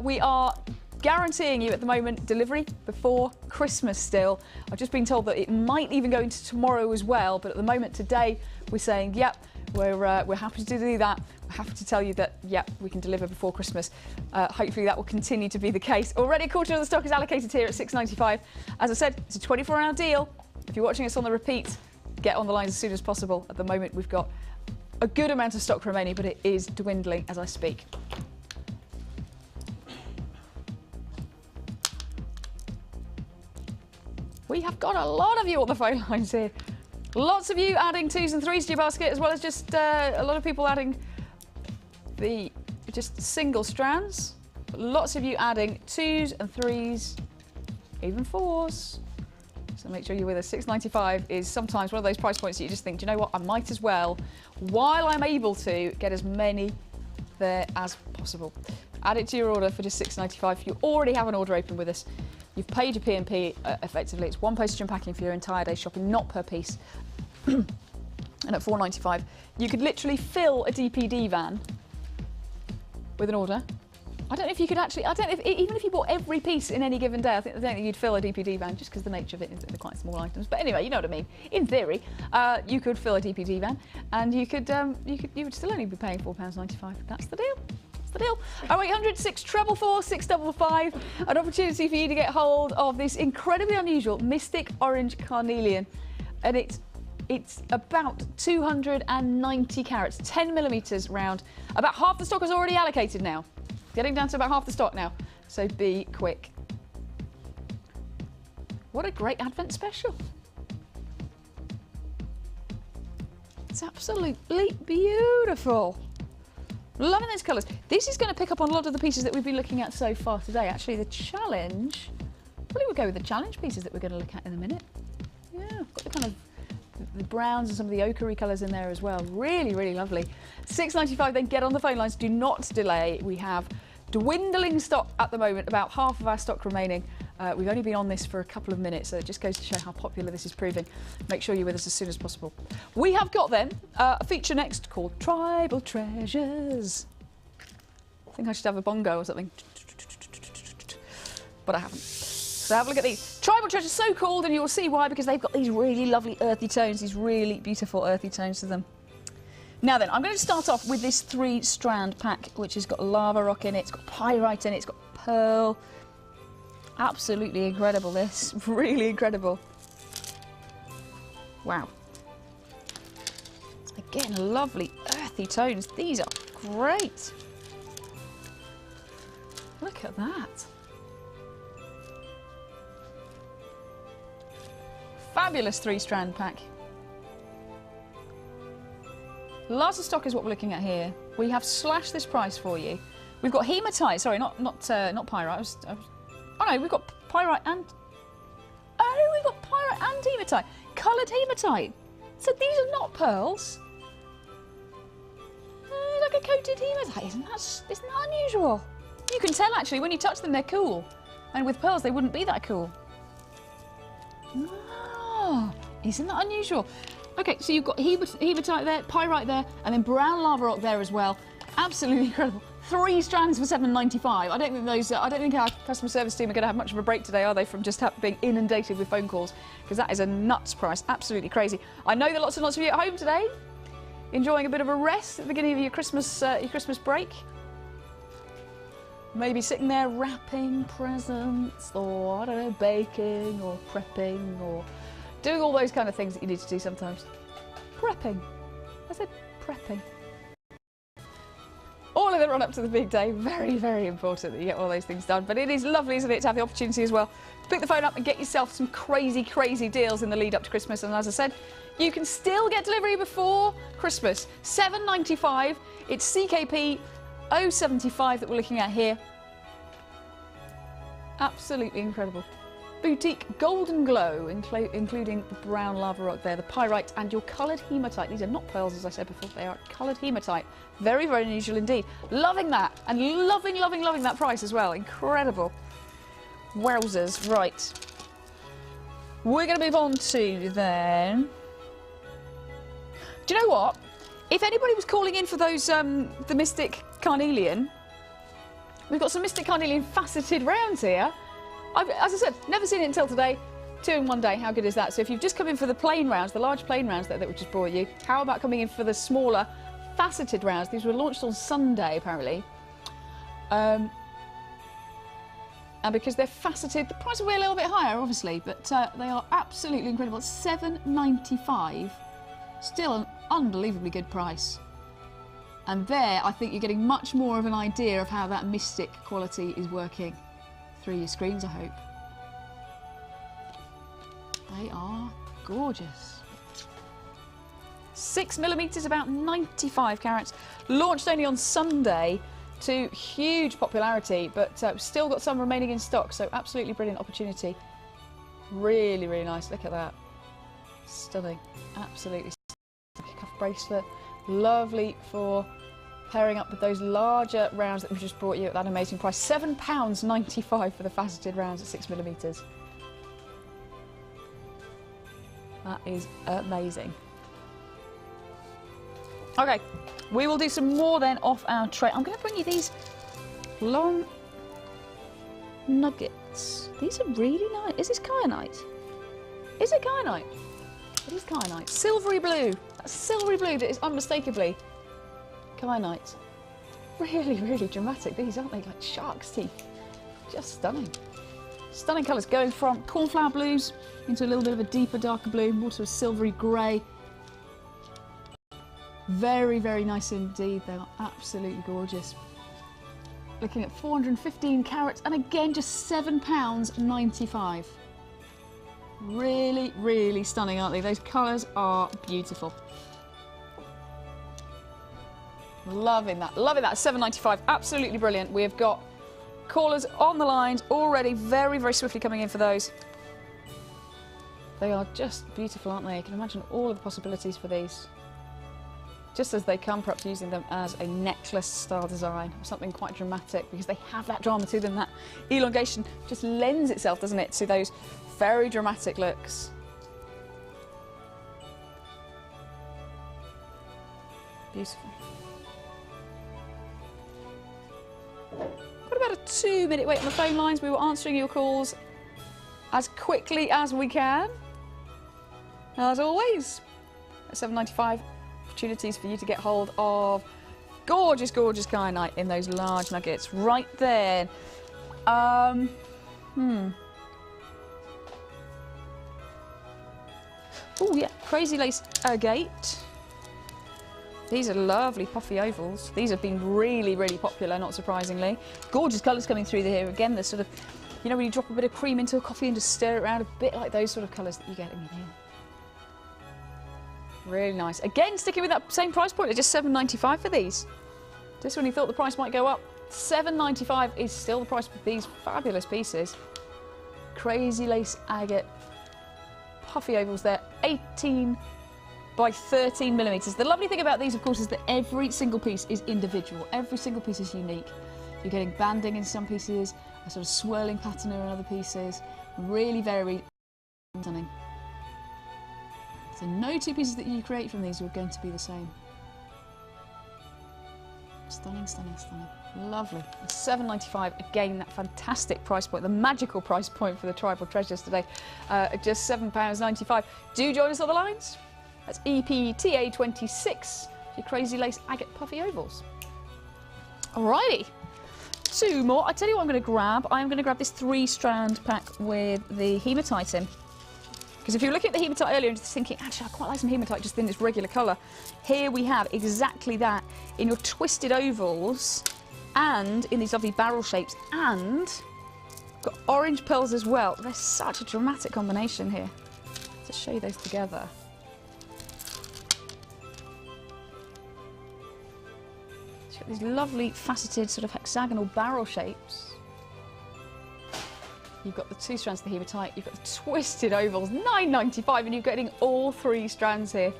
We are guaranteeing you at the moment delivery before Christmas still. I've just been told that it might even go into tomorrow as well, but at the moment today we're saying, yep, we're happy to do that. We're happy to tell you that, yep, we can deliver before Christmas. Hopefully that will continue to be the case. Already a quarter of the stock is allocated here at $6.95. As I said, it's a 24-hour deal. If you're watching us on the repeat, get on the lines as soon as possible. At the moment we've got a good amount of stock remaining, but it is dwindling as I speak. We have got a lot of you on the phone lines here. Lots of you adding 2s and 3s to your basket, as well as just a lot of people adding the just single strands. Lots of you adding 2s and 3s, even 4s. So make sure you're with us. $6.95 is sometimes one of those price points that you just think, do you know what, I might as well, while I'm able to, get as many there as possible. Add it to your order for just $6.95. If you already have an order open with us, you've paid your P&P effectively. It's one postage and packing for your entire day shopping, not per piece. And at $4.95, you could literally fill a DPD van with an order. I don't know if you could actually, I don't know if, even if you bought every piece in any given day, I don't think you'd fill a DPD van, just because the nature of it is that they're quite small items. But anyway, you know what I mean. In theory, you could fill a DPD van, and you would still only be paying £4.95. That's the deal. The deal. 0800 644 655. An opportunity for you to get hold of this incredibly unusual Mystic Orange Carnelian, and it's about 290 carats, 10 millimetres round. About half the stock is already allocated now. Getting down to about half the stock now, so be quick. What a great Advent special. It's absolutely beautiful. Loving those colours. This is going to pick up on a lot of the pieces that we've been looking at so far today. Actually, the challenge, probably we'll go with the challenge pieces that we're going to look at in a minute. Yeah, I've got the kind of the browns and some of the ochre colours in there as well. Really, really lovely. $6.95, then get on the phone lines. Do not delay. We have dwindling stock at the moment, about half of our stock remaining. We've only been on this for a couple of minutes, so it just goes to show how popular this is proving. Make sure you're with us as soon as possible. We have got then a feature next called Tribal Treasures. I think I should have a bongo or something, but I haven't. So have a look at these. Tribal Treasures, so called, and you'll see why, because they've got these really lovely earthy tones, these really beautiful earthy tones to them. Now then, I'm going to start off with this 3-strand pack, which has got lava rock in it, it's got pyrite in it, it's got pearl. Absolutely incredible, this. Really incredible. Wow. Again, lovely earthy tones. These are great. Look at that. Fabulous 3-strand pack. Lots of stock is what we're looking at here. We have slashed this price for you. We've got hematite. Sorry, not pyrite. Oh no, we've got pyrite and... Oh, we've got pyrite and hematite. Coloured hematite. So these are not pearls. Like a coated hematite. Isn't that unusual? You can tell actually when you touch them they're cool. And with pearls they wouldn't be that cool. Oh, isn't that unusual? Okay, so you've got hematite there, pyrite there, and then brown lava rock there as well. Absolutely incredible. 3 strands for $7.95. I don't think our customer service team are going to have much of a break today, are they, from just being inundated with phone calls? Because that is a nuts price. Absolutely crazy. I know that lots and lots of you at home today, enjoying a bit of a rest at the beginning of your Christmas break. Maybe sitting there wrapping presents, or I don't know, baking or prepping or doing all those kind of things that you need to do sometimes. Prepping. I said prepping. All of the run up to the big day, very, very important that you get all those things done. But it is lovely, isn't it, to have the opportunity as well to pick the phone up and get yourself some crazy, crazy deals in the lead up to Christmas. And as I said, you can still get delivery before Christmas. $7.95. It's CKP 075 that we're looking at here. Absolutely incredible. Boutique Golden Glow, including the brown lava rock there, the pyrite and your coloured hematite. These are not pearls, as I said before, they are coloured hematite. Very, very unusual indeed. Loving that, and loving, loving, loving that price as well. Incredible. Wowzers. Right. We're going to move on to then... Do you know what? If anybody was calling in for those, the Mystic Carnelian, we've got some Mystic Carnelian faceted rounds here. As I said, never seen it until today. 2 in one day, how good is that? So if you've just come in for the plain rounds, the large plain rounds that we just brought you, how about coming in for the smaller faceted rounds? These were launched on Sunday, apparently. And because they're faceted, the price will be a little bit higher, obviously, but they are absolutely incredible. It's $7.95, still an unbelievably good price. And there, I think you're getting much more of an idea of how that Mystic quality is working through your screens, I hope. They are gorgeous. 6mm, about 95 carats. Launched only on Sunday to huge popularity, but still got some remaining in stock, so absolutely brilliant opportunity. Really, really nice. Look at that. Stunning. Absolutely stunning. Cuff bracelet. Lovely for pairing up with those larger rounds that we've just brought you at that amazing price. £7.95 for the faceted rounds at 6mm. That is amazing. Okay, we will do some more then off our tray. I'm going to bring you these long nuggets. These are really nice. Is this kyanite? Is it kyanite? It is kyanite. Silvery blue. That's silvery blue that is unmistakably kyanite. Really, really dramatic. These, aren't they? Like shark's teeth. Just stunning. Stunning colours, going from cornflower blues into a little bit of a deeper, darker blue, more to a silvery grey. Very, very nice indeed. They are absolutely gorgeous. Looking at 415 carats, and again, just £7.95. Really, really stunning, aren't they? Those colours are beautiful. Loving that, loving that. $7.95, absolutely brilliant. We have got callers on the lines already, very, very swiftly coming in for those. They are just beautiful, aren't they? I can imagine all of the possibilities for these. just as they come, perhaps using them as a necklace style design, or something quite dramatic, because they have that drama to them. That elongation just lends itself, doesn't it, to those very dramatic looks. Beautiful. Got about a 2-minute wait on the phone lines. We were answering your calls as quickly as we can. As always, at $7.95, opportunities for you to get hold of gorgeous, gorgeous kyanite in those large nuggets right there. Oh yeah, crazy lace agate. These are lovely puffy ovals. These have been really, really popular, not surprisingly. Gorgeous colours coming through here. Again, the sort of, you know, when you drop a bit of cream into a coffee and just stir it around, a bit like those sort of colours that you get in here. Really nice. Again, sticking with that same price point, at just $7.95 for these. Just when you thought the price might go up, $7.95 is still the price for these fabulous pieces. Crazy lace agate puffy ovals there, 18 by 13 millimetres. The lovely thing about these, of course, is that every single piece is individual. Every single piece is unique. You're getting banding in some pieces, a sort of swirling pattern in other pieces. Really very stunning. So no two pieces that you create from these are going to be the same. Stunning, stunning, stunning. Lovely. $7.95, again, that fantastic price point, the magical price point for the tribal treasures today, at just £7.95. Do join us on the lines. That's EPTA26, your crazy lace agate puffy ovals. Alrighty, 2 more. I tell you what I'm going to grab. I'm going to grab this 3-strand pack with the hematite in. Because if you were looking at the hematite earlier and just thinking, actually, I quite like some hematite just in this regular colour, here we have exactly that in your twisted ovals and in these lovely barrel shapes, and got orange pearls as well. They're such a dramatic combination here. Let's show you those together. So you've got these lovely faceted sort of hexagonal barrel shapes. You've got the 2 strands of the hematite, you've got the twisted ovals, $9.95, and you're getting all 3 strands here.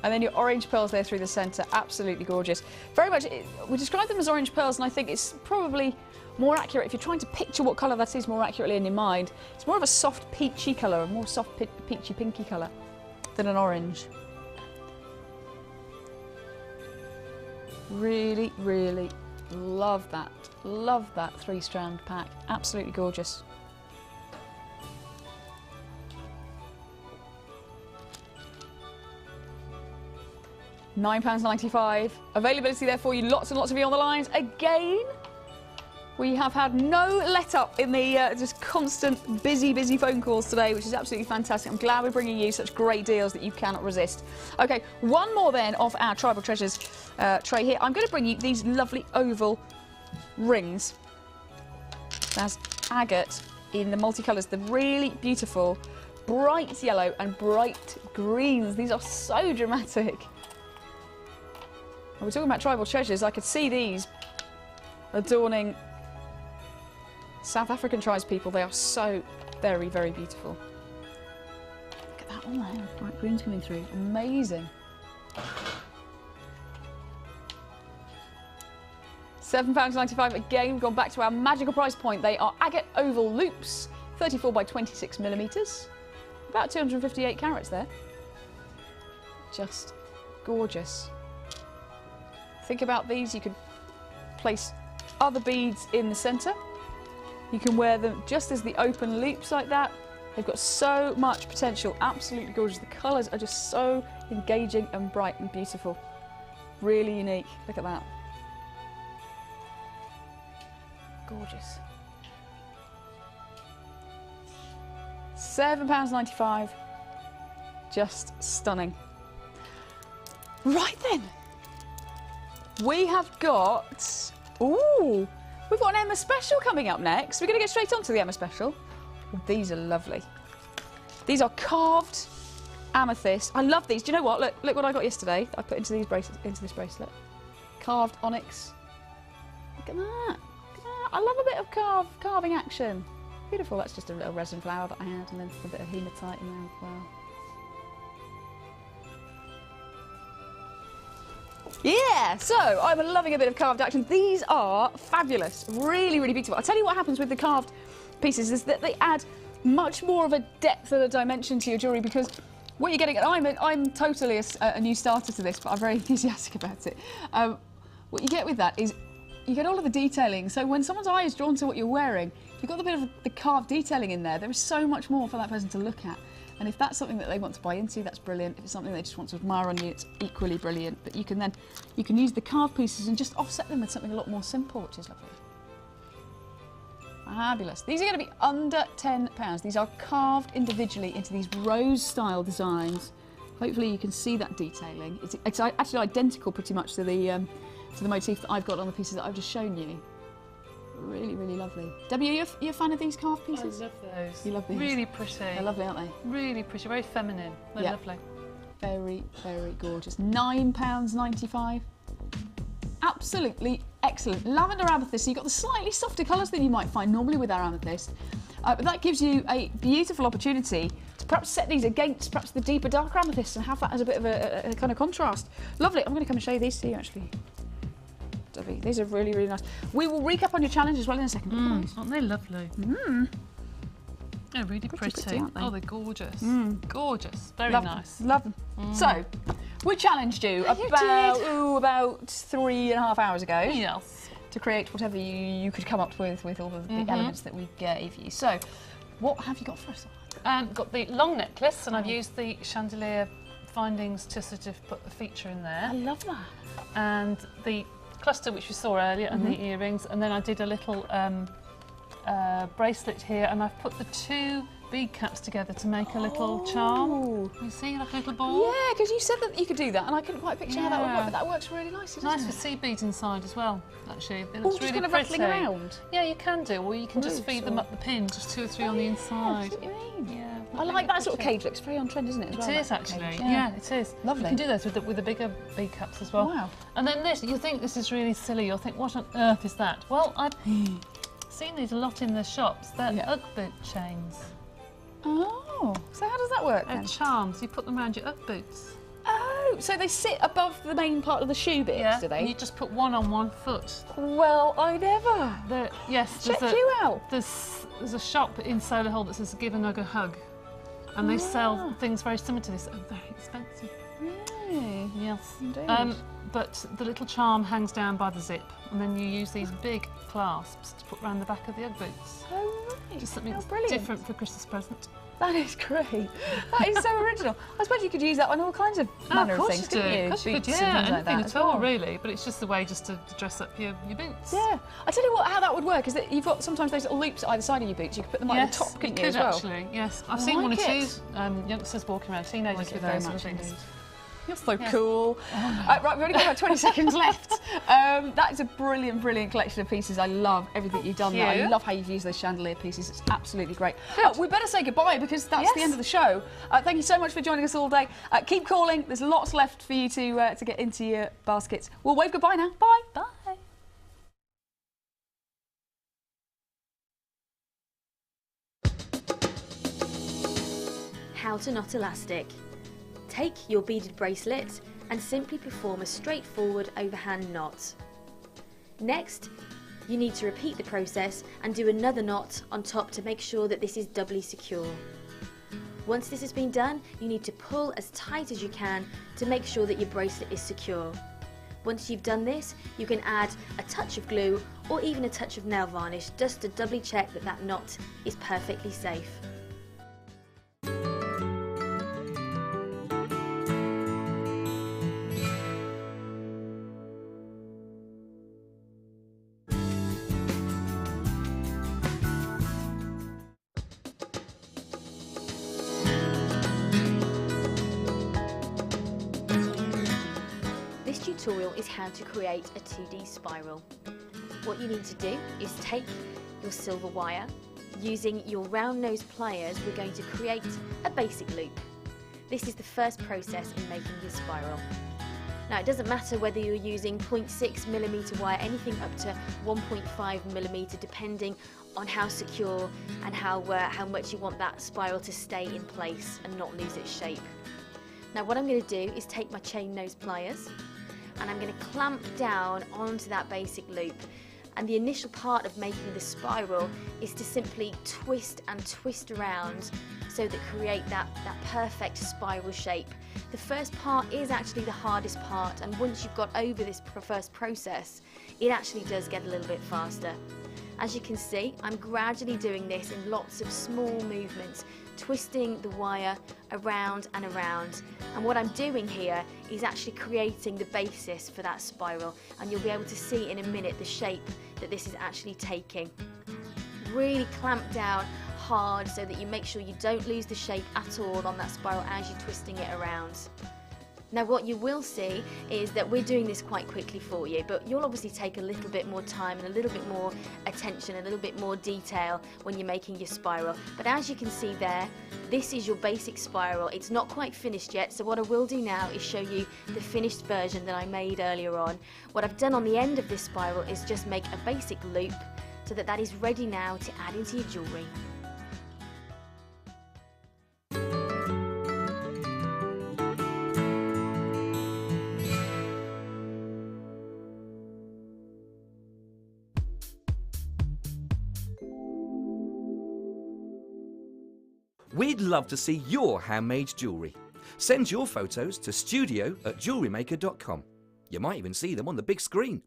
And then your orange pearls there through the centre, absolutely gorgeous. Very much, we describe them as orange pearls, and I think it's probably more accurate, if you're trying to picture what colour that is more accurately in your mind, it's more of a soft peachy colour, a more soft peachy pinky colour than an orange. Really, really love that 3-strand pack, absolutely gorgeous. £9.95. Availability there for you. Lots and lots of you on the lines. Again, we have had no let up in the just constant busy phone calls today, which is absolutely fantastic. I'm glad we're bringing you such great deals that you cannot resist. Okay, one more then of our Tribal Treasures tray here. I'm going to bring you these lovely oval rings. There's agate in the multicolours. The really beautiful bright yellow and bright greens. These are so dramatic. We're talking about tribal treasures. I could see these adorning South African tribespeople. They are so very, very beautiful. Look at that one there, with bright greens coming through. Amazing. £7.95 again. We've gone back to our magical price point. They are agate oval loops, 34 by 26 millimetres. About 258 carats there. Just gorgeous. Think about these, you could place other beads in the centre. You can wear them just as the open loops like that. They've got so much potential, absolutely gorgeous. The colours are just so engaging and bright and beautiful. Really unique, look at that. Gorgeous. £7.95, just stunning. Right then. We have got, ooh, we've got an Emma Special coming up next. We're going to get straight on to the Emma Special. Oh, these are lovely. These are carved amethyst. I love these. Do you know what? Look what I got yesterday. I put into these bracelets, into this bracelet. Carved onyx. Look at that. Look at that. I love a bit of carving action. Beautiful. That's just a little resin flower that I had, and then a bit of hematite in there as well. Yeah, so I'm loving a bit of carved action. These are fabulous, really, really beautiful. I'll tell you what happens with the carved pieces is that they add much more of a depth and a dimension to your jewellery, because what you're getting, I'm totally a new starter to this, but I'm very enthusiastic about it. What you get with that is you get all of the detailing. So when someone's eye is drawn to what you're wearing, you've got a bit of the carved detailing in there. There is so much more for that person to look at. And if that's something that they want to buy into, that's brilliant. If it's something they just want to admire on you, it's equally brilliant. But you can use the carved pieces and just offset them with something a lot more simple, which is lovely. Fabulous. These are going to be under £10. These are carved individually into these rose-style designs. Hopefully you can see that detailing. It's actually identical pretty much to the motif that I've got on the pieces that I've just shown you. Really, really lovely. Debbie, are you a fan of these carved pieces? I love those. You love these? Really pretty. They're lovely, aren't they? Really pretty, very feminine. They're lovely. Very, very gorgeous. £9.95. Absolutely excellent. Lavender amethyst, so you've got the slightly softer colours than you might find normally with our amethyst. But that gives you a beautiful opportunity to perhaps set these against perhaps the deeper, darker amethyst and have that as a bit of a kind of contrast. Lovely. I'm going to come and show you these to you, actually. Debbie, these are really, really nice. We will recap on your challenge as well in a second. Aren't they lovely? They're really pretty. Aren't they? Oh, they're gorgeous. Gorgeous. Very nice. Love them. So, we challenged you about 3.5 hours ago. Yes. To create whatever you could come up with all of the elements that we gave you. So, what have you got for us? Got the long necklace, and I've used the chandelier findings to sort of put the feature in there. I love that. And the cluster which we saw earlier, and the earrings, and then I did a little bracelet here, and I've put the 2 bead caps together to make a little charm. You see, like a little ball? Yeah, because you said that you could do that, and I couldn't quite picture how that would work, but that works really nicely, doesn't Nice it? with seed beads inside as well, actually. It All looks just really kind of pretty. rattling around? Yeah, you can do, or you can just feed them up the pin, just 2 or 3 on the inside. I see what you mean. Yeah. I like that sort of cage. Looks very on trend, isn't it? As well, It is that actually. cage. Yeah, it is. Lovely. You can do those with the bigger bead caps as well. Wow. And then this, you think this is really silly. You'll think, what on earth is that? Well, I've seen these a lot in the shops. They're Ugg boot chains. Oh, so how does that work They're then? charms. You put them around your Ugg boots. Oh, so they sit above the main part of the shoe bits, do they? And you just put one on one foot. Well, I never. Yes. Check you out. There's a shop in Solihull that says "Give a Nug a Hug," and they sell things very similar to this. Oh, very expensive. Really? Yes. Indeed. But the little charm hangs down by the zip, and then you use these big clasps to put around the back of the Ugg boots. Oh, right. Just something brilliant. different for a Christmas present. That is great. That is so original. I suppose you could use that on all kinds of manner of things, couldn't you? Of course you could, Boots and things like that anything as at all, well. really. But it's just a way just to dress up your boots. Yeah. I tell you what, how that would work is that you've got sometimes those little loops at either side of your boots. You could put them at the top, couldn't you, as well? Actually, yes. I've seen one or two youngsters walking around, teenagers with those sort of things. You're so cool. Right, we've only got about 20 seconds left. That is a brilliant, brilliant collection of pieces. I love everything you've done there. I love how you've used those chandelier pieces. It's absolutely great. We better say goodbye because that's the end of the show. Thank you so much for joining us all day. Keep calling. There's lots left for you to get into your baskets. We'll wave goodbye now. Bye. Bye. How to knot elastic. Take your beaded bracelet and simply perform a straightforward overhand knot. Next, you need to repeat the process and do another knot on top to make sure that this is doubly secure. Once this has been done, you need to pull as tight as you can to make sure that your bracelet is secure. Once you've done this, you can add a touch of glue or even a touch of nail varnish just to doubly check that that knot is perfectly safe. This tutorial is how to create a 2D spiral. What you need to do is take your silver wire. Using your round nose pliers, we're going to create a basic loop. This is the first process in making your spiral. Now, it doesn't matter whether you're using 0.6mm wire, anything up to 1.5mm, depending on how secure and how much you want that spiral to stay in place and not lose its shape. Now, what I'm going to do is take my chain nose pliers. and I'm going to clamp down onto that basic loop. And the initial part of making the spiral is to simply twist and twist around so that create that perfect spiral shape. The first part is actually the hardest part, and once you've got over this first process, it actually does get a little bit faster. As you can see, I'm gradually doing this in lots of small movements, twisting the wire around and around. And what I'm doing here is actually creating the basis for that spiral, and you'll be able to see in a minute the shape that this is actually taking. Really clamp down hard so that you make sure you don't lose the shape at all on that spiral as you're twisting it around. Now what you will see is that we're doing this quite quickly for you, but you'll obviously take a little bit more time and a little bit more attention, a little bit more detail when you're making your spiral. But as you can see there, this is your basic spiral. It's not quite finished yet, so what I will do now is show you the finished version that I made earlier on. What I've done on the end of this spiral is just make a basic loop so that that is ready now to add into your jewellery. We'd love to see your handmade jewellery. Send your photos to studio@jewellerymaker.com. You might even see them on the big screen.